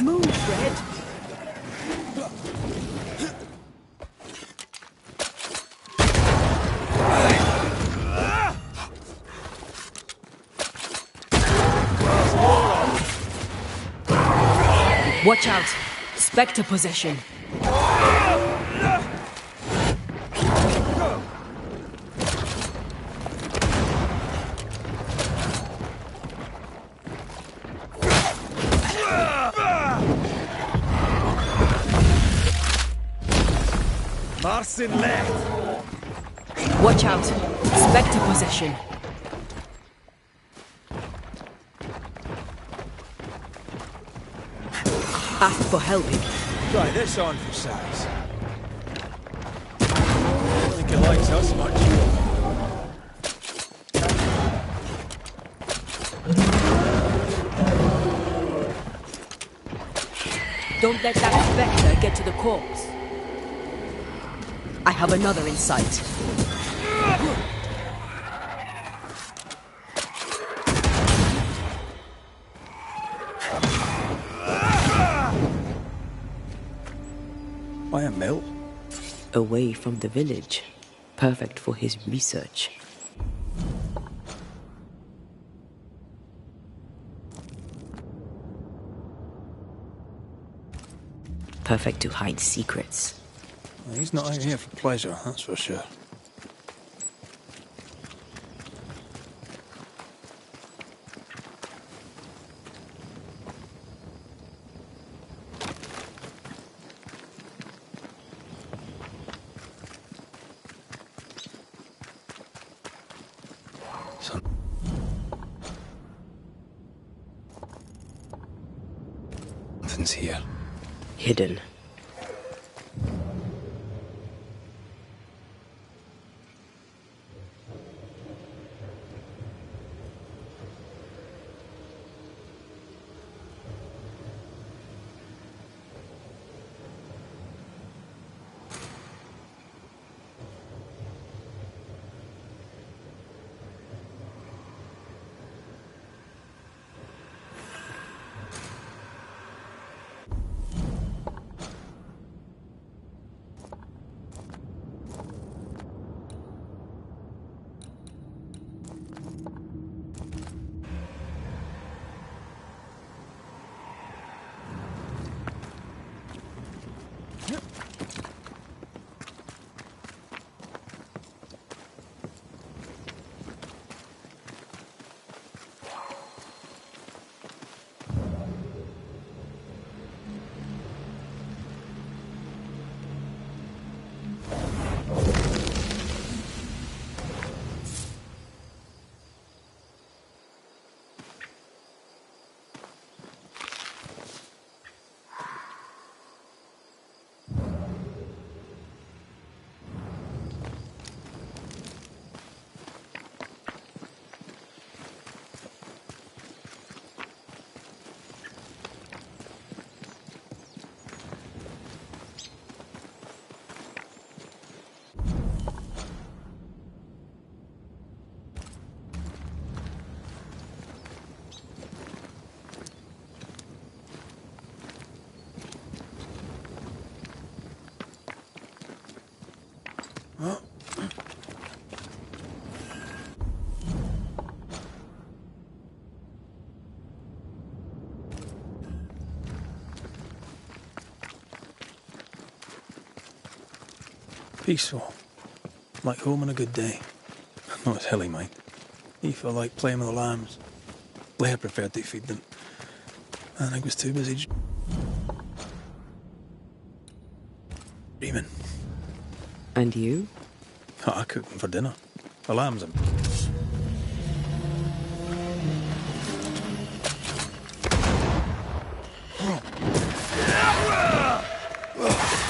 Speaker 12: Move, Red.
Speaker 14: Watch out! Spectre possession.
Speaker 13: Marcin left!
Speaker 14: Watch out! Spectre possession. Ask for helping.
Speaker 13: Try this on for size. I don't think he likes us much.
Speaker 14: Don't let that spectre get to the corpse. I have another in sight.
Speaker 3: By a mill?
Speaker 1: Away from the village. Perfect for his research. Perfect to hide secrets.
Speaker 3: Well, he's not out here for pleasure, that's for sure.
Speaker 4: happens here.
Speaker 1: Hidden.
Speaker 3: Peaceful. Like home on a good day. Not as Hilly mind. He felt like playing with the lambs. Blair preferred to feed them. And I was too busy dreaming.
Speaker 1: And you?
Speaker 3: I cooked them for dinner. The lambs and...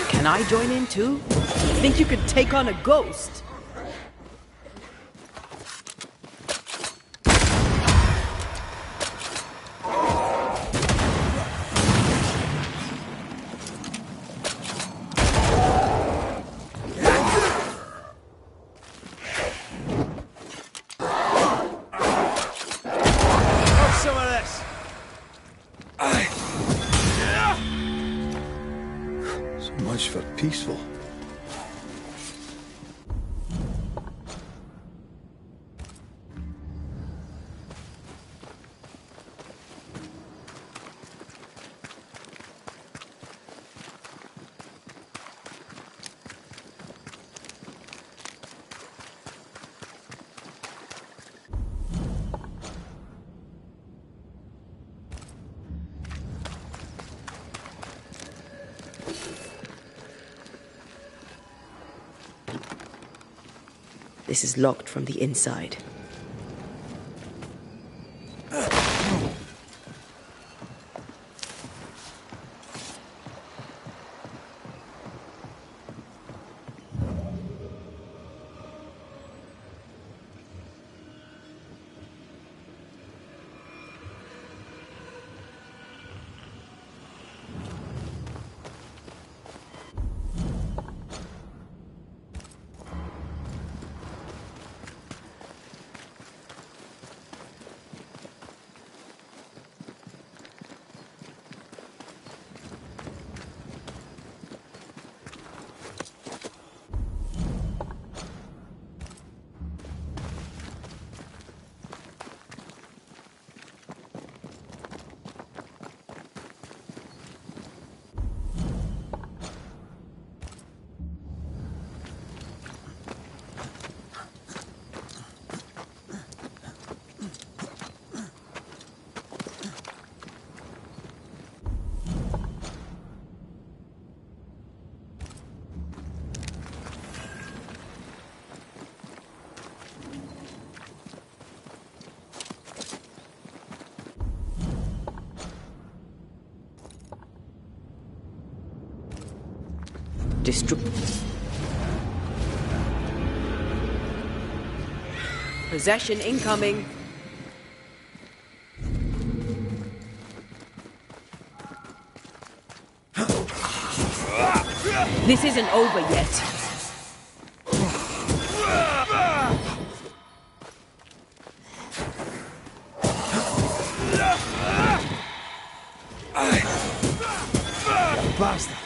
Speaker 14: Can I join in too? Think you could take on a ghost?
Speaker 13: Some of this.
Speaker 3: So much for peaceful.
Speaker 1: This is locked from the inside.
Speaker 14: Possession incoming. This isn't over yet.
Speaker 3: Bastard.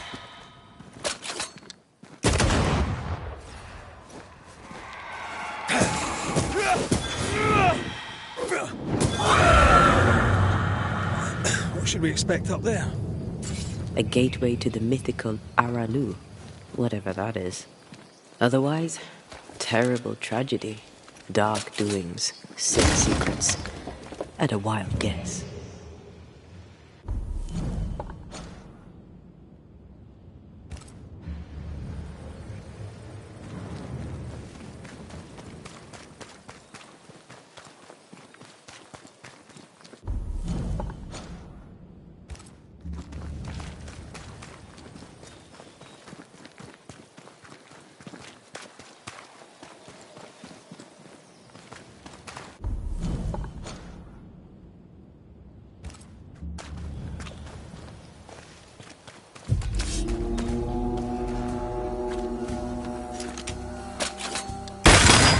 Speaker 3: What should we expect up there?
Speaker 1: A gateway to the mythical Aralu, whatever that is. Otherwise, terrible tragedy, dark doings, sick secrets, at a wild guess.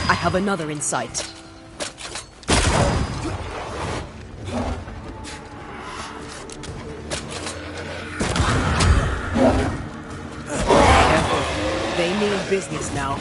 Speaker 14: I have another in sight. Careful. They mean business now.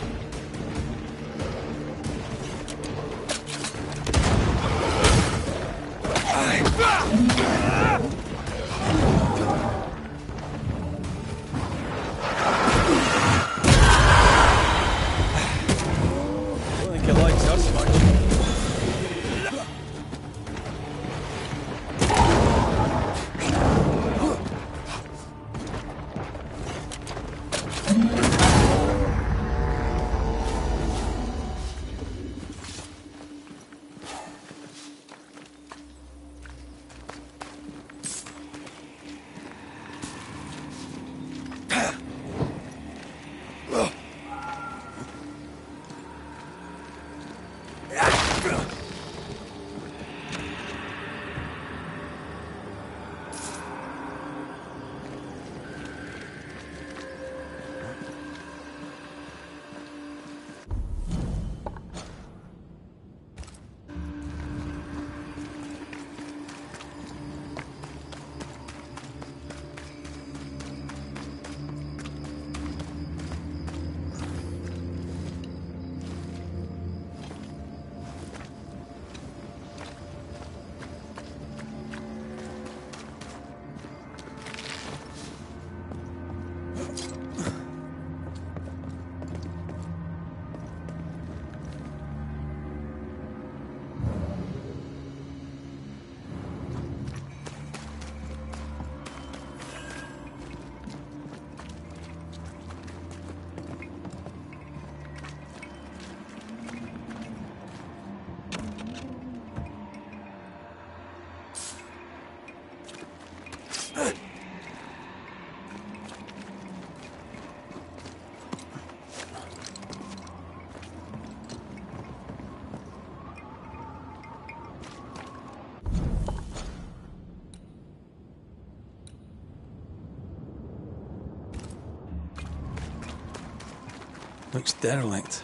Speaker 3: Looks derelict.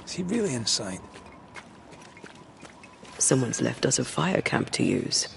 Speaker 3: Is he really inside?
Speaker 1: Someone's left us a fire camp to use.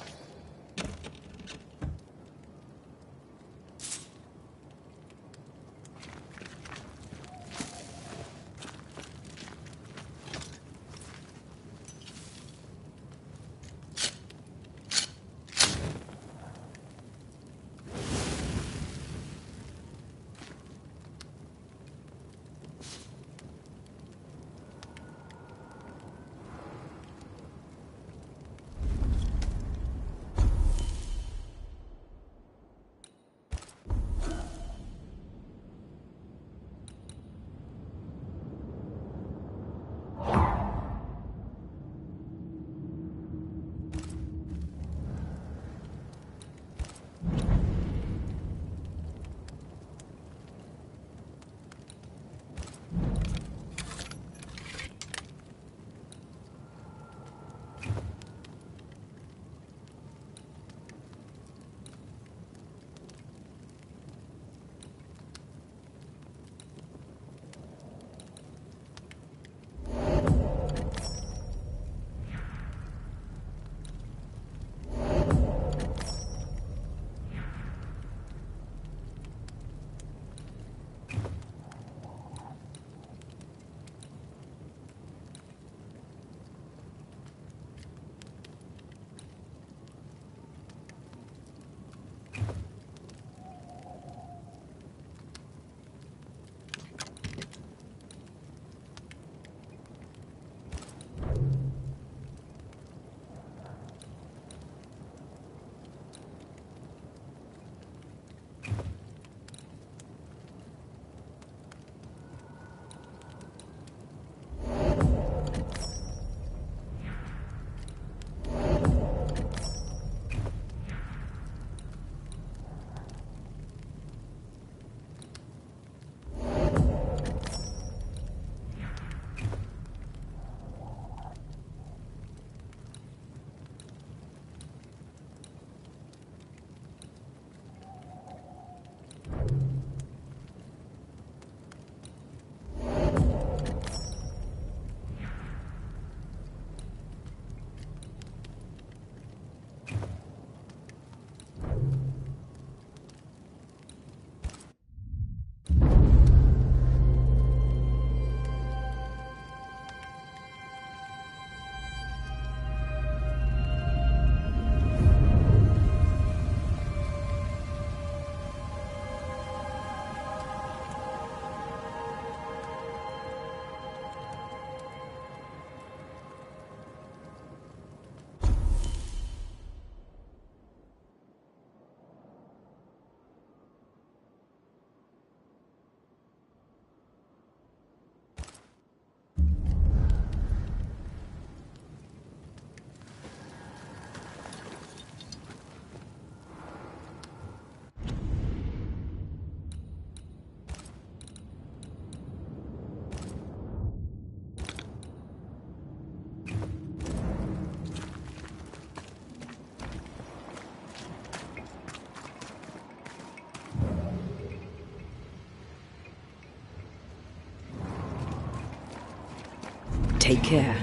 Speaker 1: Take care.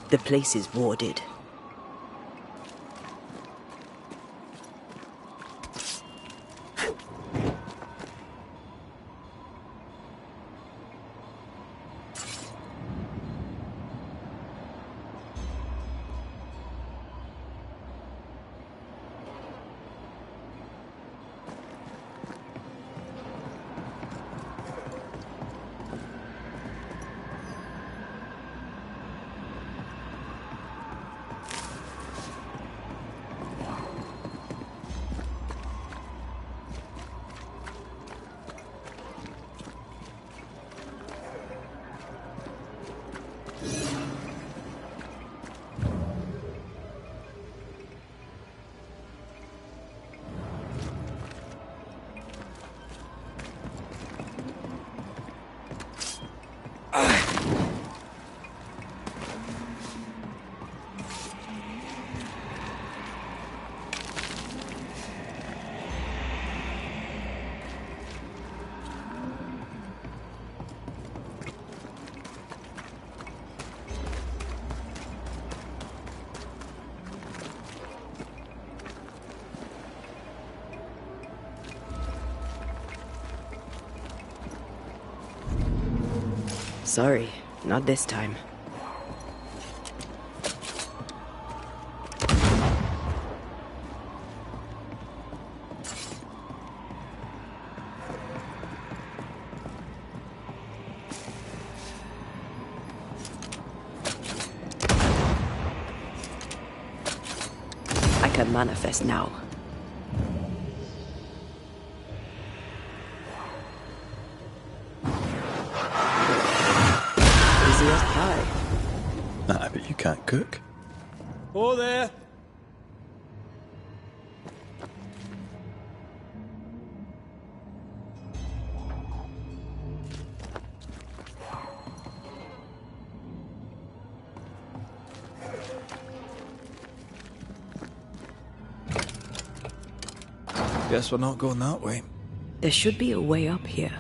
Speaker 1: The place is warded. Sorry, not this time. I can manifest now. Easy as pie.
Speaker 4: I bet you can't cook.
Speaker 3: Oh there!
Speaker 4: Guess we're not going that way.
Speaker 1: There should be a way up here.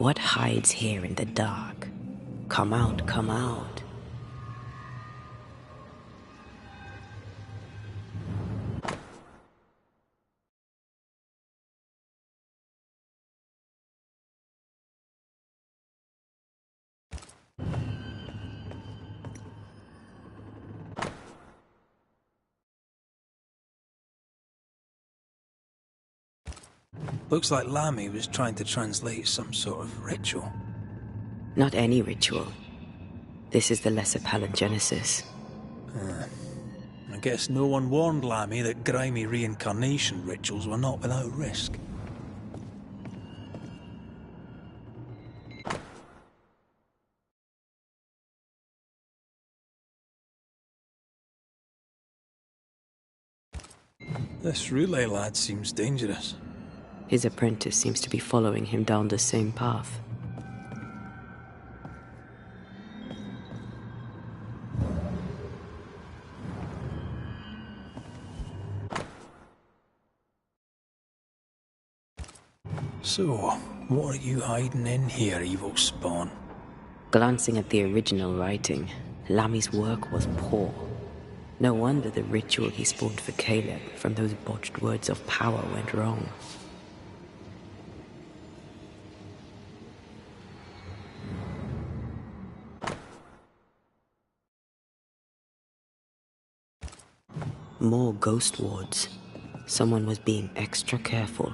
Speaker 1: What hides here in the dark? Come out, come out.
Speaker 3: Looks like Lammy was trying to translate some sort of ritual.
Speaker 1: Not any ritual. This is the Lesser Palingenesis.
Speaker 3: I guess no one warned Lammy that grimy reincarnation rituals were not without risk. This relay lad seems dangerous.
Speaker 1: His apprentice seems to be following him down the same path.
Speaker 3: So, what are you hiding in here, evil spawn?
Speaker 1: Glancing at the original writing, Lammy's work was poor. No wonder the ritual he spawned for Caleb from those botched words of power went wrong. More ghost wards. Someone was being extra careful.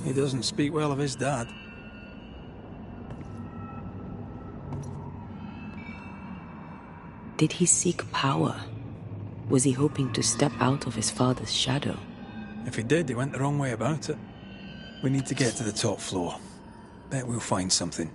Speaker 3: He doesn't speak well of his dad.
Speaker 1: Did he seek power? Was he hoping to step out of his father's shadow?
Speaker 3: If he did, he went the wrong way about it. We need to get to the top floor. Bet we'll find something.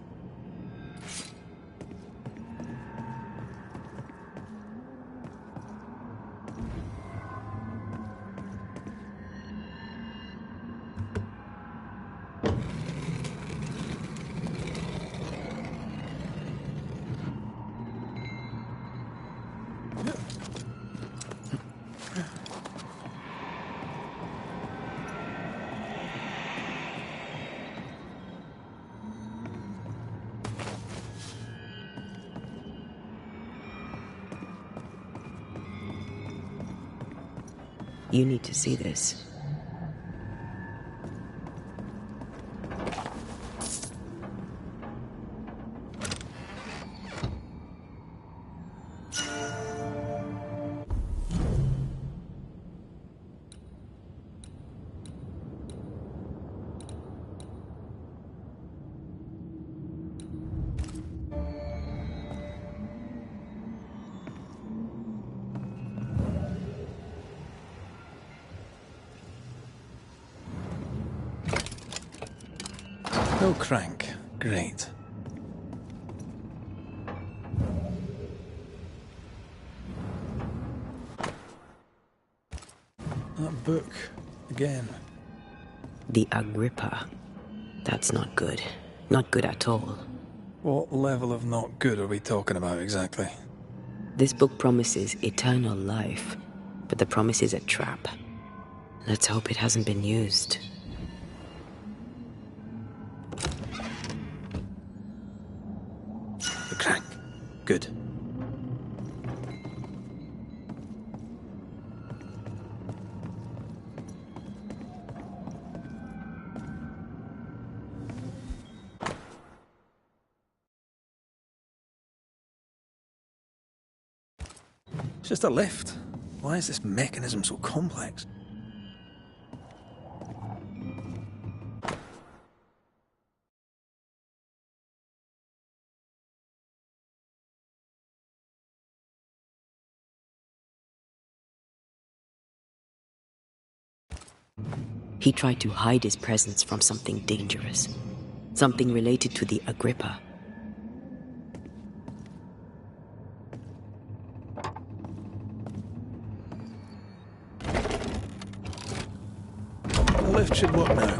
Speaker 1: You need to see this.
Speaker 3: No crank. Great. That book. Again.
Speaker 1: The Agrippa. That's not good. Not good at all.
Speaker 3: What level of not good are we talking about exactly?
Speaker 1: This book promises eternal life, but the promise is a trap. Let's hope it hasn't been used.
Speaker 3: The crank. Good. It's just a lift. Why is this mechanism so complex?
Speaker 1: He tried to hide his presence from something dangerous. Something related to the Agrippa.
Speaker 4: lift should work now.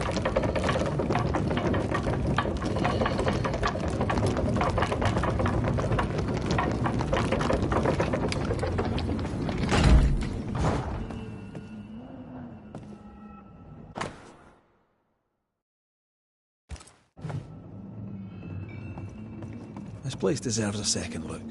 Speaker 4: This place deserves a second look.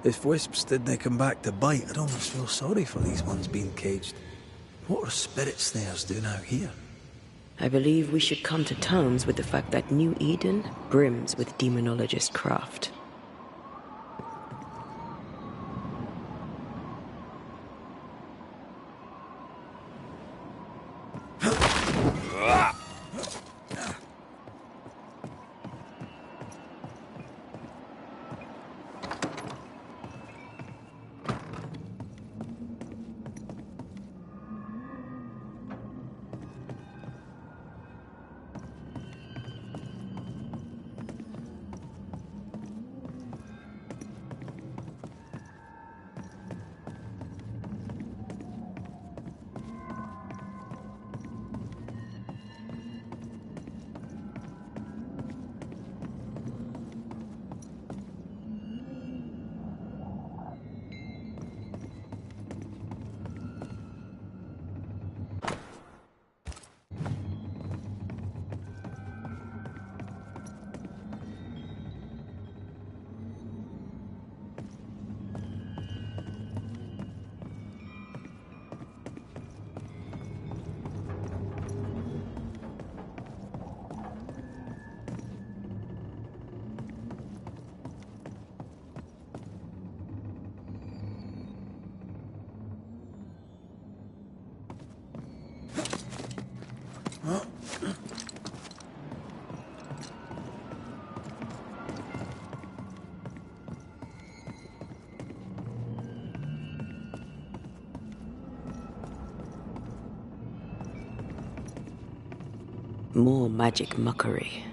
Speaker 4: If wisps didn't come back to bite, I'd almost feel sorry for these ones being caged. What are spirit snares doing out here?
Speaker 1: I believe we should come to terms with the fact that New Eden brims with demonologist craft. More magic muckery.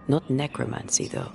Speaker 1: Not necromancy, though.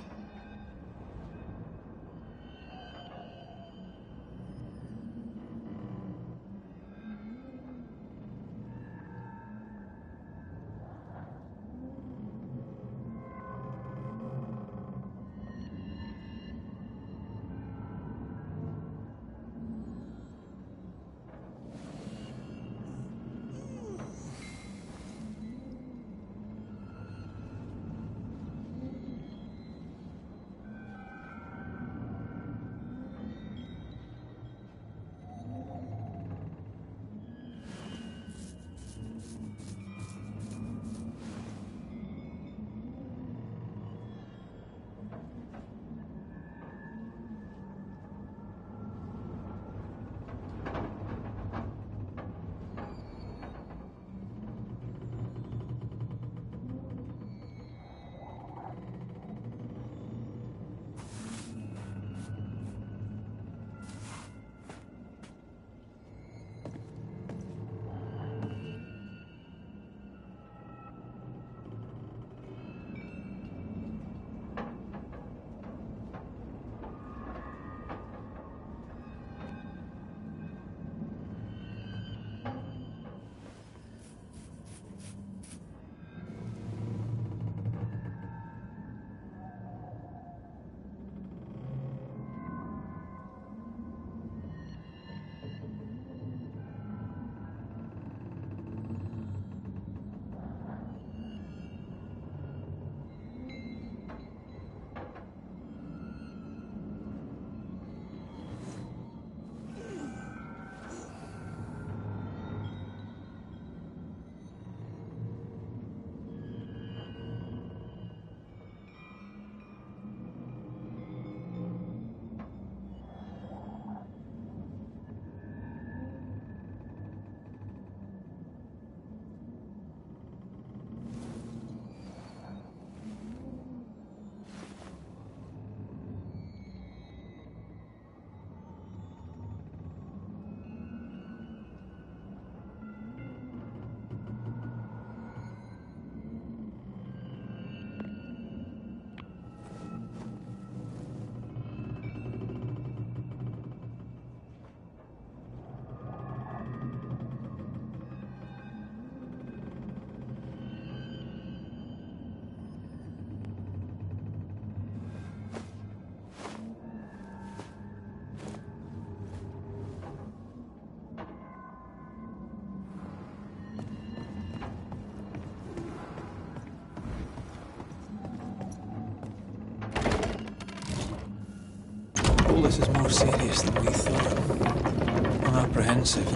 Speaker 4: This is more serious than we thought. I'm apprehensive.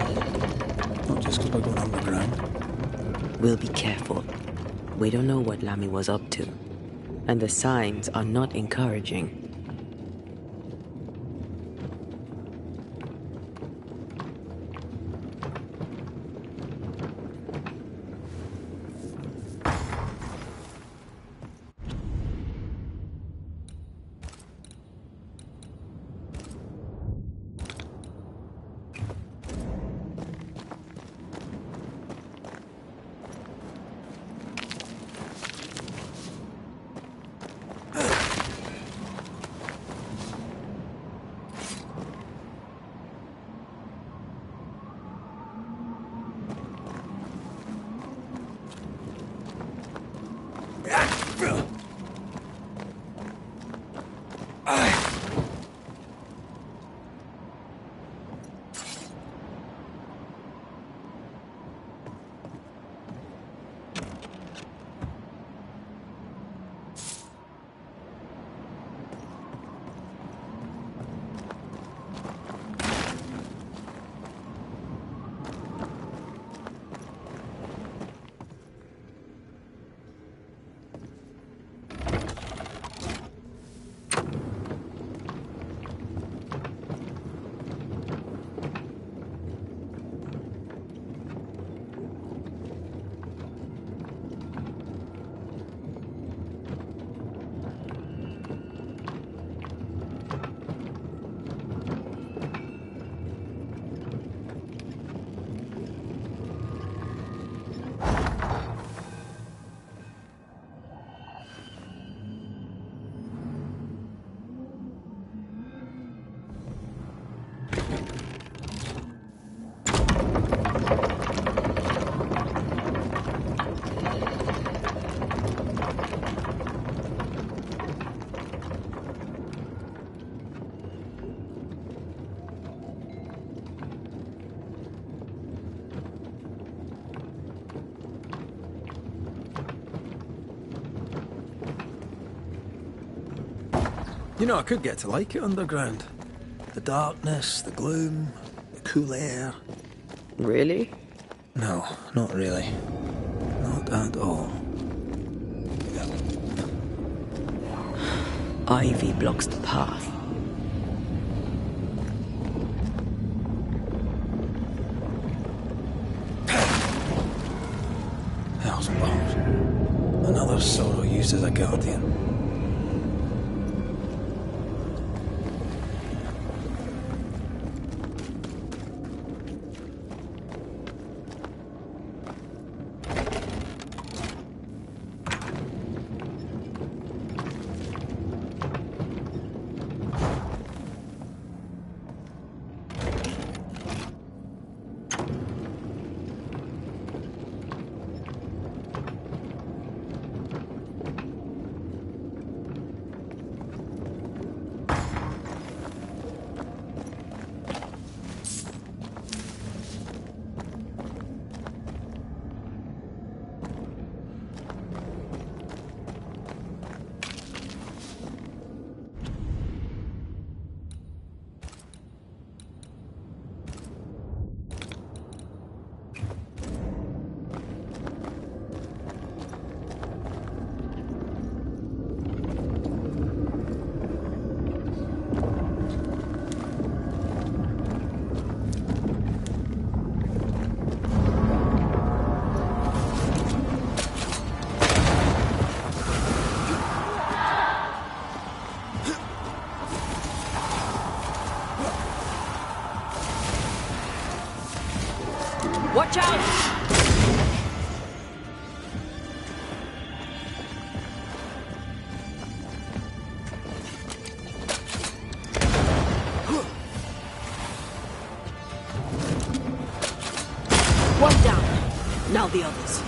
Speaker 4: Not just because we're going underground.
Speaker 1: We'll be careful. We don't know what Lammy was up to. And the signs are not encouraging.
Speaker 5: You know, I could get to like it underground. The darkness, the gloom, the cool air.
Speaker 1: Really?
Speaker 4: No, not really. Not at all.
Speaker 1: Ivy blocks the path.
Speaker 4: Hell's bombs. Another sorrow used as a guardian.
Speaker 14: Watch out!
Speaker 1: One down. Now the others.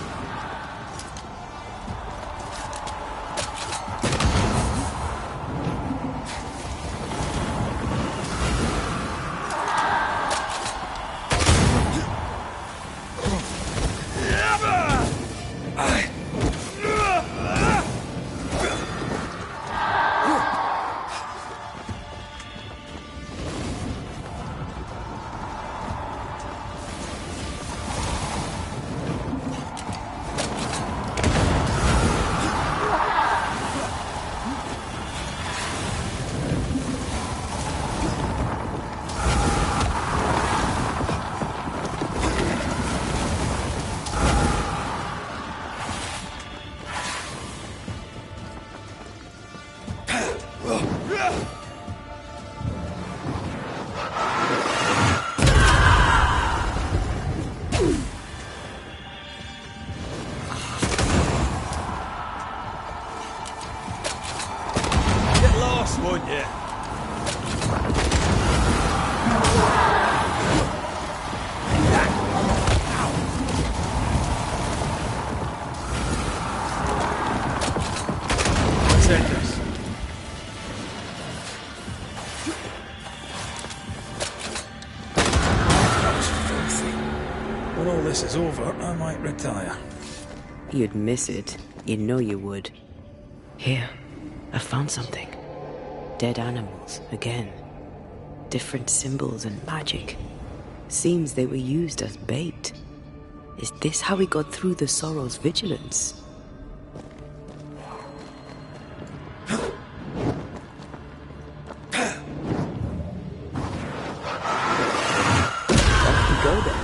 Speaker 3: When all this is over, I might retire.
Speaker 1: You'd miss it. You know you would. Here, I found something. Dead animals, again. Different symbols and magic. Seems they were used as bait. Is this how we got through the Sorrow's vigilance? Off we go then.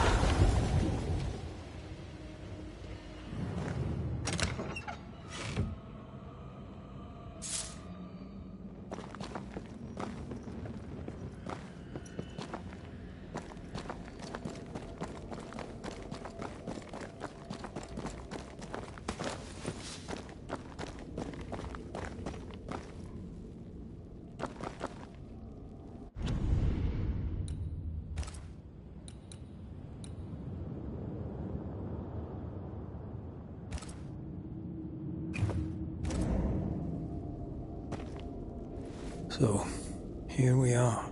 Speaker 3: So, here we are.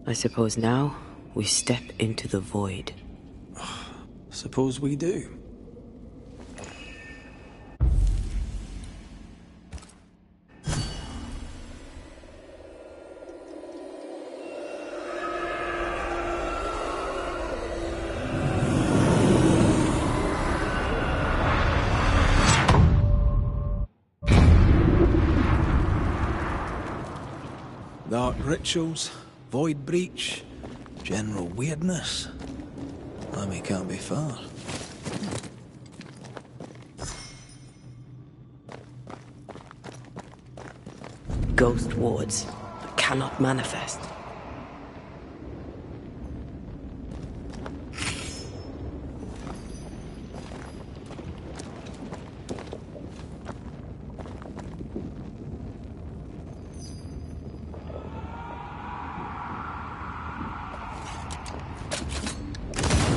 Speaker 1: I suppose now we step into the void.
Speaker 3: Suppose we do. Dark rituals, void breach, general weirdness. Lemmy can't be far.
Speaker 1: Ghost wards cannot manifest.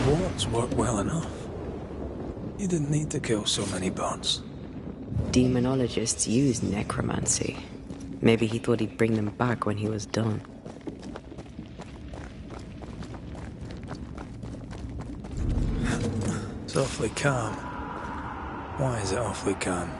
Speaker 3: Wards work well enough. You didn't need to kill so many bots.
Speaker 1: Demonologists use necromancy. Maybe he thought he'd bring them back when he was done.
Speaker 3: It's awfully calm. Why is it awfully calm?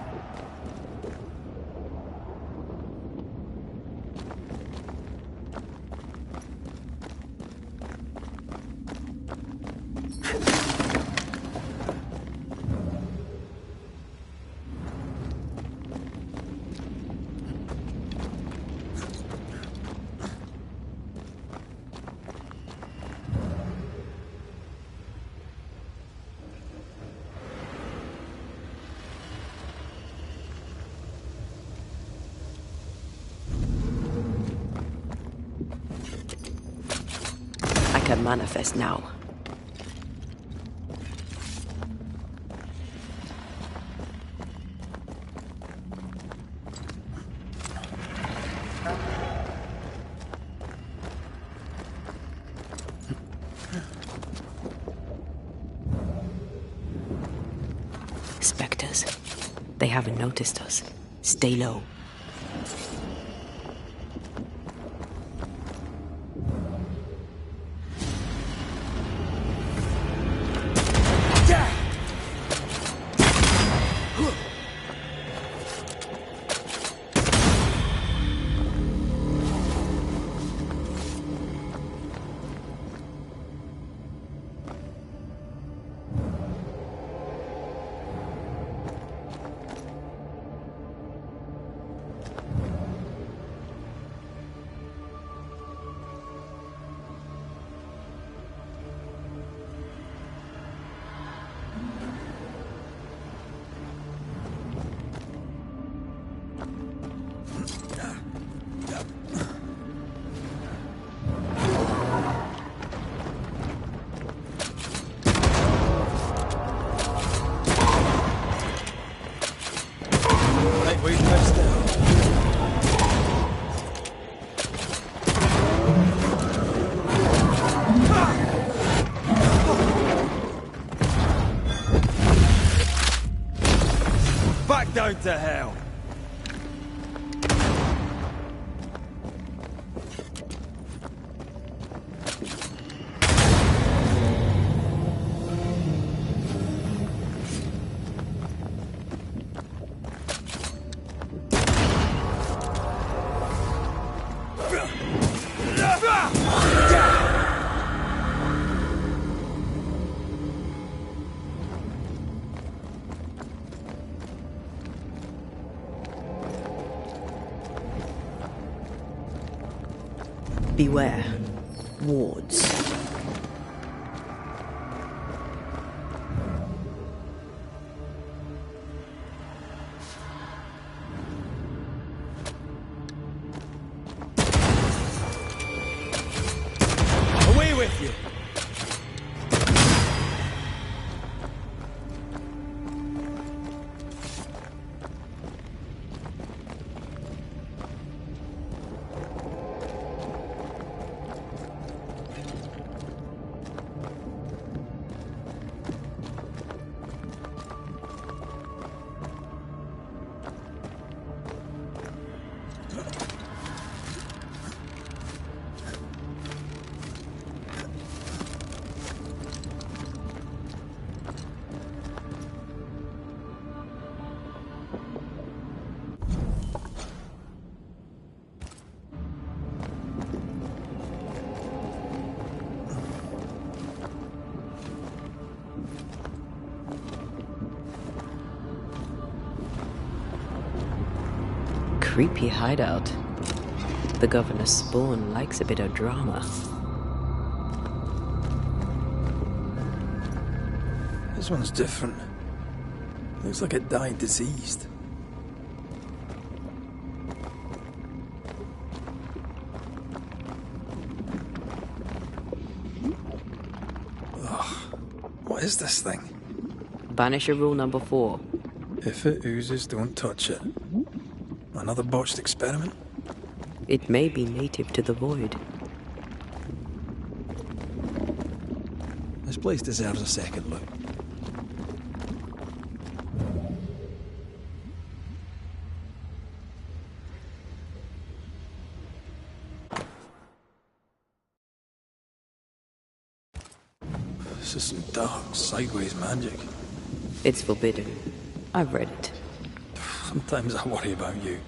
Speaker 1: I can manifest now. Spectres. They haven't noticed us. Stay low.
Speaker 13: Back down to hell.
Speaker 1: Beware. Wards.
Speaker 9: Away with you!
Speaker 1: Creepy hideout. The governor's spawn likes a bit of drama.
Speaker 3: This one's different. Looks like it died diseased. Ugh. What is this thing?
Speaker 1: Banisher rule number 4.
Speaker 3: If it oozes, don't touch it. Another botched experiment?
Speaker 1: It may be native to the void.
Speaker 3: This place deserves a second look. This is some dark, sideways magic.
Speaker 1: It's forbidden. I've read it.
Speaker 3: Sometimes I worry about you.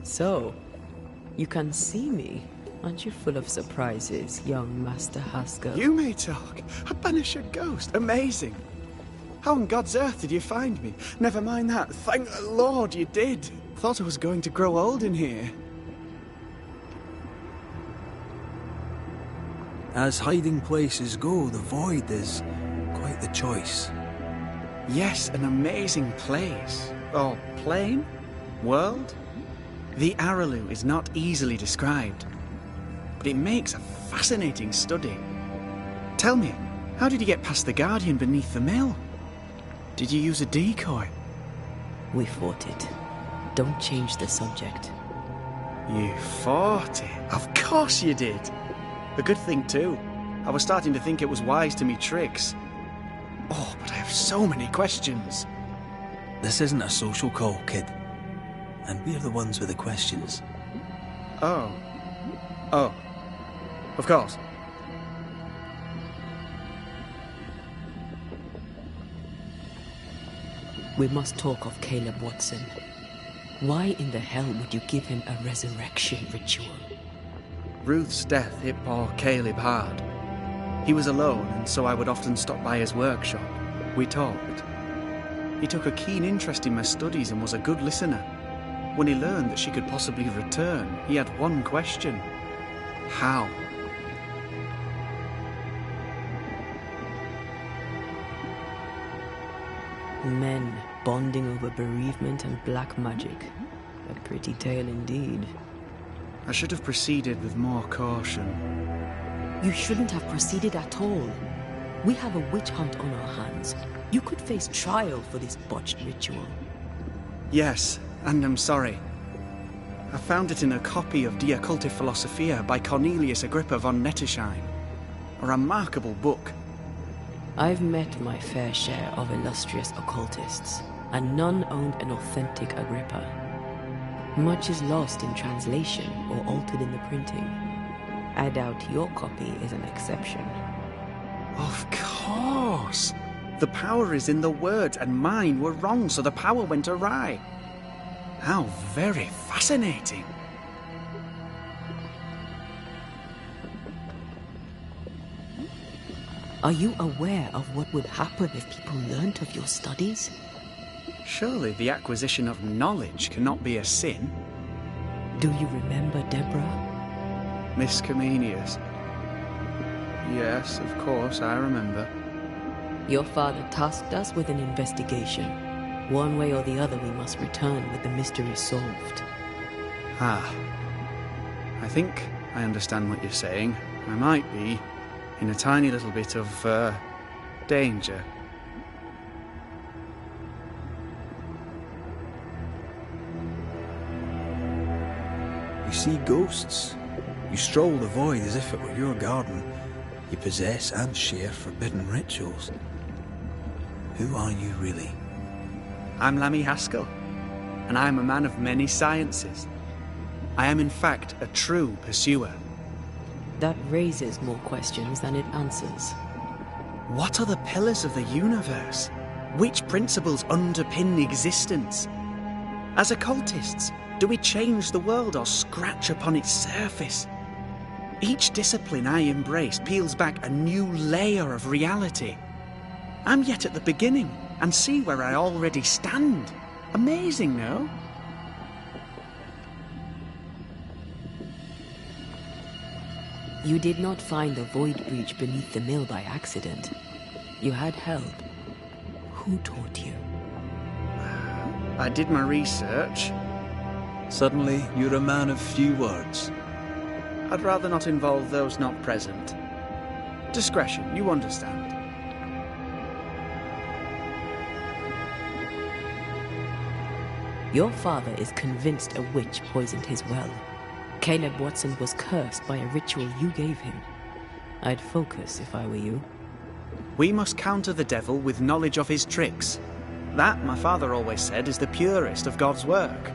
Speaker 1: So, you can see me. Aren't you full of surprises, young Master Haskell?
Speaker 7: You may talk. A Banisher ghost. Amazing. How on God's earth did you find me? Never mind that. Thank the Lord you did. Thought I was going to grow old in here.
Speaker 3: As hiding places go, the void is quite the choice.
Speaker 7: Yes, an amazing place. Or plane? World? The Araloo is not easily described, but it makes a fascinating study. Tell me, how did you get past the Guardian beneath the mill? Did you use a decoy?
Speaker 1: We fought it. Don't change the subject.
Speaker 7: You fought it? Of course you did. A good thing too. I was starting to think it was wise to me tricks. Oh, but I have so many questions.
Speaker 3: This isn't a social call, kid. And we're the ones with the questions.
Speaker 7: Oh. Oh. Of course.
Speaker 1: We must talk of Caleb Watson. Why in the hell would you give him a resurrection ritual?
Speaker 7: Ruth's death hit poor Caleb hard. He was alone, and so I would often stop by his workshop. We talked. He took a keen interest in my studies and was a good listener. When he learned that she could possibly return, he had one question. How?
Speaker 1: Men bonding over bereavement and black magic. A pretty tale indeed.
Speaker 7: I should have proceeded with more caution.
Speaker 1: You shouldn't have proceeded at all. We have a witch hunt on our hands. You could face trial for this botched ritual.
Speaker 7: Yes, and I'm sorry. I found it in a copy of De Occulte Philosophia by Cornelius Agrippa von Nettersheim. A remarkable book.
Speaker 1: I've met my fair share of illustrious occultists, and none owned an authentic Agrippa. Much is lost in translation or altered in the printing. I doubt your copy is an exception.
Speaker 7: Of course! The power is in the words, and mine were wrong, so the power went awry. How very fascinating.
Speaker 1: Are you aware of what would happen if people learnt of your studies?
Speaker 7: Surely the acquisition of knowledge cannot be a sin.
Speaker 1: Do you remember Deborah?
Speaker 7: Miss Comenius. Yes, of course, I remember.
Speaker 1: Your father tasked us with an investigation. One way or the other, we must return with the mystery solved.
Speaker 7: Ah. I think I understand what you're saying. I might be in a tiny little bit of, danger.
Speaker 4: You see ghosts. You stroll the void as if it were your garden. You possess and share forbidden rituals. Who are you really?
Speaker 7: I'm Lammy Haskell, and I am a man of many sciences. I am in fact a true pursuer.
Speaker 1: That raises more questions than it answers.
Speaker 7: What are the pillars of the universe? Which principles underpin existence? As occultists, do we change the world or scratch upon its surface? Each discipline I embrace peels back a new layer of reality. I'm yet at the beginning, and see where I already stand. Amazing, no?
Speaker 1: You did not find the void breach beneath the mill by accident. You had help. Who taught you?
Speaker 7: I did my research.
Speaker 4: Suddenly, you're a man of few words.
Speaker 7: I'd rather not involve those not present. Discretion, you understand.
Speaker 1: Your father is convinced a witch poisoned his well. Caleb Watson was cursed by a ritual you gave him. I'd focus if I were you.
Speaker 7: We must counter the devil with knowledge of his tricks. That, my father always said, is the purest of God's work.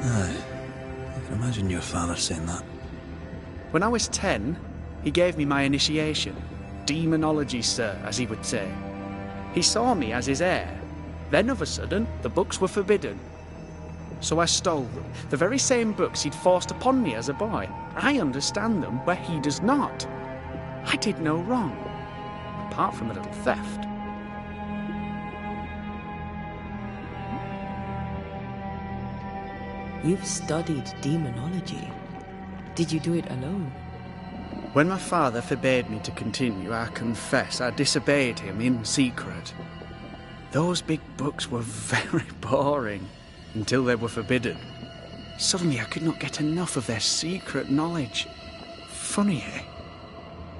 Speaker 4: Aye. I can imagine your father saying that.
Speaker 7: When I was 10, he gave me my initiation. Demonology, sir, as he would say. He saw me as his heir. Then, of a sudden, the books were forbidden. So I stole them. The very same books he'd forced upon me as a boy. I understand them where he does not. I did no wrong, apart from a little theft.
Speaker 1: You've studied demonology. Did you do it alone?
Speaker 7: When my father forbade me to continue, I confess I disobeyed him in secret. Those big books were very boring, until they were forbidden. Suddenly I could not get enough of their secret knowledge. Funny, eh?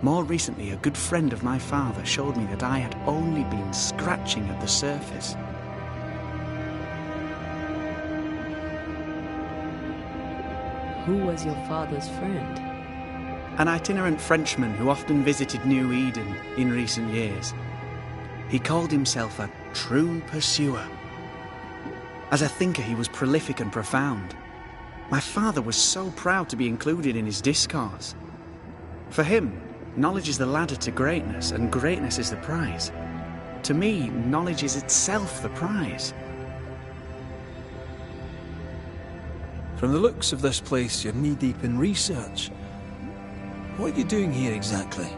Speaker 7: More recently, a good friend of my father showed me that I had only been scratching at the surface.
Speaker 1: Who was your father's friend?
Speaker 7: An itinerant Frenchman who often visited New Eden in recent years. He called himself a true pursuer. As a thinker, he was prolific and profound. My father was so proud to be included in his discourse. For him, knowledge is the ladder to greatness, and greatness is the prize. To me, knowledge is itself the prize.
Speaker 4: From the looks of this place, you're knee-deep in research. What are you doing here exactly?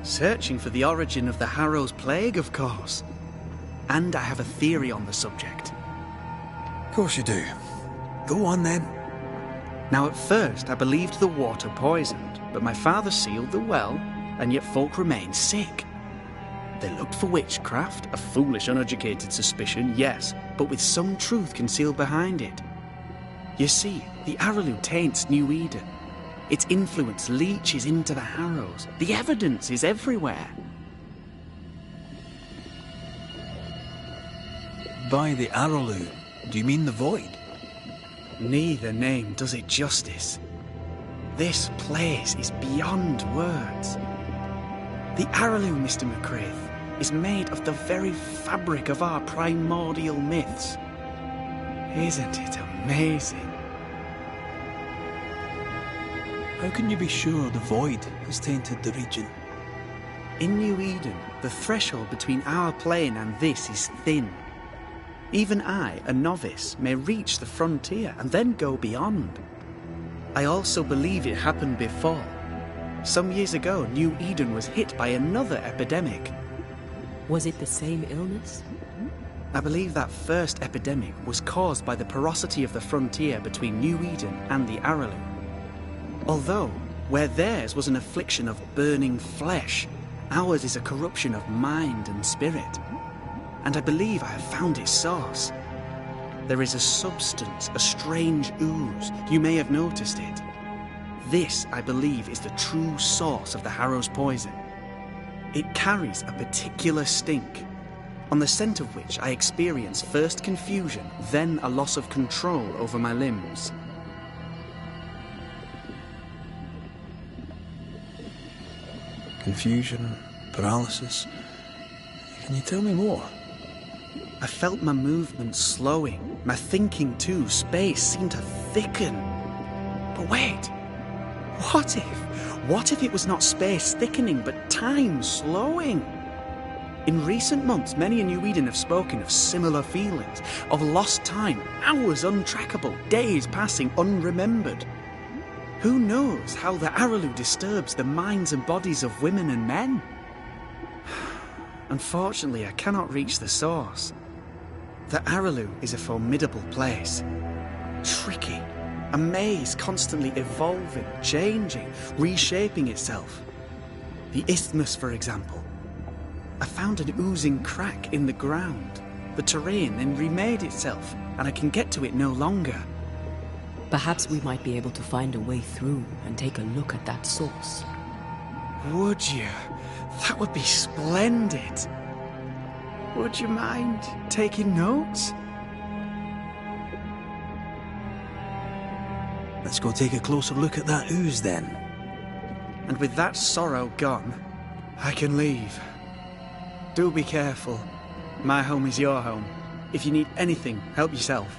Speaker 7: Searching for the origin of the Harrow's Plague, of course. And I have a theory on the subject.
Speaker 4: Of course you do. Go on then.
Speaker 7: Now at first I believed the water poisoned, but my father sealed the well, and yet folk remained sick. They looked for witchcraft, a foolish, uneducated suspicion, yes, but with some truth concealed behind it. You see, the Araloo taints New Eden. Its influence leaches into the Harrows. The evidence is everywhere.
Speaker 4: By the Araloo, do you mean the void?
Speaker 7: Neither name does it justice. This place is beyond words. The Araloo, Mr. McCraith, is made of the very fabric of our primordial myths. Isn't it amazing?
Speaker 4: How can you be sure the void has tainted the region?
Speaker 7: In New Eden, the threshold between our plane and this is thin. Even I, a novice, may reach the frontier and then go beyond. I also believe it happened before. Some years ago, New Eden was hit by another epidemic.
Speaker 14: Was it the same illness?
Speaker 7: I believe that first epidemic was caused by the porosity of the frontier between New Eden and the Araloo. Although, where theirs was an affliction of burning flesh, ours is a corruption of mind and spirit. And I believe I have found its source. There is a substance, a strange ooze. You may have noticed it. This, I believe, is the true source of the Harrow's poison. It carries a particular stink, on the scent of which I experience first confusion, then a loss of control over my limbs.
Speaker 4: Confusion, paralysis. Can you tell me more?
Speaker 7: I felt my movement slowing, my thinking too. Space seemed to thicken. But wait, what if it was not space thickening, but time slowing? In recent months, many in New Eden have spoken of similar feelings, of lost time, hours untrackable, days passing unremembered. Who knows how the Araloo disturbs the minds and bodies of women and men? Unfortunately, I cannot reach the source. The Araloo is a formidable place. Tricky, a maze constantly evolving, changing, reshaping itself. The isthmus, for example. I found an oozing crack in the ground. The terrain then remade itself, and I can get to it no longer.
Speaker 14: Perhaps we might be able to find a way through and take a look at that source.
Speaker 7: Would you? That would be splendid. Would you mind taking notes?
Speaker 4: Let's go take a closer look at that ooze then.
Speaker 7: And with that sorrow gone, I can leave. Do be careful. My home is your home. If you need anything, help yourself.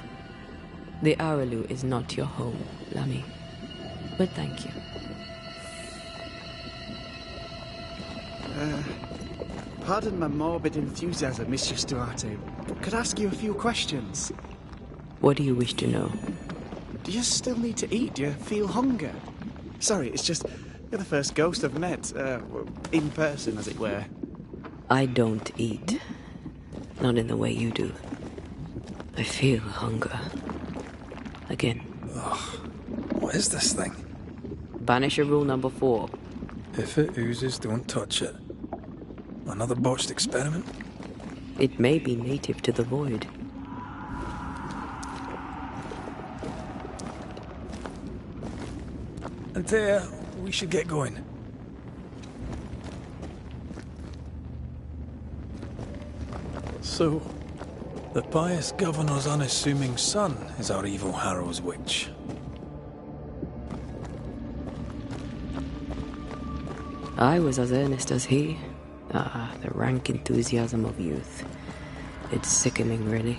Speaker 1: The Araloo is not your home, Lammy. But thank you.
Speaker 7: Pardon my morbid enthusiasm, Mistress Duarte, but could I ask you a few questions?
Speaker 1: What do you wish to know?
Speaker 7: Do you still need to eat? Do you feel hunger? Sorry, it's just you're the first ghost I've met, in person, as it were.
Speaker 1: I don't eat. Not in the way you do. I feel hunger. Again.
Speaker 4: Ugh. What is this thing?
Speaker 1: Banisher rule number 4.
Speaker 4: If it oozes, don't touch it. Another botched experiment?
Speaker 1: It may be native to the void.
Speaker 4: Antea, we should get going. So, the pious governor's unassuming son is our evil Harrow's witch.
Speaker 1: I was as earnest as he. Ah, the rank enthusiasm of youth. It's sickening, really.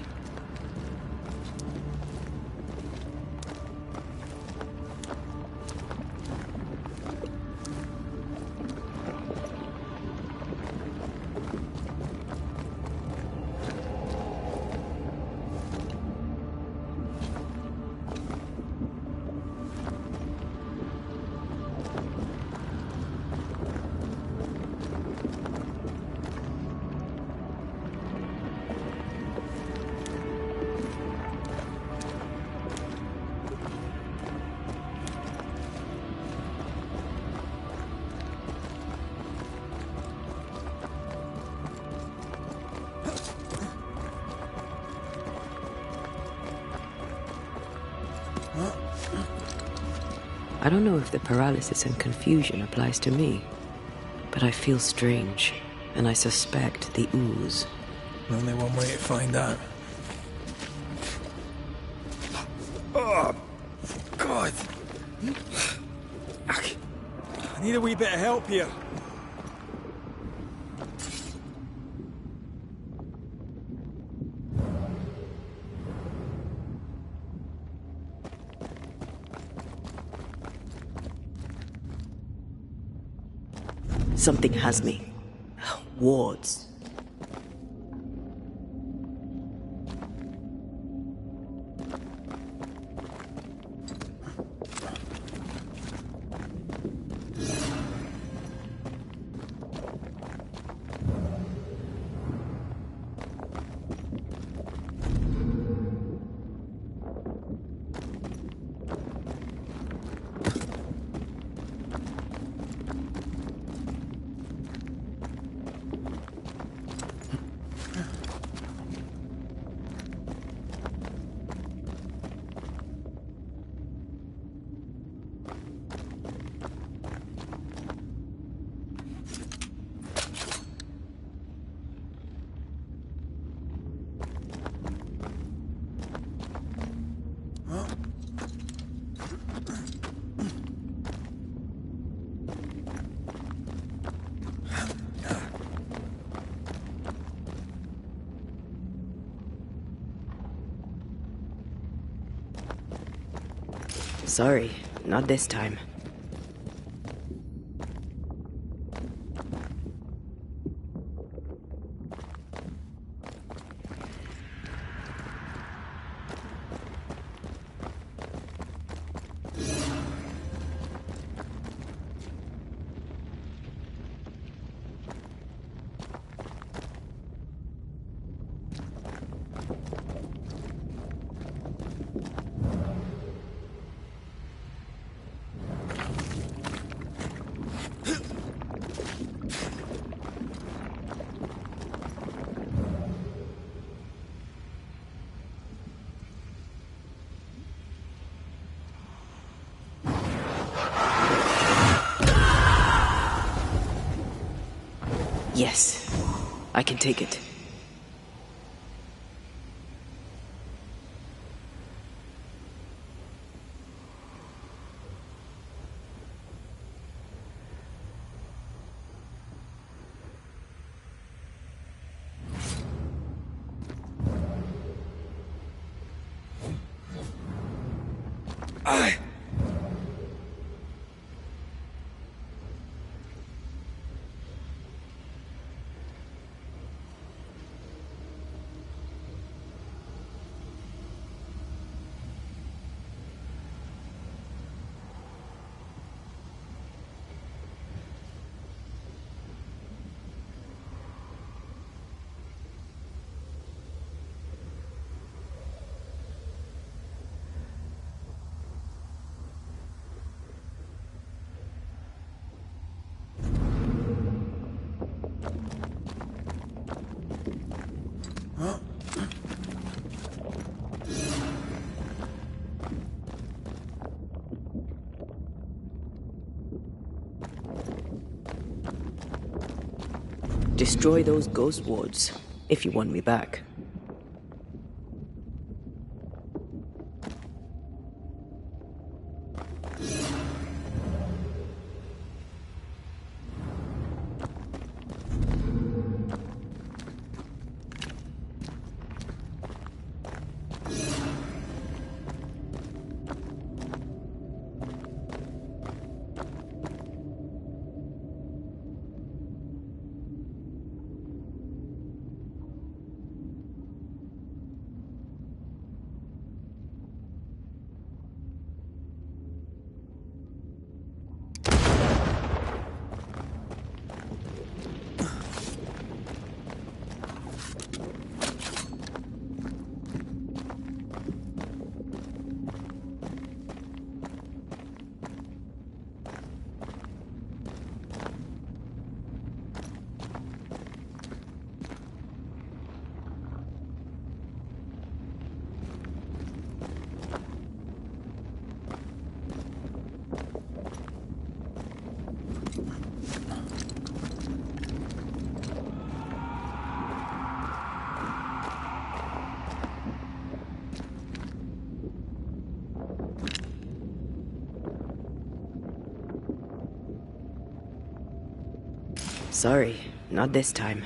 Speaker 1: I don't know if the paralysis and confusion applies to me, but I feel strange, and I suspect the ooze.
Speaker 4: Only one way to find out.
Speaker 13: Oh,
Speaker 3: need a wee bit of help here.
Speaker 1: Something has me. Wards. Sorry, not this time. Yes, I can take it. Destroy those ghost wards, if you want me back. Sorry, not this time.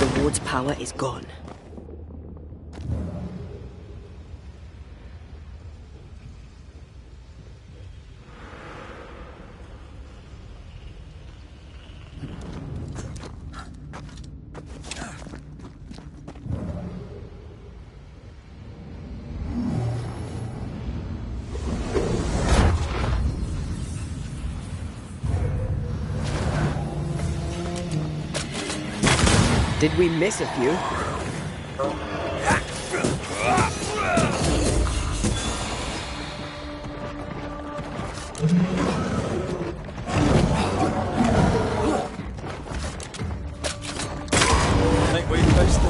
Speaker 1: The ward's power is gone. Did we miss a few?
Speaker 3: Make way to best.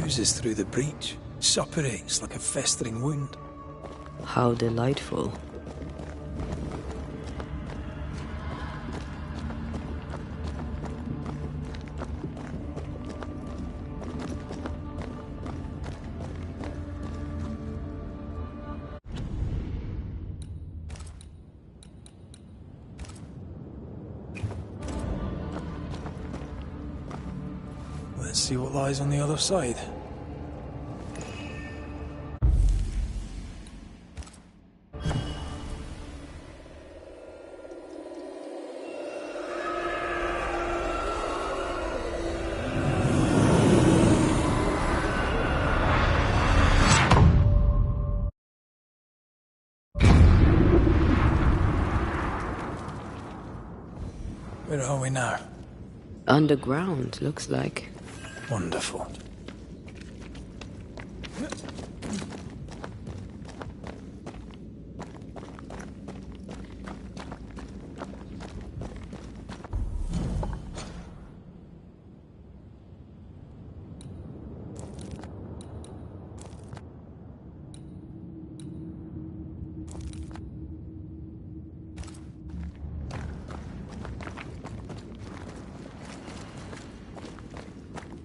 Speaker 3: Oozes through the breach, suppurates like a festering wound.
Speaker 1: How delightful.
Speaker 3: Let's see what lies on the other side. Where are we now?
Speaker 1: Underground, looks like.
Speaker 3: Wonderful.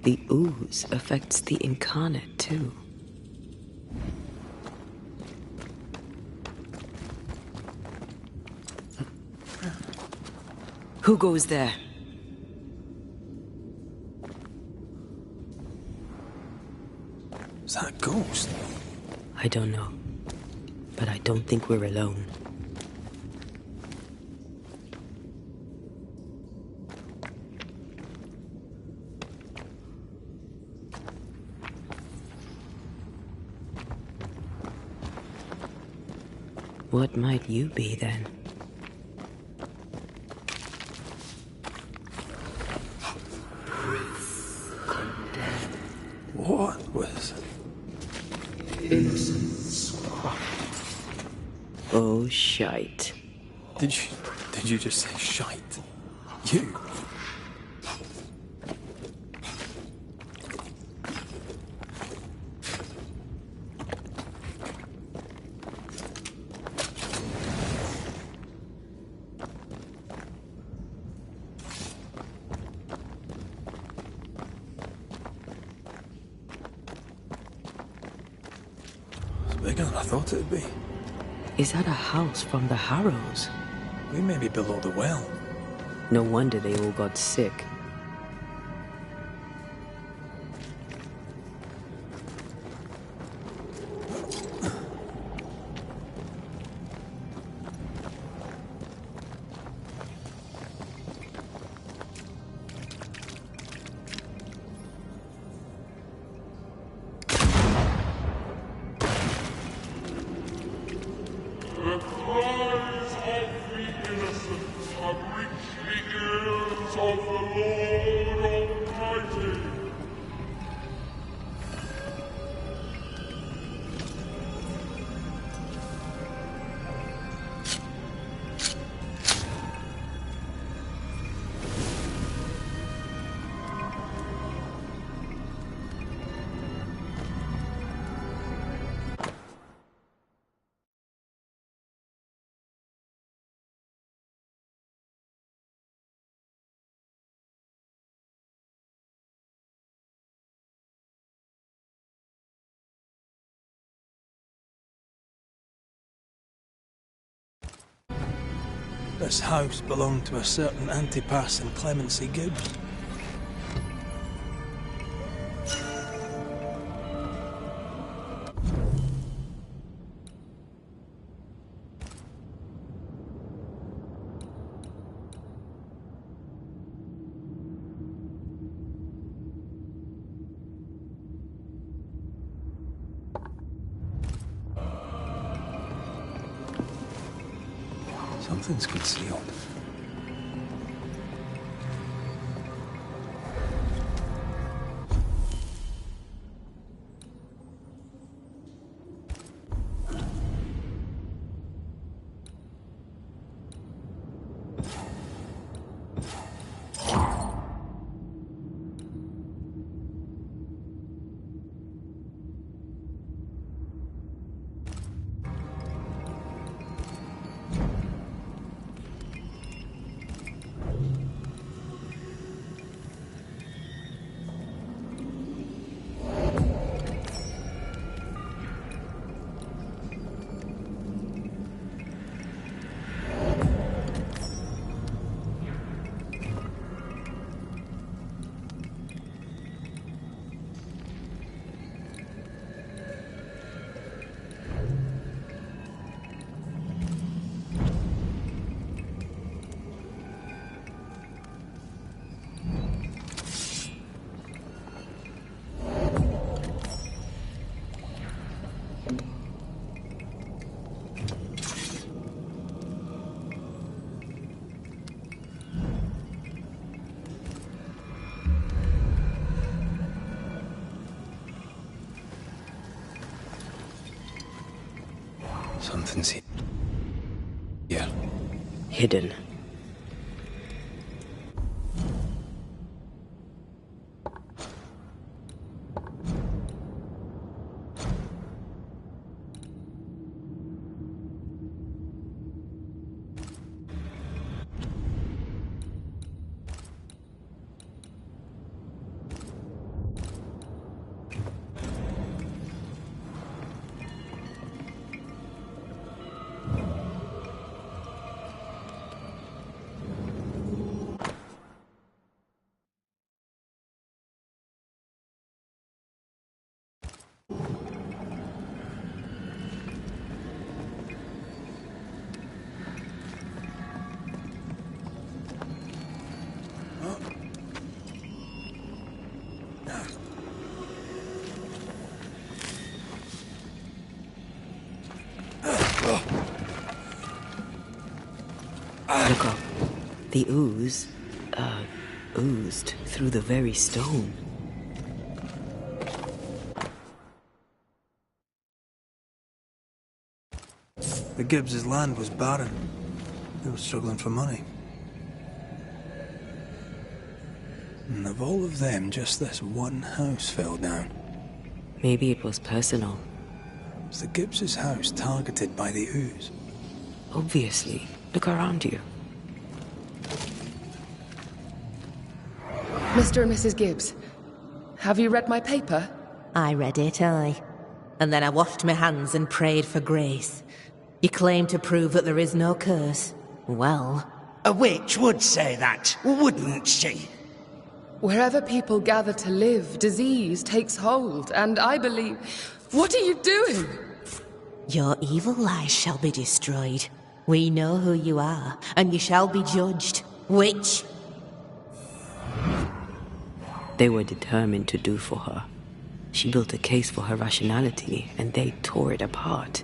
Speaker 1: The ooze affects the incarnate too. Who goes there?
Speaker 3: Is that a ghost?
Speaker 1: I don't know. But I don't think we're alone. What might you be then?
Speaker 3: What was
Speaker 1: innocence? Oh, shite.
Speaker 3: Did you just say shite? You? Bigger than I thought it'd be.
Speaker 1: Is that a house from the Harrows?
Speaker 3: We may be below the well.
Speaker 1: No wonder they all got sick.
Speaker 3: This house belonged to a certain Antipas and Clemency Gibbs. Something's concealed. Something's here.
Speaker 1: Hidden. Look up. The ooze, oozed through the very stone.
Speaker 3: The Gibbs' land was barren. They were struggling for money. And of all of them, just this one house fell down.
Speaker 1: Maybe it was personal.
Speaker 3: Was the Gibbs' house targeted by the ooze?
Speaker 1: Obviously. Look around you.
Speaker 15: Mr. and Mrs. Gibbs, have you read my paper?
Speaker 16: I read it, aye. And then I washed my hands and prayed for grace. You claim to prove that there is no curse. Well...
Speaker 17: A witch would say that, wouldn't she?
Speaker 15: Wherever people gather to live, disease takes hold, and I believe... What are you doing?
Speaker 16: Your evil lies shall be destroyed. We know who you are, and you shall be judged. Witch!
Speaker 1: They were determined to do for her. She built a case for her rationality, and they tore it apart.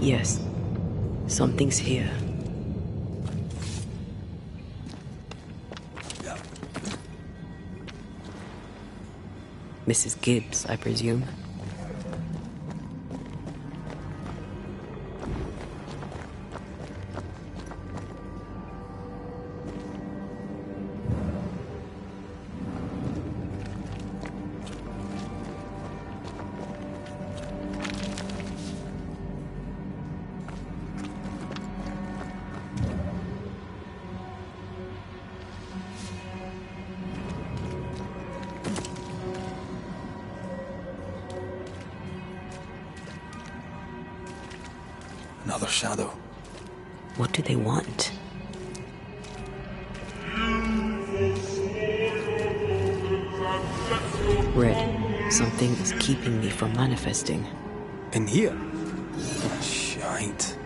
Speaker 1: Yes, something's here. Mrs. Gibbs, I presume.
Speaker 4: Another shadow.
Speaker 1: What do they want? Red, something is keeping me from manifesting.
Speaker 4: In here? Shite.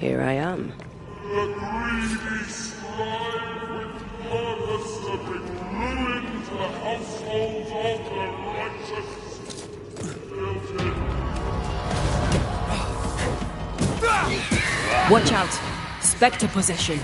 Speaker 1: Here I am.
Speaker 18: The greedy strive with purpose to bring ruin to the households of the righteous.
Speaker 14: Watch out! Spectre possession.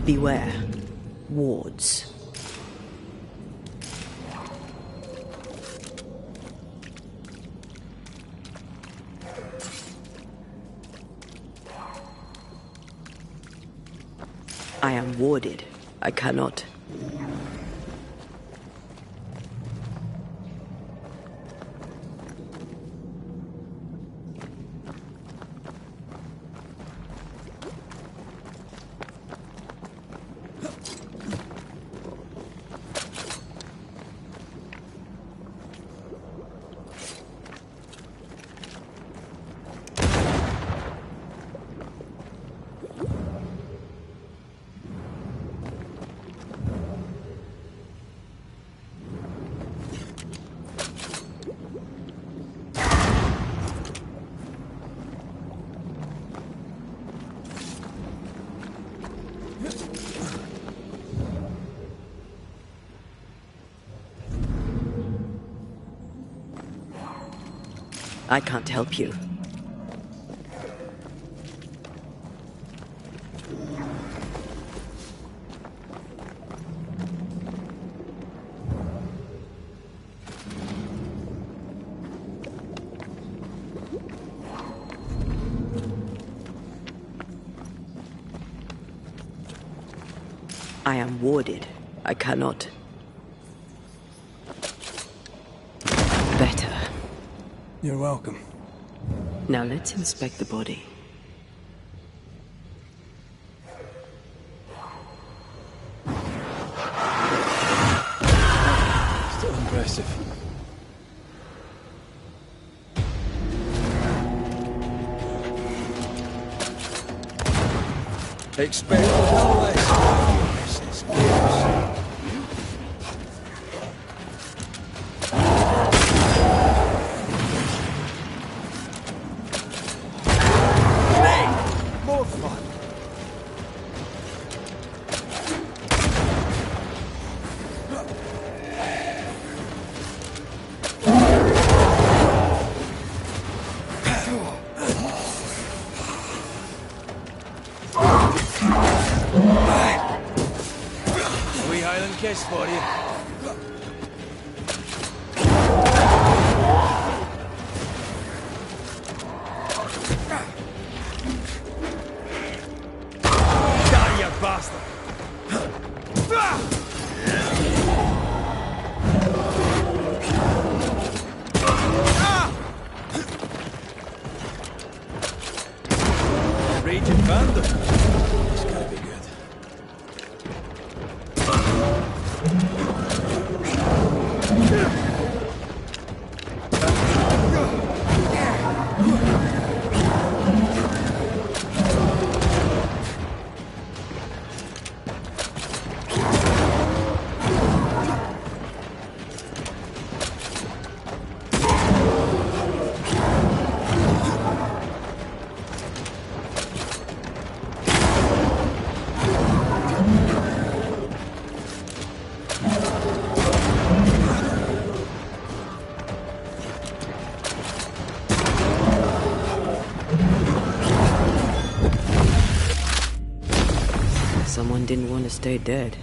Speaker 1: Beware. Wards. I am warded. I cannot. I can't help you. I am warded. I cannot. Better.
Speaker 3: You're welcome.
Speaker 1: Now let's inspect the body.
Speaker 3: Still impressive.
Speaker 4: Expect no less. This is chaos. More fun.
Speaker 3: Wee Highland kiss for you.
Speaker 13: Die, you bastard!
Speaker 3: Raging Vandal. This gotta be good.
Speaker 1: Someone didn't want to stay dead.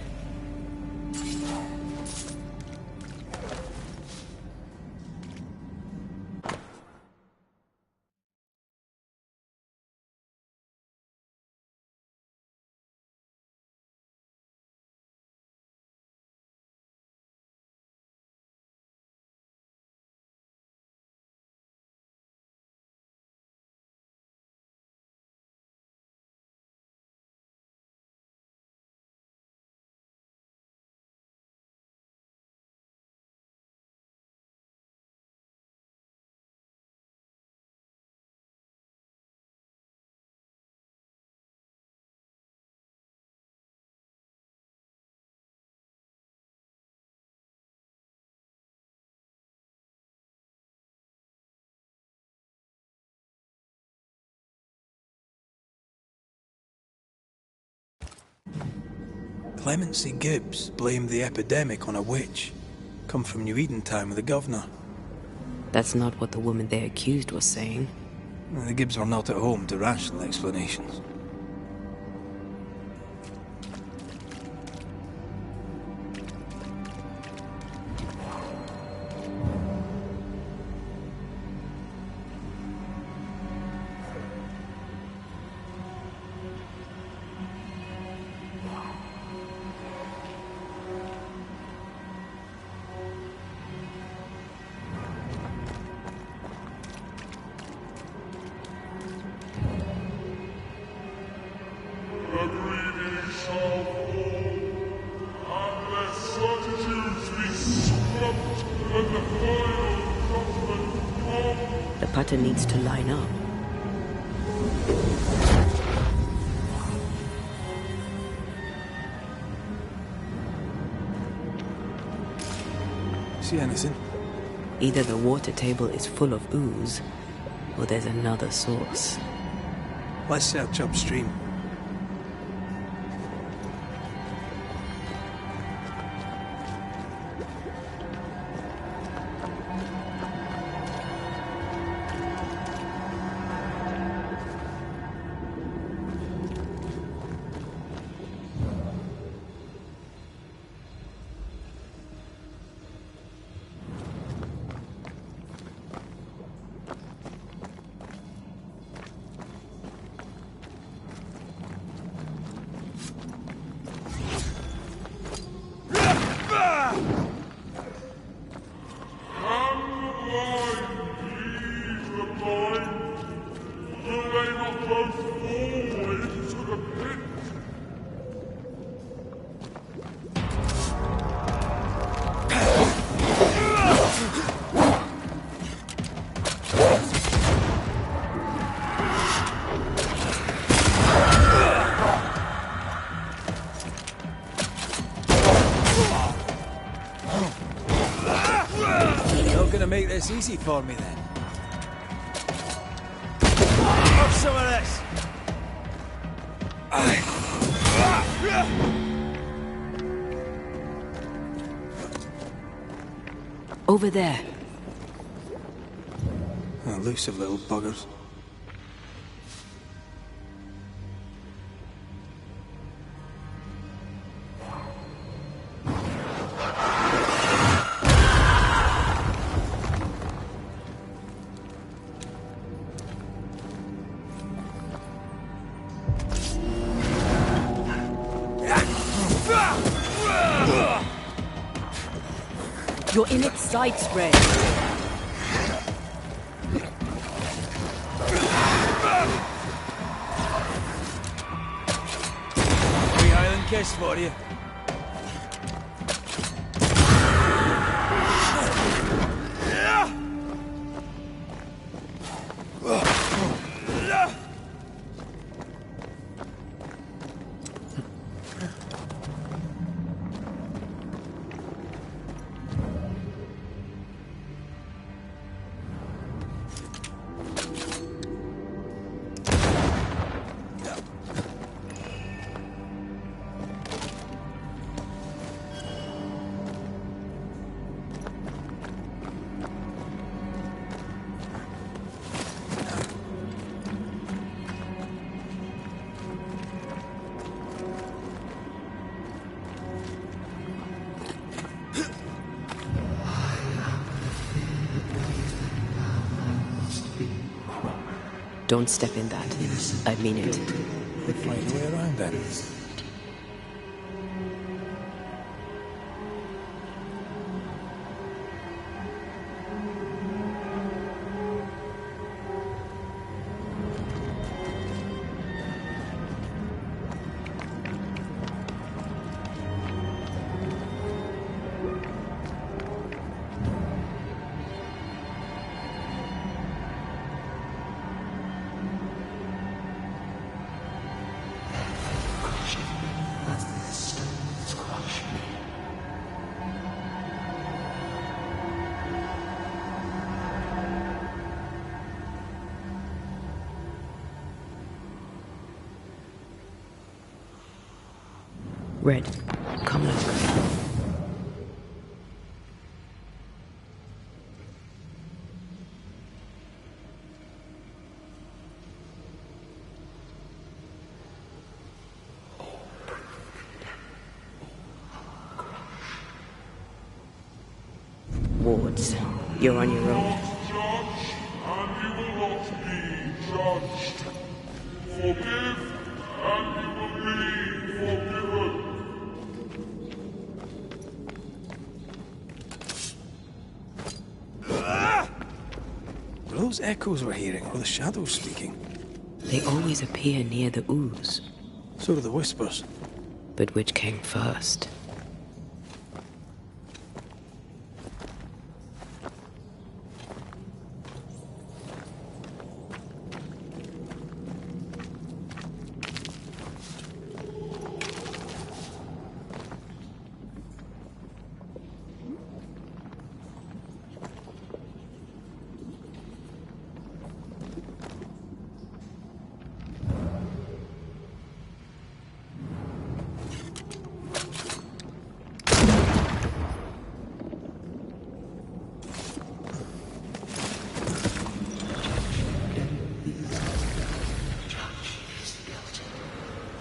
Speaker 3: Clemency Gibbs blamed the epidemic on a witch. Come from New Eden town with the governor.
Speaker 1: That's not what the woman they accused was saying.
Speaker 3: The Gibbs were not at home to rational explanations.
Speaker 1: The pattern needs to line up.
Speaker 3: See anything?
Speaker 1: Either the water table is full of ooze, or there's another source.
Speaker 3: Let's search upstream. Make this easy for me then. Have some of this.
Speaker 1: Over there.
Speaker 3: Elusive little buggers.
Speaker 14: You're in its sights, Red.
Speaker 3: Free Highland kiss for you.
Speaker 1: Don't step in that. I mean it.
Speaker 3: Find a way around then.
Speaker 1: Red, come look. Wards, you're on your own.
Speaker 18: And you will not be judged. Forgive, and you will be forgiven.
Speaker 3: Were those echoes we're hearing, or the shadows speaking?
Speaker 1: They always appear near the ooze.
Speaker 3: So do the whispers.
Speaker 1: But which came first?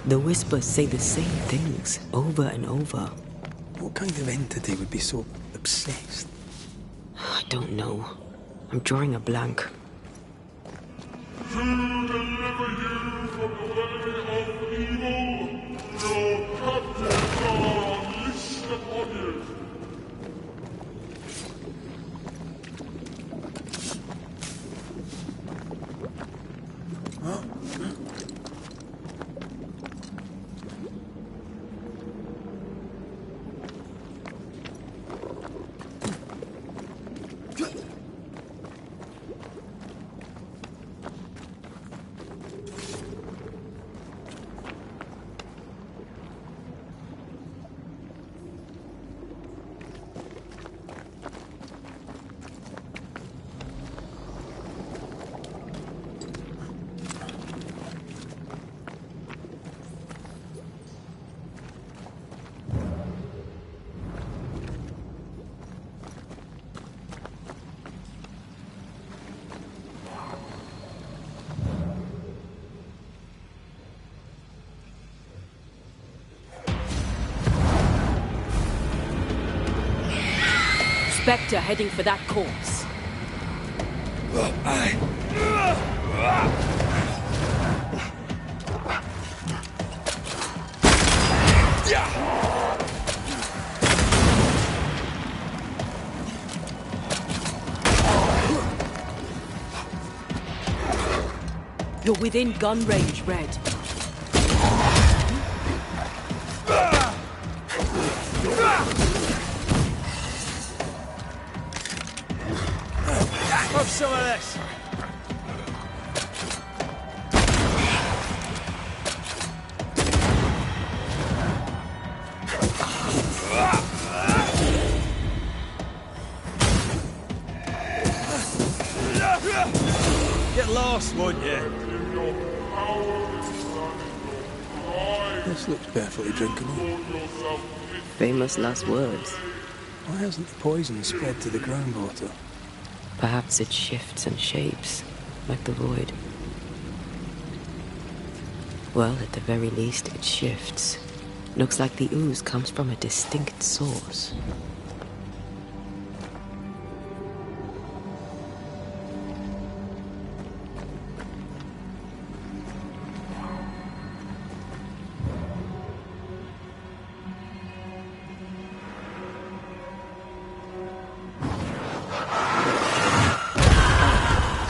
Speaker 1: The whispers say the same things over and over.
Speaker 4: What kind of entity would be so obsessed?
Speaker 1: I don't know. I'm drawing a blank.
Speaker 18: To deliver you from the way of evil, your captives are unleashed upon you.
Speaker 14: Spectre heading for that corpse. You're within gun range, Red.
Speaker 3: Have some of this. Get lost, won't you?
Speaker 4: This looks perfectly drinkable.
Speaker 1: Famous last words.
Speaker 4: Why hasn't the poison spread to the groundwater?
Speaker 1: Perhaps it shifts and shapes, like the void. Well, at the very least, it shifts. Looks like the ooze comes from a distinct source.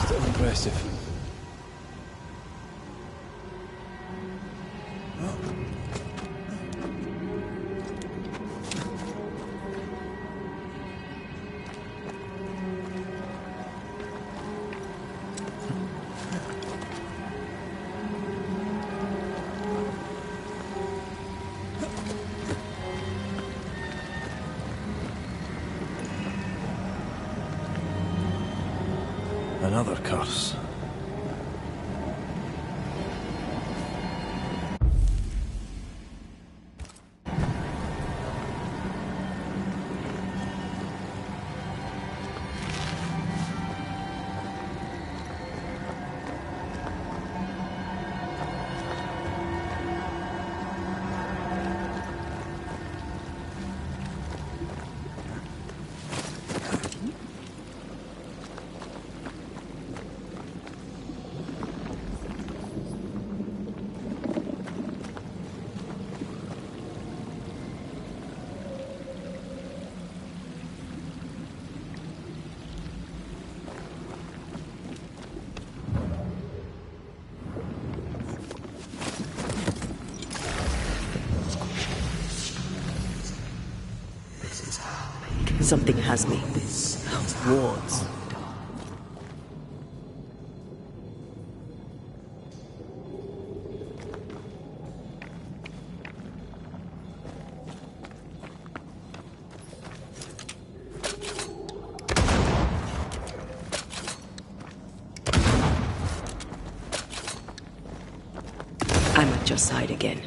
Speaker 4: Still impressive. Another curse.
Speaker 1: Something has me. Wards. I'm at your side again.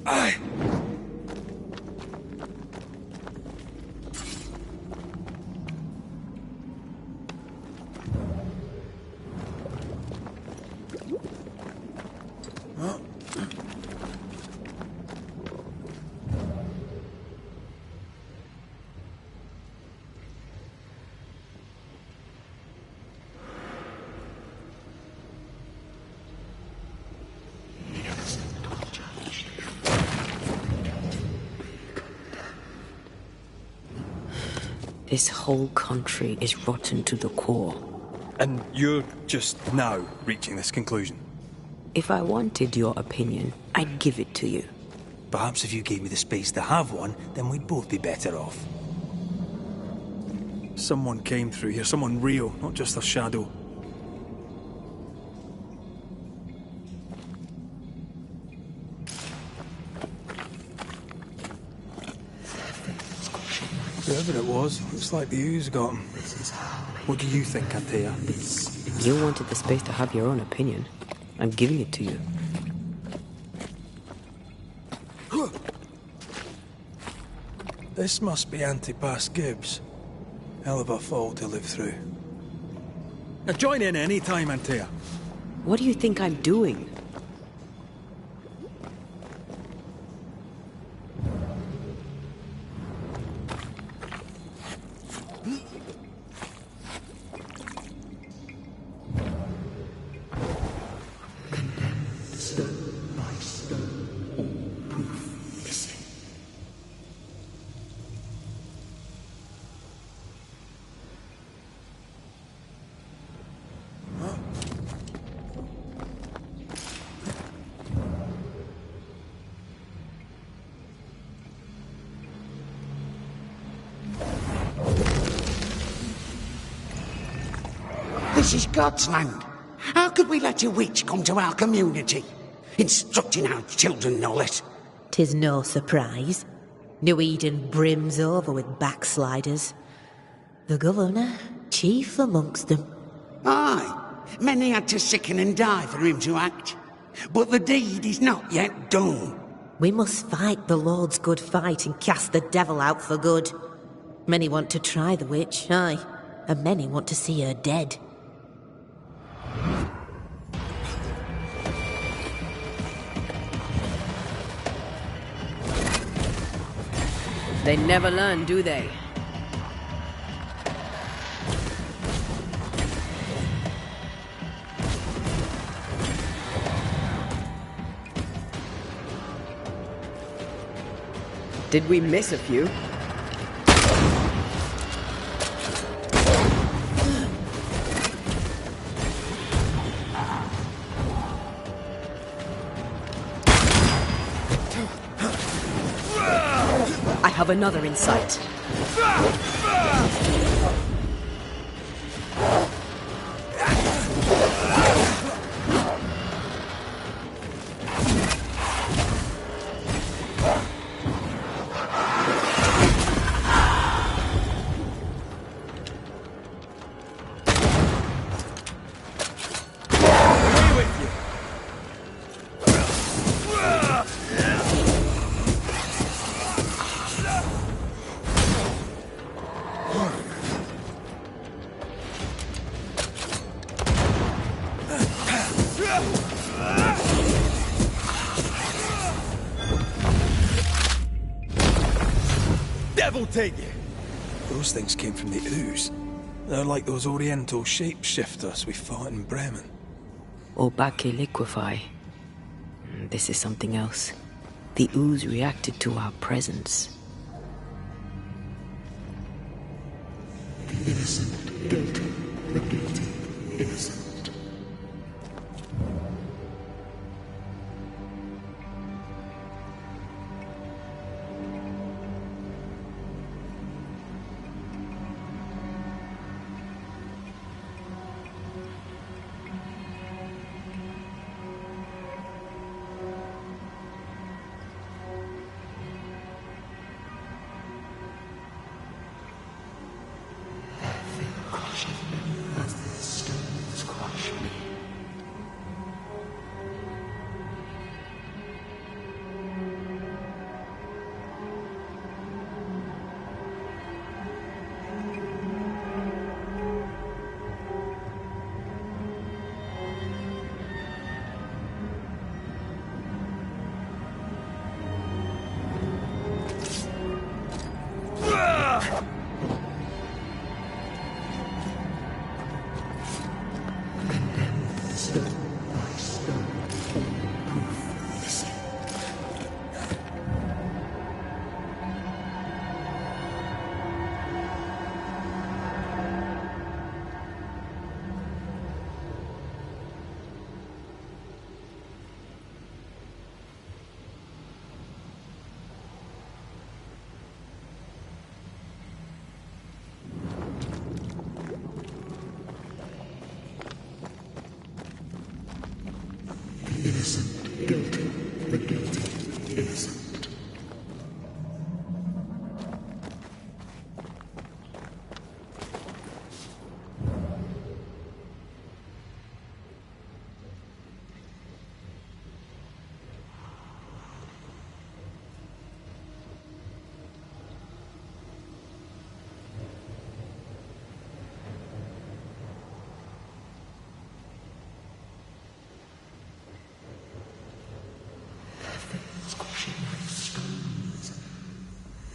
Speaker 3: Aye.
Speaker 1: This whole country is rotten to the core.
Speaker 4: And you're just now reaching this conclusion?
Speaker 1: If I wanted your opinion, I'd give it to you.
Speaker 4: Perhaps if you gave me the space to have one, then we'd both be better off. Someone came through here, someone real, not just a shadow. Whoever it was, looks like the ooze got him. What do you think, Antea?
Speaker 1: You wanted the space to have your own opinion. I'm giving it to you.
Speaker 3: This must be Antipas Gibbs. Hell of a fall to live through. Now join in any time, Antea.
Speaker 1: What do you think I'm doing?
Speaker 17: This is God's land. How could we let a witch come to our community? Instructing our children, no less.
Speaker 16: 'Tis no surprise. New Eden brims over with backsliders. The governor, chief amongst them.
Speaker 17: Aye, many had to sicken and die for him to act. But the deed is not yet done.
Speaker 16: We must fight the Lord's good fight and cast the devil out for good. Many want to try the witch, aye, and many want to see her dead.
Speaker 14: They never learn, do they? Did we miss a few? I have another in sight.
Speaker 3: Devil take it! Those things came from the ooze. They're like those oriental shapeshifters we fought in Bremen.
Speaker 1: Obake liquefy. This is something else. The ooze reacted to our presence.
Speaker 18: Innocent, guilty, the guilty, innocent.
Speaker 19: stone by stone. Proof missing. Innocent, guilty, the guilty, innocent.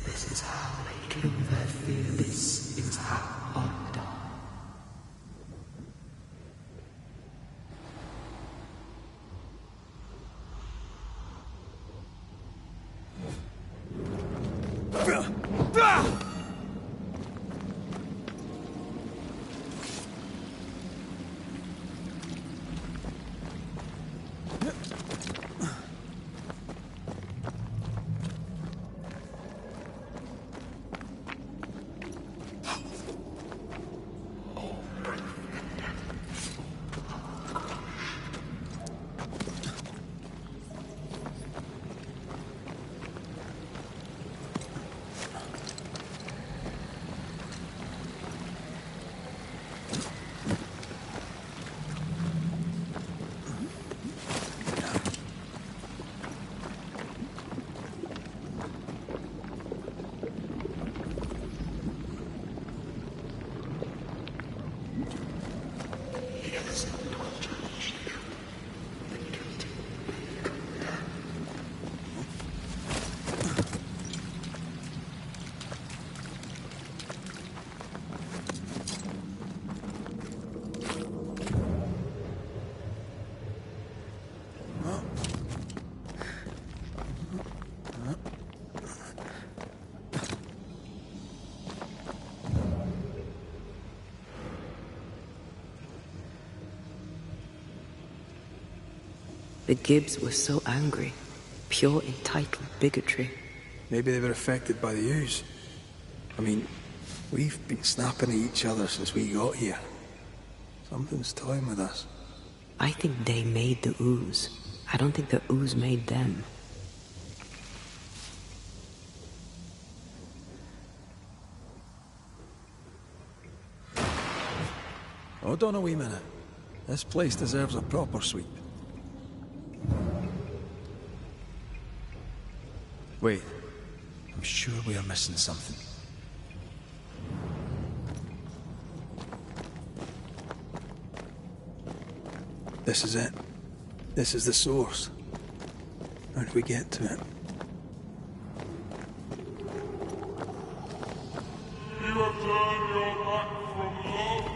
Speaker 19: This is how they kill their fear. This is how I die.
Speaker 1: The Gibbs were so angry. Pure entitled bigotry.
Speaker 4: Maybe they were affected by the ooze. I mean, we've been snapping at each other since we got here. Something's toying with us.
Speaker 1: I think they made the ooze. I don't think the ooze made them.
Speaker 4: Hold on a wee minute. This place deserves a proper sweep. Wait. I'm sure we are missing something. This is it. This is the source. How do we get to it?
Speaker 18: You have turned your back from love,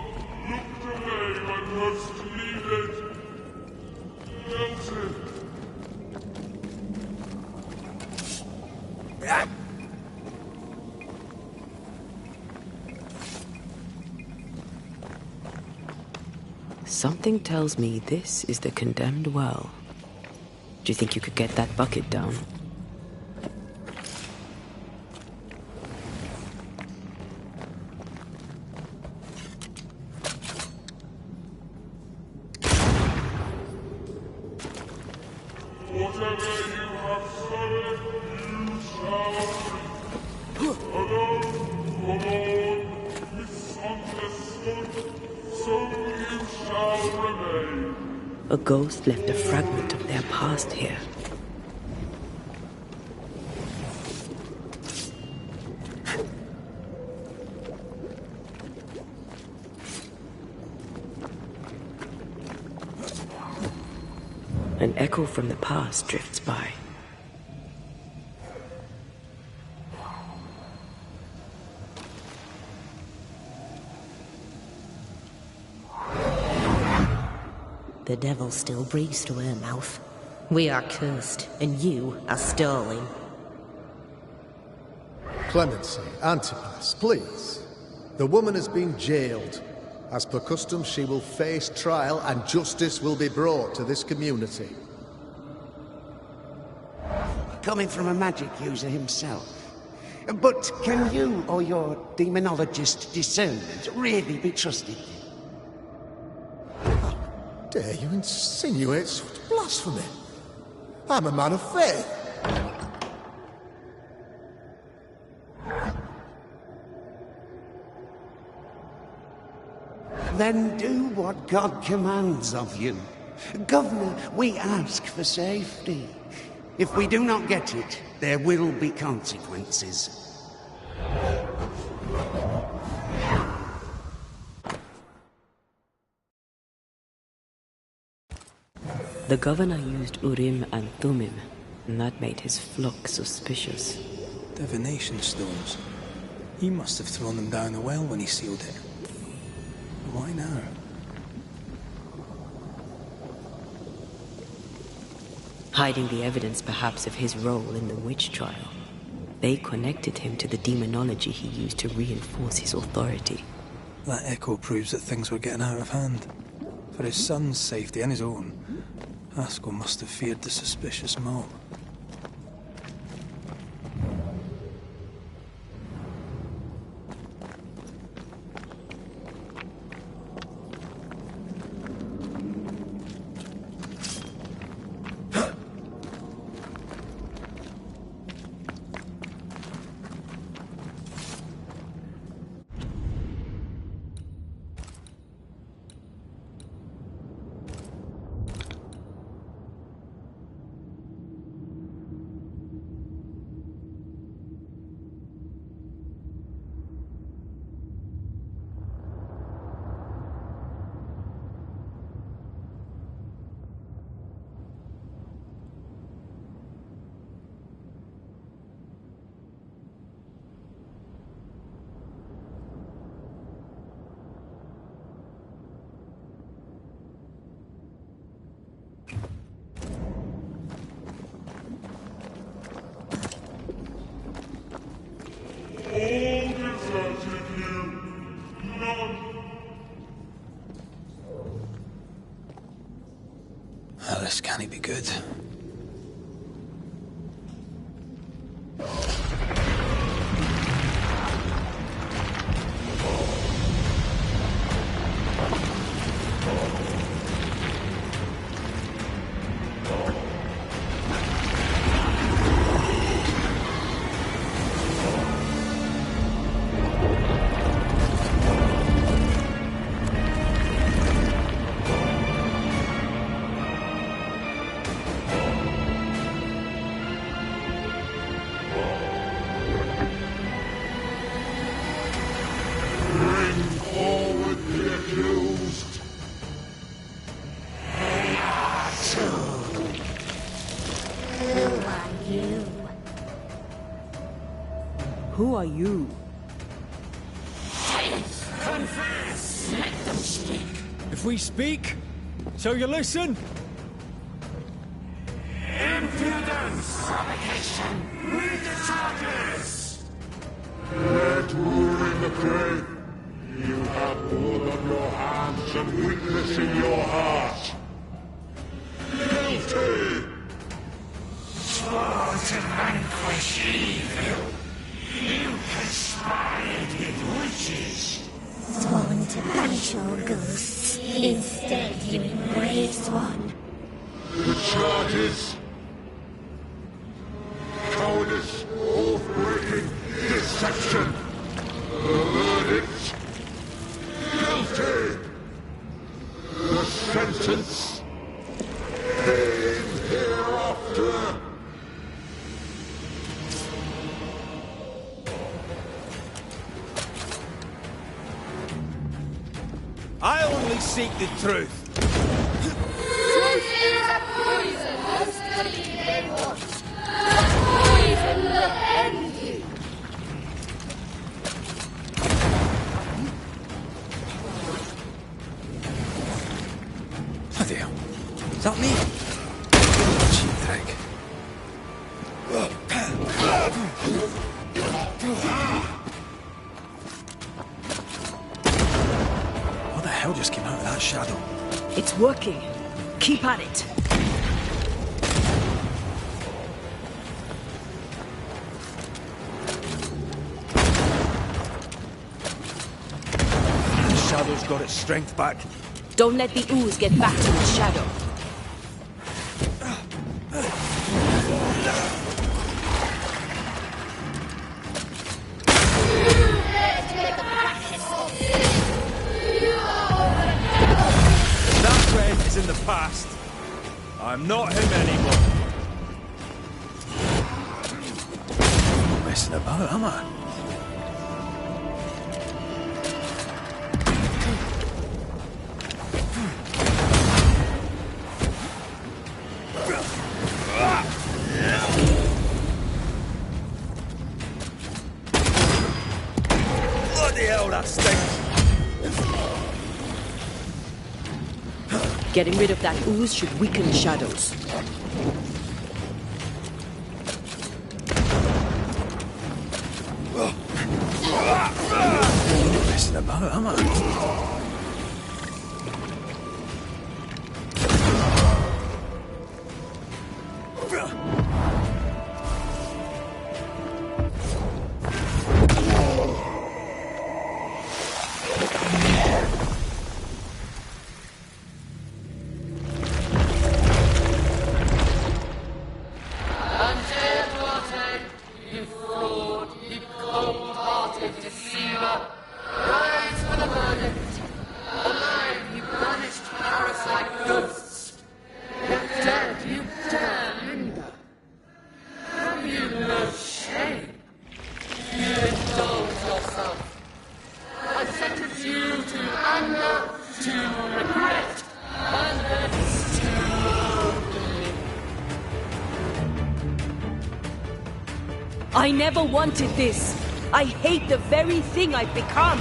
Speaker 18: looked away when most needed. Melted.
Speaker 1: Something tells me this is the condemned well. Do you think you could get that bucket down?
Speaker 18: Whatever you have sown, you shall reap. Alone, forlorn, misunderstood, so you shall remain.
Speaker 1: A ghost left a fragment of their past here. An echo from the past drifts by.
Speaker 16: The devil still breathes to her mouth. We are cursed, and you are stolen.
Speaker 5: Clemency, Antipas, please. The woman has been jailed. As per custom, she will face trial and justice will be brought to this community.
Speaker 17: Coming from a magic user himself. But can you or your demonologist discernment really be trusted?
Speaker 5: Dare you insinuate such blasphemy? I'm a man of faith.
Speaker 17: Then do what God commands of you. Governor, we ask for safety. If we do not get it, there will be consequences.
Speaker 1: The governor used Urim and Thummim, and that made his flock suspicious.
Speaker 4: Divination stones. He must have thrown them down the well when he sealed it. Why now?
Speaker 1: Hiding the evidence perhaps of his role in the witch trial. They connected him to the demonology he used to reinforce his authority.
Speaker 4: That echo proves that things were getting out of hand. For his son's safety and his own, Haskell must have feared the suspicious mob. This can't be good.
Speaker 14: Who are you?
Speaker 13: Confess! Let them speak!
Speaker 3: If we speak, shall you listen?
Speaker 13: Impudence! Provocation! Read the charges!
Speaker 18: Let rule in the grave. You have blood on your hands and weakness in your heart. Guilty!
Speaker 13: Swore to vanquish evil. You conspired with witches.
Speaker 20: Sworn to banish all ghosts. Instead, you embraced one.
Speaker 18: The charges: cowardice, oath-breaking, deception. The verdict: guilty. The sentence: pain hereafter.
Speaker 3: I only seek the truth.
Speaker 20: Truth is a poison, as studied they want. A poison that ends you.
Speaker 4: Bloody hell. Is that me? Cheap trick. What the hell just came out of that shadow?
Speaker 14: It's working. Keep at it.
Speaker 4: The shadow's got its strength back.
Speaker 14: Don't let the ooze get back to its shadow.
Speaker 4: That friend is in the past. I'm not him anymore. Not messing about, am I? Bloody hell, that stinks!
Speaker 14: Getting rid of that ooze should weaken the shadows.
Speaker 4: Not messing about, am I?
Speaker 13: You fraud, you cold-hearted deceiver! Rise for the verdict! Alive, you banished parasite ghosts! Yet dead, you dare linger! Have you no shame? You indulge yourself! I sentence you to anger, to regret, and hence to oblivion.
Speaker 14: I never wanted this. I hate the very thing I've become.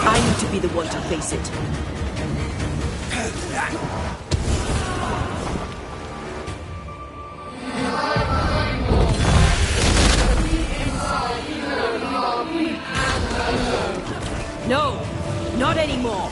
Speaker 14: I need to be the one to face it. No, not anymore.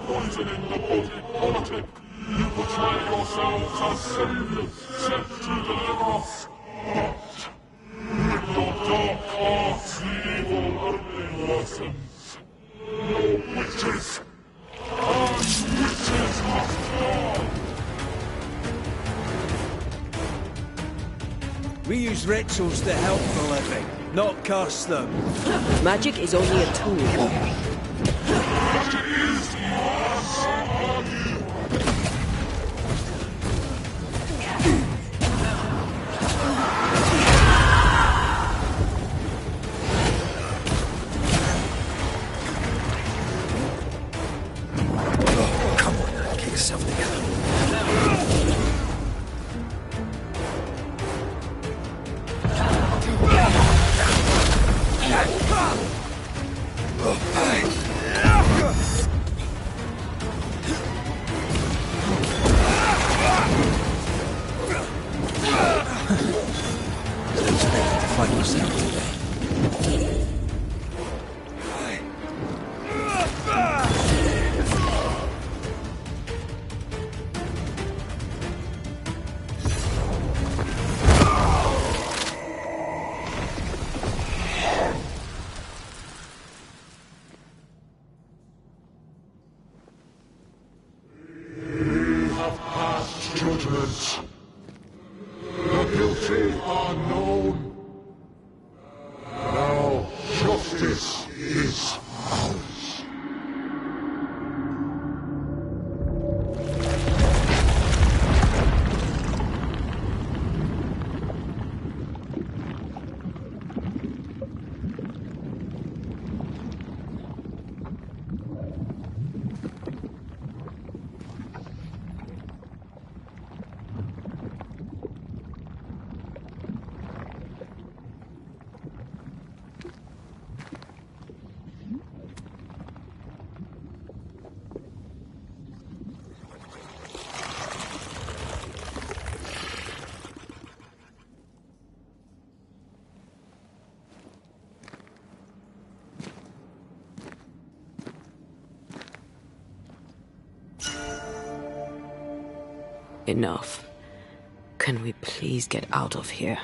Speaker 18: Poisoning the body politic. You portray yourselves as saviors sent to deliver us. But with your dark hearts, the evil only worsens. Your witches. And witches must die.
Speaker 4: We use rituals to help the living, not curse them.
Speaker 14: Magic is only a tool.
Speaker 4: Come on, now, get yourself together. Fight yourself today.
Speaker 18: This is ours.
Speaker 1: Enough. Can we please get out of here?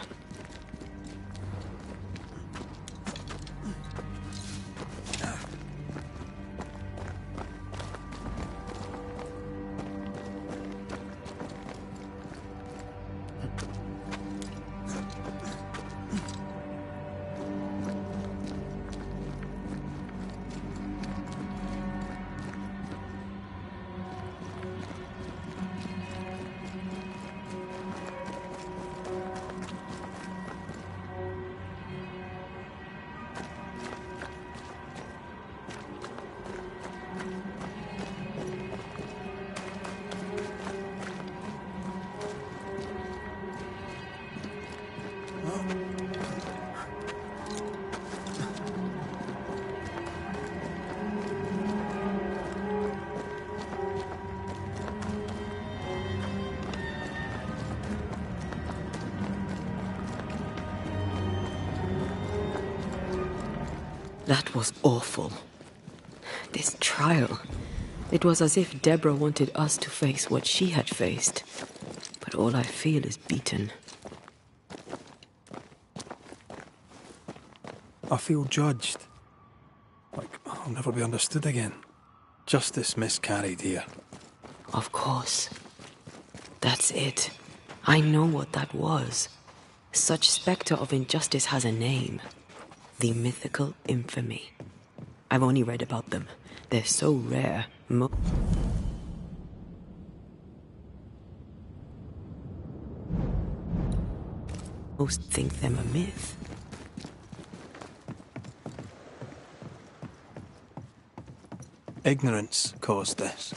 Speaker 1: That was awful. This trial. It was as if Deborah wanted us to face what she had faced. But all I feel is beaten.
Speaker 3: I feel judged. Like I'll never be understood again. Justice miscarried here.
Speaker 1: Of course. That's it. I know what that was. Such spectre of injustice has a name. The mythical infamy. I've only read about them. They're so rare. Most think them a myth.
Speaker 3: Ignorance caused this.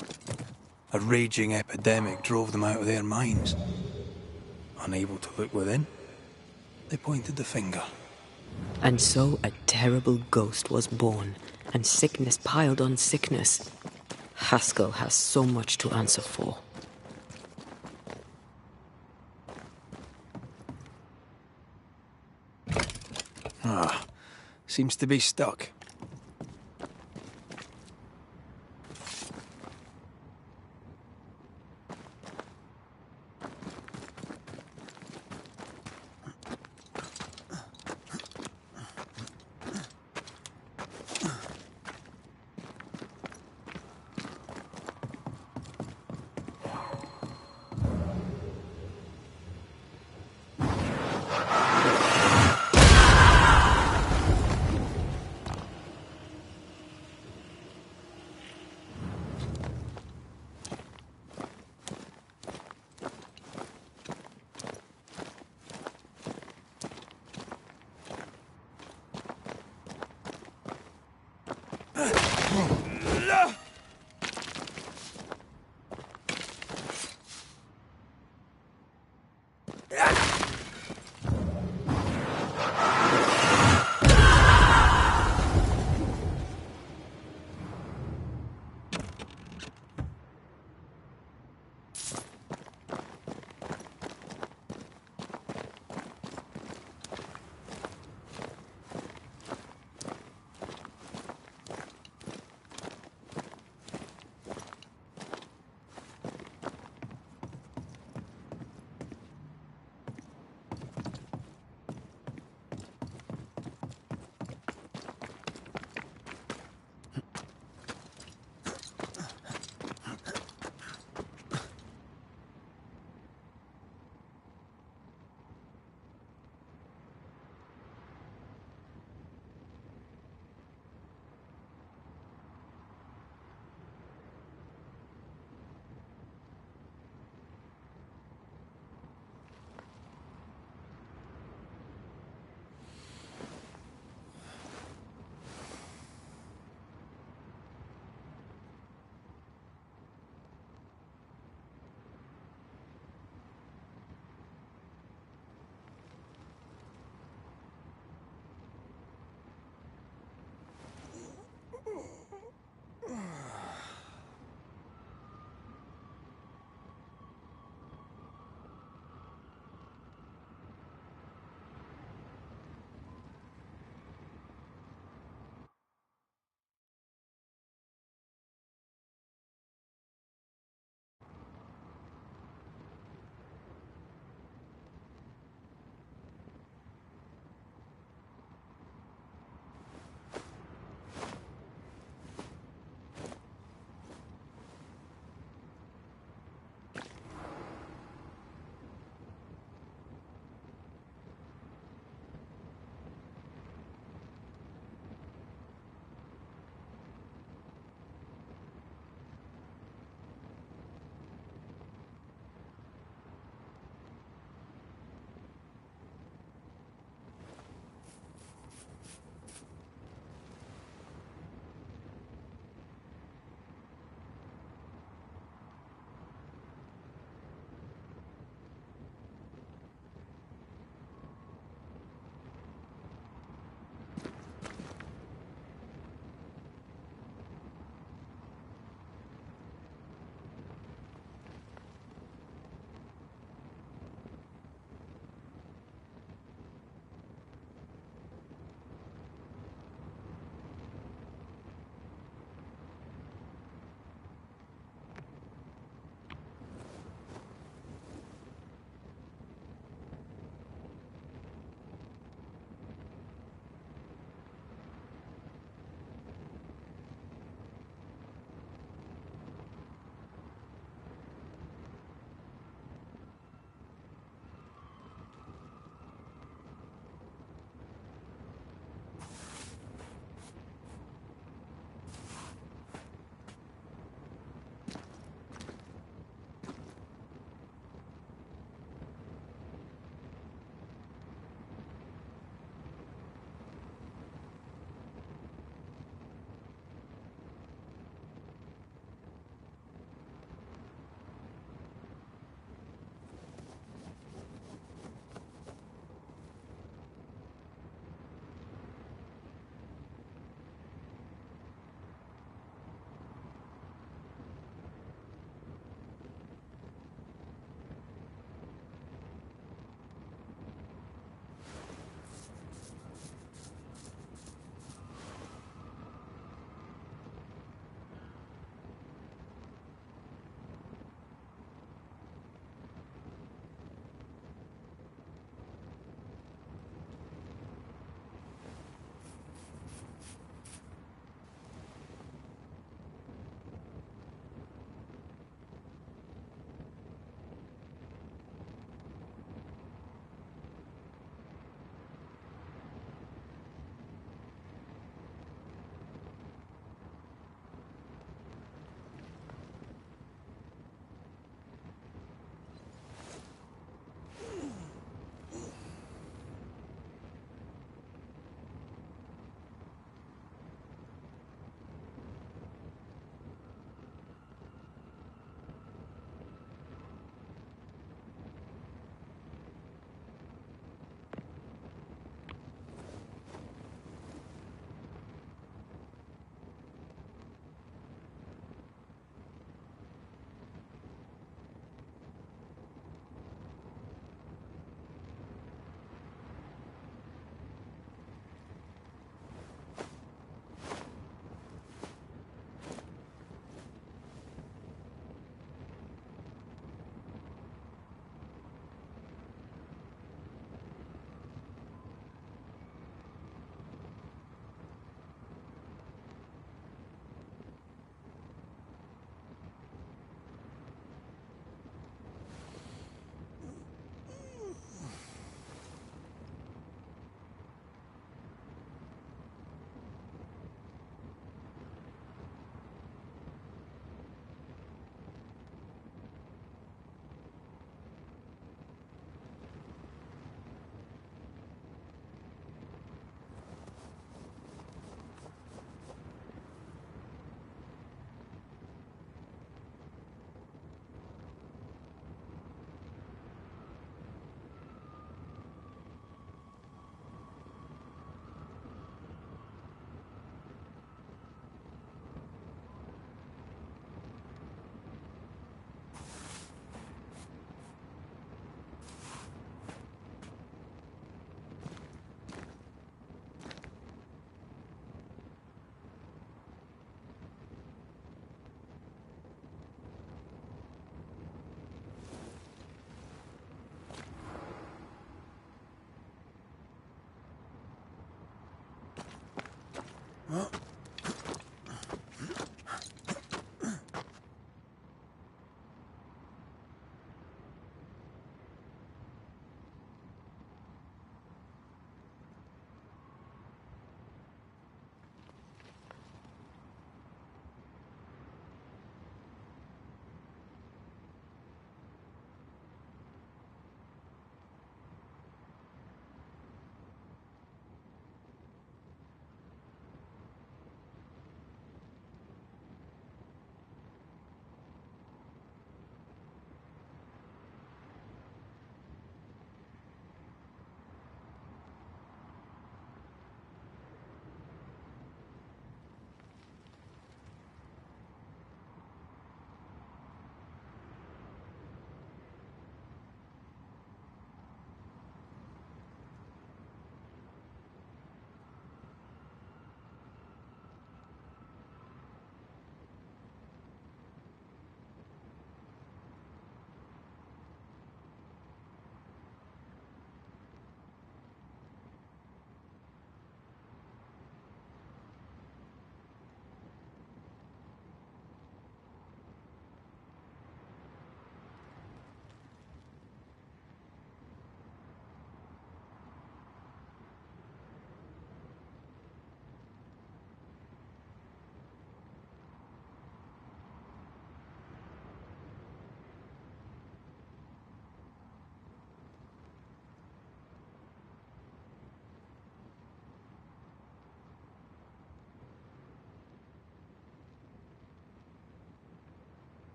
Speaker 3: A raging epidemic drove them out of their minds. Unable to look within, they pointed the finger.
Speaker 1: And so a terrible ghost was born, and sickness piled on sickness. Haskell has so much to answer for.
Speaker 3: Seems to be stuck.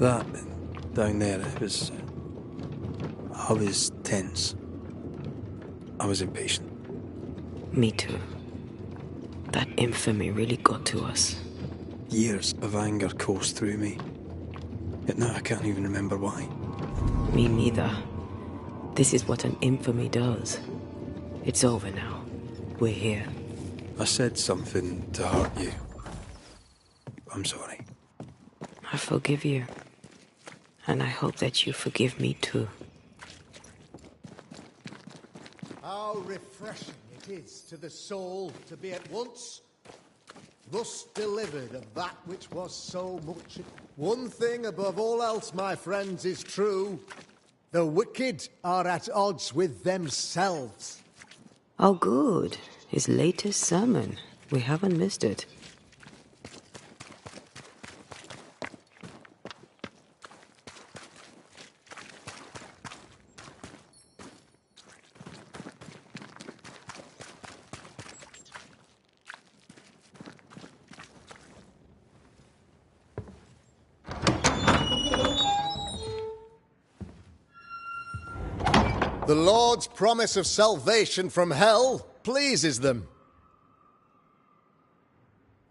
Speaker 4: That down there, I was tense. I was impatient.
Speaker 1: Me too. That infamy really got to us.
Speaker 4: Years of anger coursed through me. Yet now I can't even remember why.
Speaker 1: Me neither. This is what an infamy does. It's over now. We're here.
Speaker 4: I said something to hurt you. I'm sorry.
Speaker 1: I forgive you. And I hope that you forgive me too.
Speaker 2: How refreshing it is to the soul to be at once thus delivered of that which was so much. One thing above all else, my friends, is true. The wicked are at odds with themselves.
Speaker 1: Oh, good. His latest sermon. We haven't missed it.
Speaker 2: The Lord's promise of salvation from hell pleases them.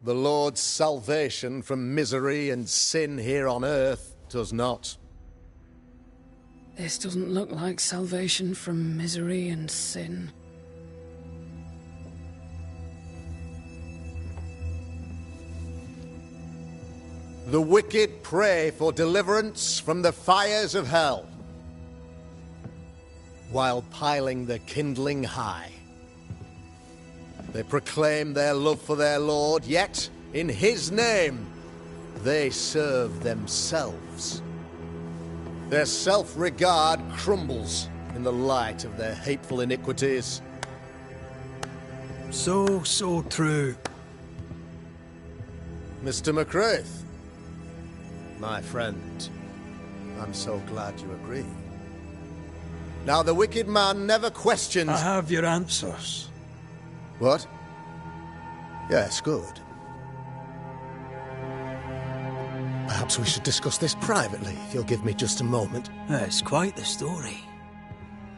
Speaker 2: The Lord's salvation from misery and sin here on earth does not.
Speaker 11: This doesn't look like salvation from misery and sin.
Speaker 2: The wicked pray for deliverance from the fires of hell, while piling the kindling high. They proclaim their love for their Lord, yet, in his name, they serve themselves. Their self-regard crumbles in the light of their hateful iniquities.
Speaker 4: So true.
Speaker 2: Mr. McCraith, my friend, I'm so glad you agree. Now, the wicked man never questions...
Speaker 3: I have your answers.
Speaker 2: What? Yes, good. Perhaps we should discuss this privately, if you'll give me just a moment.
Speaker 4: It's quite the story.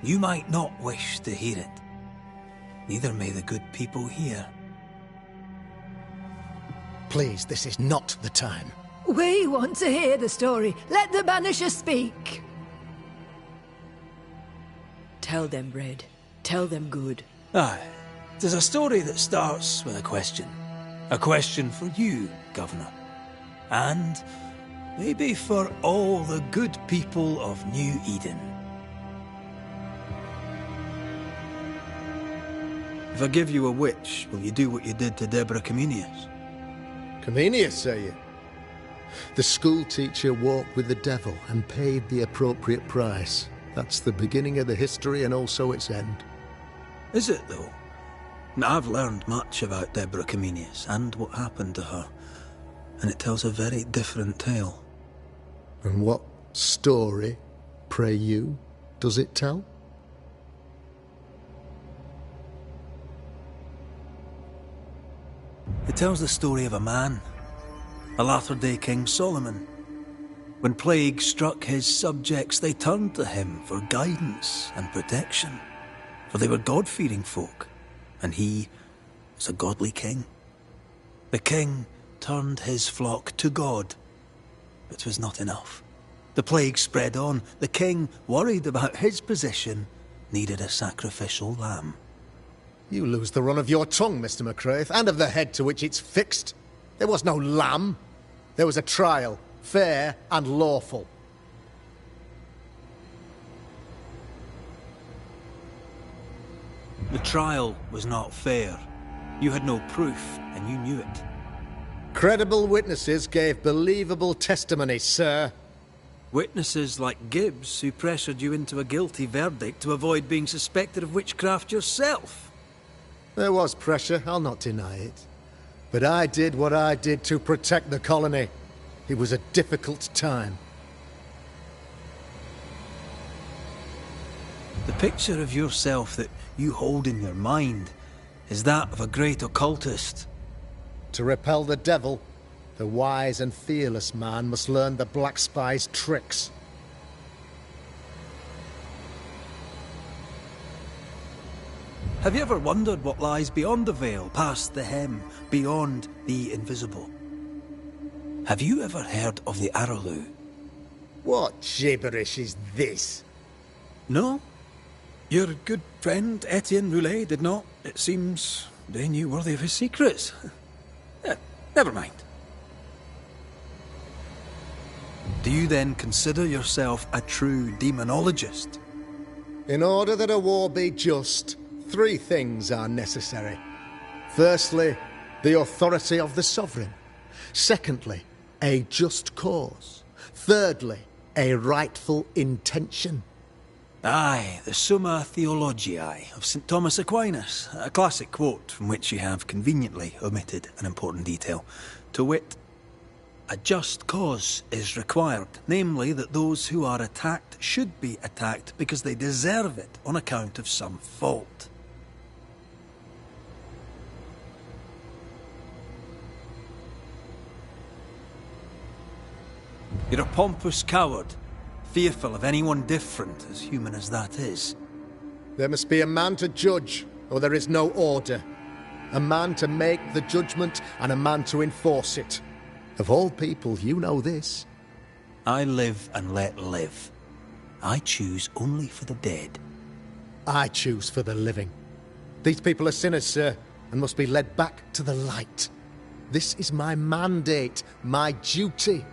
Speaker 4: You might not wish to hear it. Neither may the good people here.
Speaker 2: Please, this is not the time.
Speaker 6: We want to hear the story. Let the Banisher speak.
Speaker 1: Tell them, Red. Tell them good.
Speaker 4: Aye. It is a story that starts with a question. A question for you, Governor. And maybe for all the good people of New Eden. If I give you a witch, will you do what you did to Deborah Comenius?
Speaker 5: Comenius, say you? The school teacher walked with the devil and paid the appropriate price. That's the beginning of the history and also its end.
Speaker 4: Is it, though? I've learned much about Deborah Comenius and what happened to her, and it tells a very different tale.
Speaker 5: And what story, pray you, does it tell?
Speaker 4: It tells the story of a man, a latter-day King Solomon. When plague struck his subjects, they turned to him for guidance and protection, for they were God-fearing folk, and he was a godly king. The king turned his flock to God, but it was not enough. The plague spread on. The king, worried about his position, needed a sacrificial lamb.
Speaker 2: You lose the run of your tongue, Mr. McCraith, and of the head to which it's fixed. There was no lamb. There was a trial, fair and lawful.
Speaker 4: The trial was not fair. You had no proof, and you knew it.
Speaker 2: Credible witnesses gave believable testimony, sir.
Speaker 4: Witnesses like Gibbs, who pressured you into a guilty verdict to avoid being suspected of witchcraft yourself.
Speaker 2: There was pressure, I'll not deny it. But I did what I did to protect the colony. It was a difficult time.
Speaker 4: The picture of yourself that you hold in your mind is that of a great occultist.
Speaker 2: To repel the devil, the wise and fearless man must learn the Black Spy's tricks.
Speaker 4: Have you ever wondered what lies beyond the veil, past the hem, beyond the invisible? Have you ever heard of the Araloo?
Speaker 2: What gibberish is this?
Speaker 4: No? Your good friend Etienne Roulet did not. It seems they knew worthy of his secrets. Never mind. Do you then consider yourself a true demonologist?
Speaker 2: In order that a war be just, 3 things are necessary. Firstly, the authority of the sovereign. Secondly, a just cause. Thirdly, a rightful intention.
Speaker 4: Aye, the Summa Theologiae of St. Thomas Aquinas, a classic quote from which you have conveniently omitted an important detail. To wit, a just cause is required, namely that those who are attacked should be attacked because they deserve it on account of some fault. You're a pompous coward, fearful of anyone different, as human as that is.
Speaker 5: There must be a man to judge, or there is no order. A man to make the judgment, and a man to enforce it. Of all people, you know this.
Speaker 4: I live and let live. I choose only for the dead.
Speaker 5: I choose for the living. These people are sinners, sir, and must be led back to the light. This is my mandate, my duty.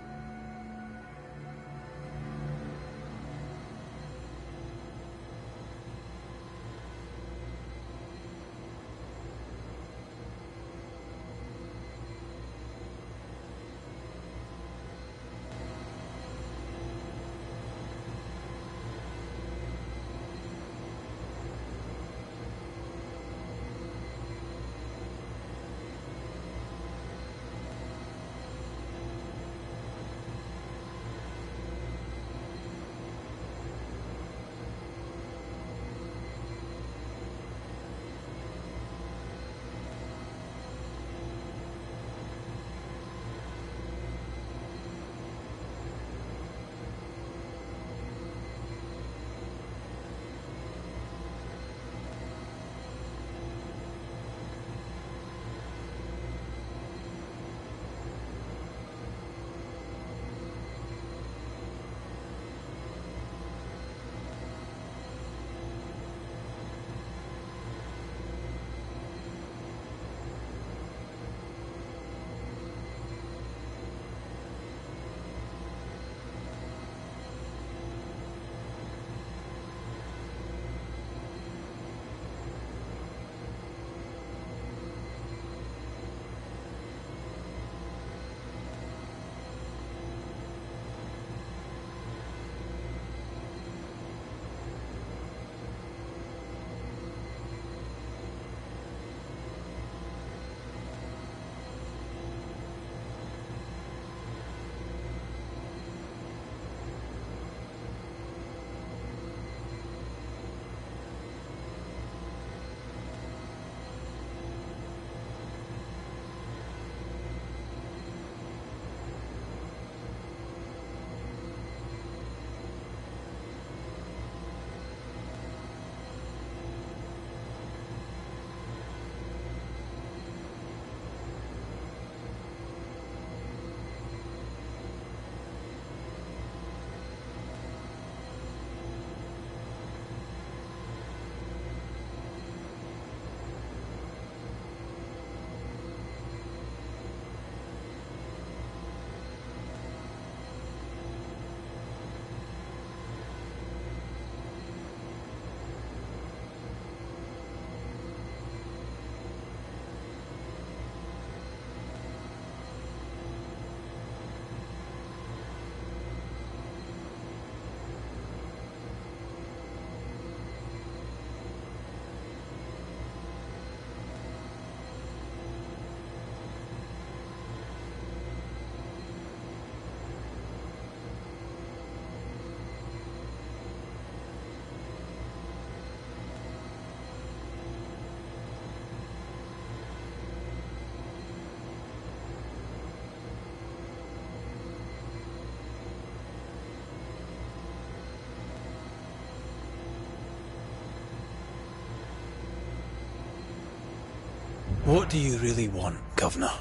Speaker 4: What do you really want, Governor?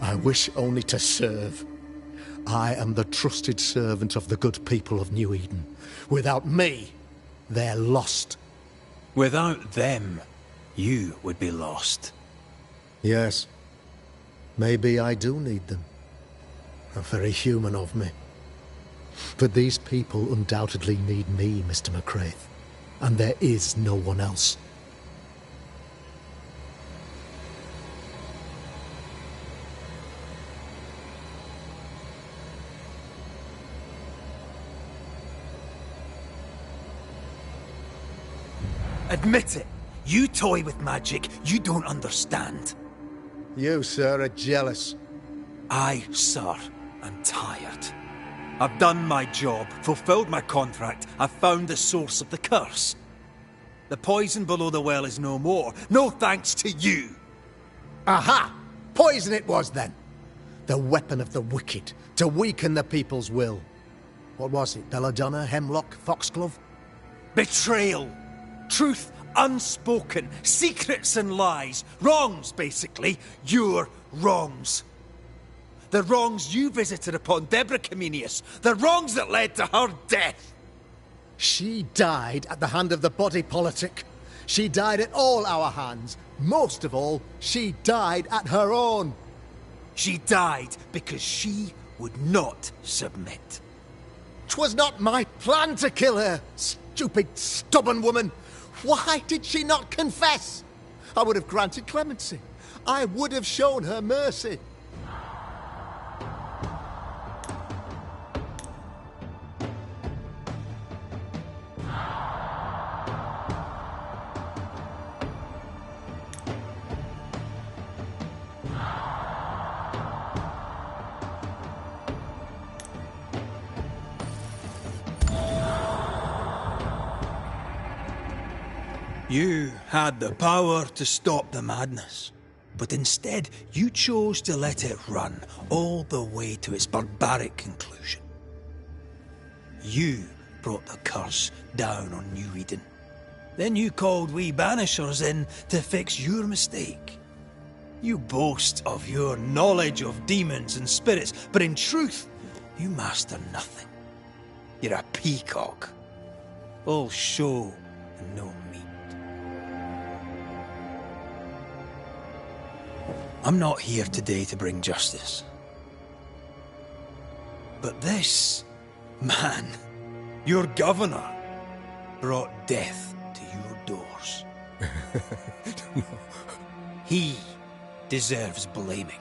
Speaker 5: I wish only to serve. I am the trusted servant of the good people of New Eden. Without me, they're lost.
Speaker 4: Without them, you would be lost.
Speaker 5: Yes. Maybe I do need them. Very human of me. But these people undoubtedly need me, Mr. McCraith. And there is no one else.
Speaker 4: Admit it. You toy with magic you don't understand.
Speaker 5: You, sir, are jealous.
Speaker 4: I, sir, am tired. I've done my job, fulfilled my contract, I've found the source of the curse. The poison below the well is no more, no thanks to you.
Speaker 5: Aha! Poison it was, then. The weapon of the wicked, to weaken the people's will. What was it, belladonna, hemlock, foxglove?
Speaker 4: Betrayal! Truth unspoken, secrets and lies. Wrongs, basically. Your wrongs. The wrongs you visited upon Deborah Comenius. The wrongs that led to her death.
Speaker 5: She died at the hand of the body politic. She died at all our hands. Most of all, she died at her own.
Speaker 4: She died because she would not submit.
Speaker 5: 'Twas not my plan to kill her, stupid, stubborn woman. Why did she not confess? I would have granted clemency. I would have shown her mercy.
Speaker 4: You had the power to stop the madness, but instead you chose to let it run all the way to its barbaric conclusion. You brought the curse down on New Eden. Then you called we Banishers in to fix your mistake. You boast of your knowledge of demons and spirits, but in truth, you master nothing. You're a peacock. All show and no meat. I'm not here today to bring justice. But this man, your governor, brought death to your doors. He deserves blaming.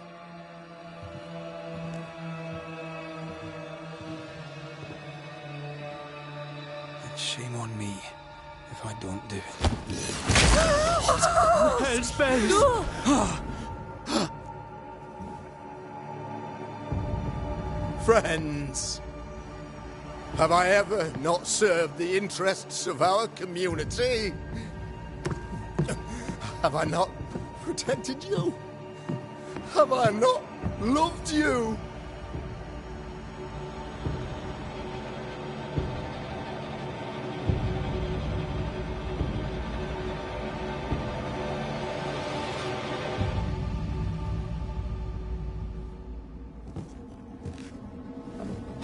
Speaker 4: And shame on me if I don't do it.
Speaker 3: Hell's bells!
Speaker 2: Friends, have I ever not served the interests of our community? Have I not protected you? Have I not loved you?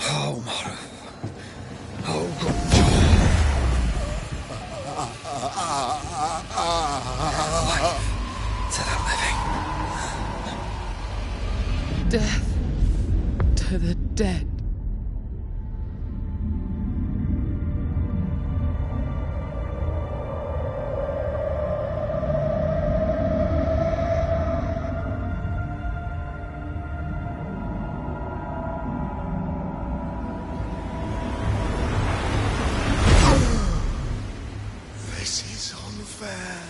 Speaker 4: Oh, Mara. Oh, God.
Speaker 15: Death to the dead.
Speaker 2: This is unfair.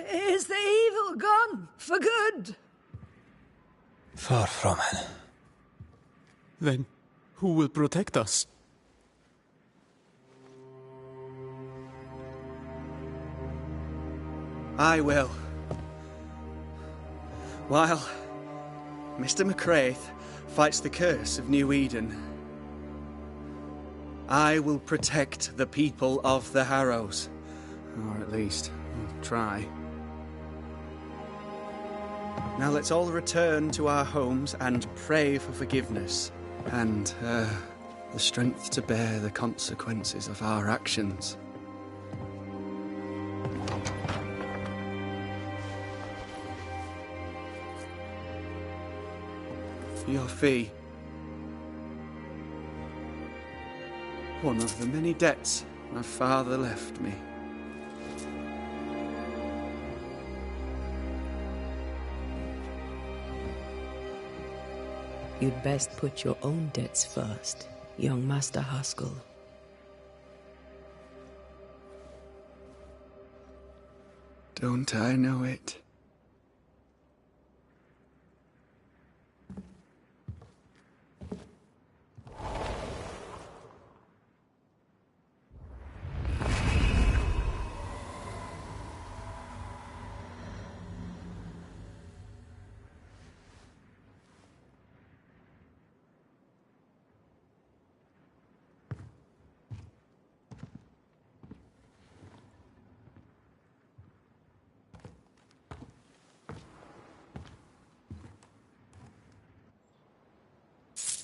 Speaker 6: Is the evil gone for good?
Speaker 4: Far from it.
Speaker 10: Then who will protect us?
Speaker 7: I will. While Mr. McCraith fights the curse of New Eden, I will protect the people of the Harrows. Or at least, try. Now let's all return to our homes and pray for forgiveness and the strength to bear the consequences of our actions. Your fee. One of the many debts my father left me.
Speaker 1: You'd best put your own debts first, young Master Haskell.
Speaker 7: Don't I know it?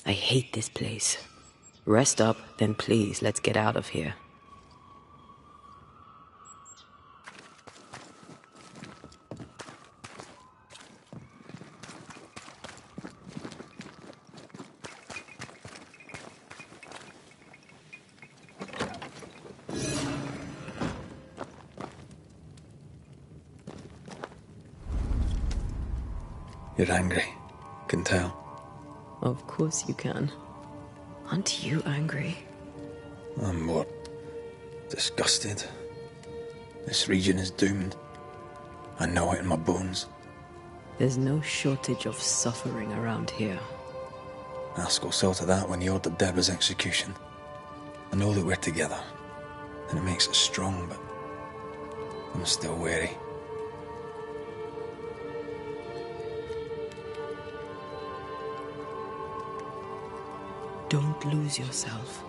Speaker 1: I hate this place. Rest up, then please, let's get out of here.
Speaker 4: You're angry. Can tell.
Speaker 1: Of course you can. Aren't you angry?
Speaker 4: I'm more disgusted. This region is doomed. I know it in my bones.
Speaker 1: There's no shortage of suffering around here.
Speaker 4: Askell saw to that when he ordered Deborah's execution. I know that we're together, and it makes us strong, but I'm still wary.
Speaker 1: Don't lose yourself.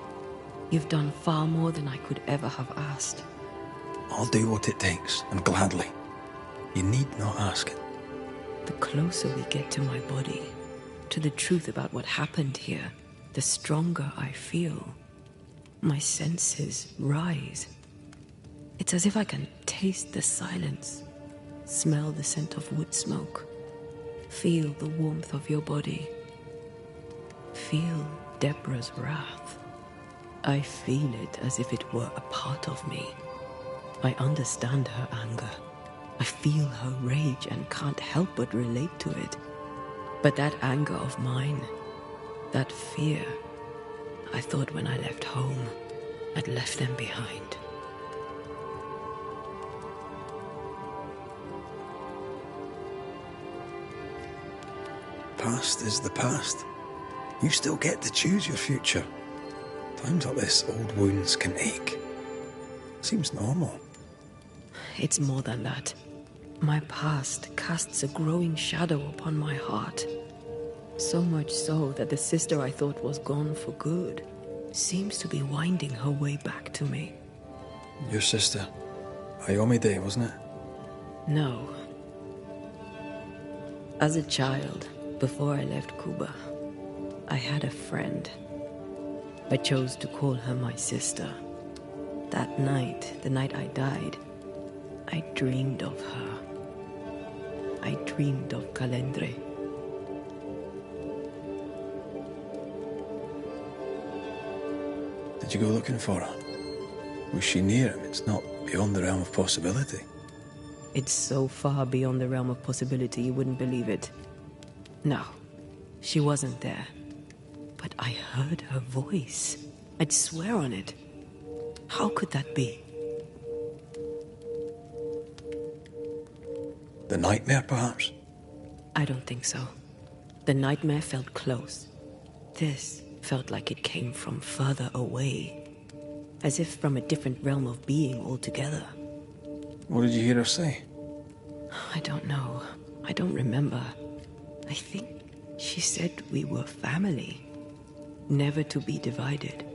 Speaker 1: You've done far more than I could ever have asked.
Speaker 4: I'll do what it takes, and gladly. You need not ask it.
Speaker 1: The closer we get to my body, to the truth about what happened here, the stronger I feel. My senses rise. It's as if I can taste the silence, smell the scent of wood smoke, feel the warmth of your body, feel Deborah's wrath. I feel it as if it were a part of me. I understand her anger. I feel her rage and can't help but relate to it. But that anger of mine, that fear, I thought when I left home, I'd left them behind.
Speaker 4: Past is the past. You still get to choose your future. Times like this, old wounds can ache. Seems normal.
Speaker 1: It's more than that. My past casts a growing shadow upon my heart. So much so that the sister I thought was gone for good seems to be winding her way back to me.
Speaker 4: Your sister. Ayomide, wasn't it?
Speaker 1: No. As a child, before I left Cuba, I had a friend. I chose to call her my sister. That night, the night I died, I dreamed of her. I dreamed of Calendre.
Speaker 4: Did you go looking for her? Was she near him? It's not beyond the realm of possibility.
Speaker 1: It's so far beyond the realm of possibility you wouldn't believe it. No, she wasn't there. But I heard her voice. I'd swear on it. How could that be?
Speaker 4: The nightmare, perhaps?
Speaker 1: I don't think so. The nightmare felt close. This felt like it came from further away. As if from a different realm of being altogether.
Speaker 4: What did you hear her say?
Speaker 1: I don't know. I don't remember. I think she said we were family. Never to be divided.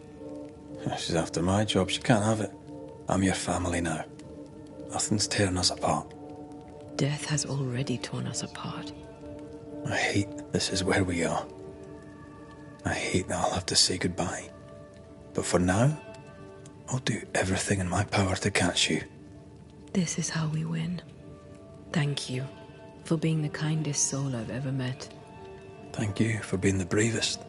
Speaker 4: She's after my job. She can't have it. I'm your family now. Nothing's tearing us apart.
Speaker 1: Death has already torn us apart.
Speaker 4: I hate this is where we are. I hate that I'll have to say goodbye. But for now, I'll do everything in my power to catch you.
Speaker 1: This is how we win. Thank you for being the kindest soul I've ever met.
Speaker 4: Thank you for being the bravest.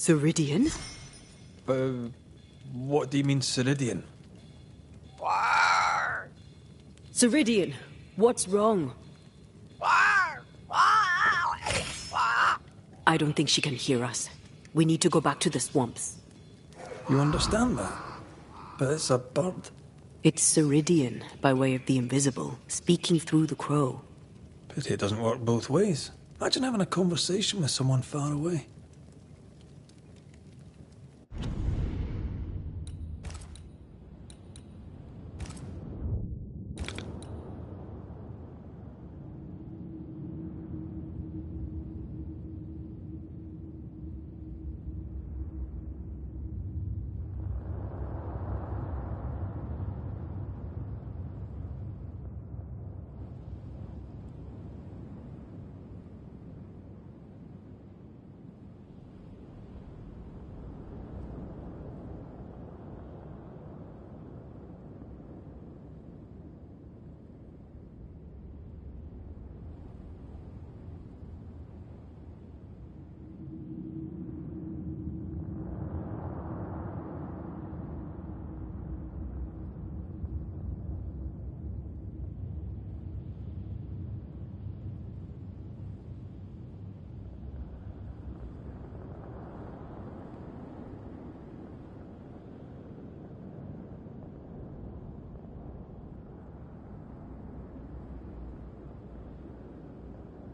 Speaker 1: Ceridian?
Speaker 3: What do you mean, Ceridian?
Speaker 1: Ceridian, what's wrong? I don't think she can hear us. We need to go back to the swamps.
Speaker 3: You understand that? But it's a bird.
Speaker 1: It's Ceridian, by way of the invisible, speaking through the crow.
Speaker 3: Pity it doesn't work both ways. Imagine having a conversation with someone far away.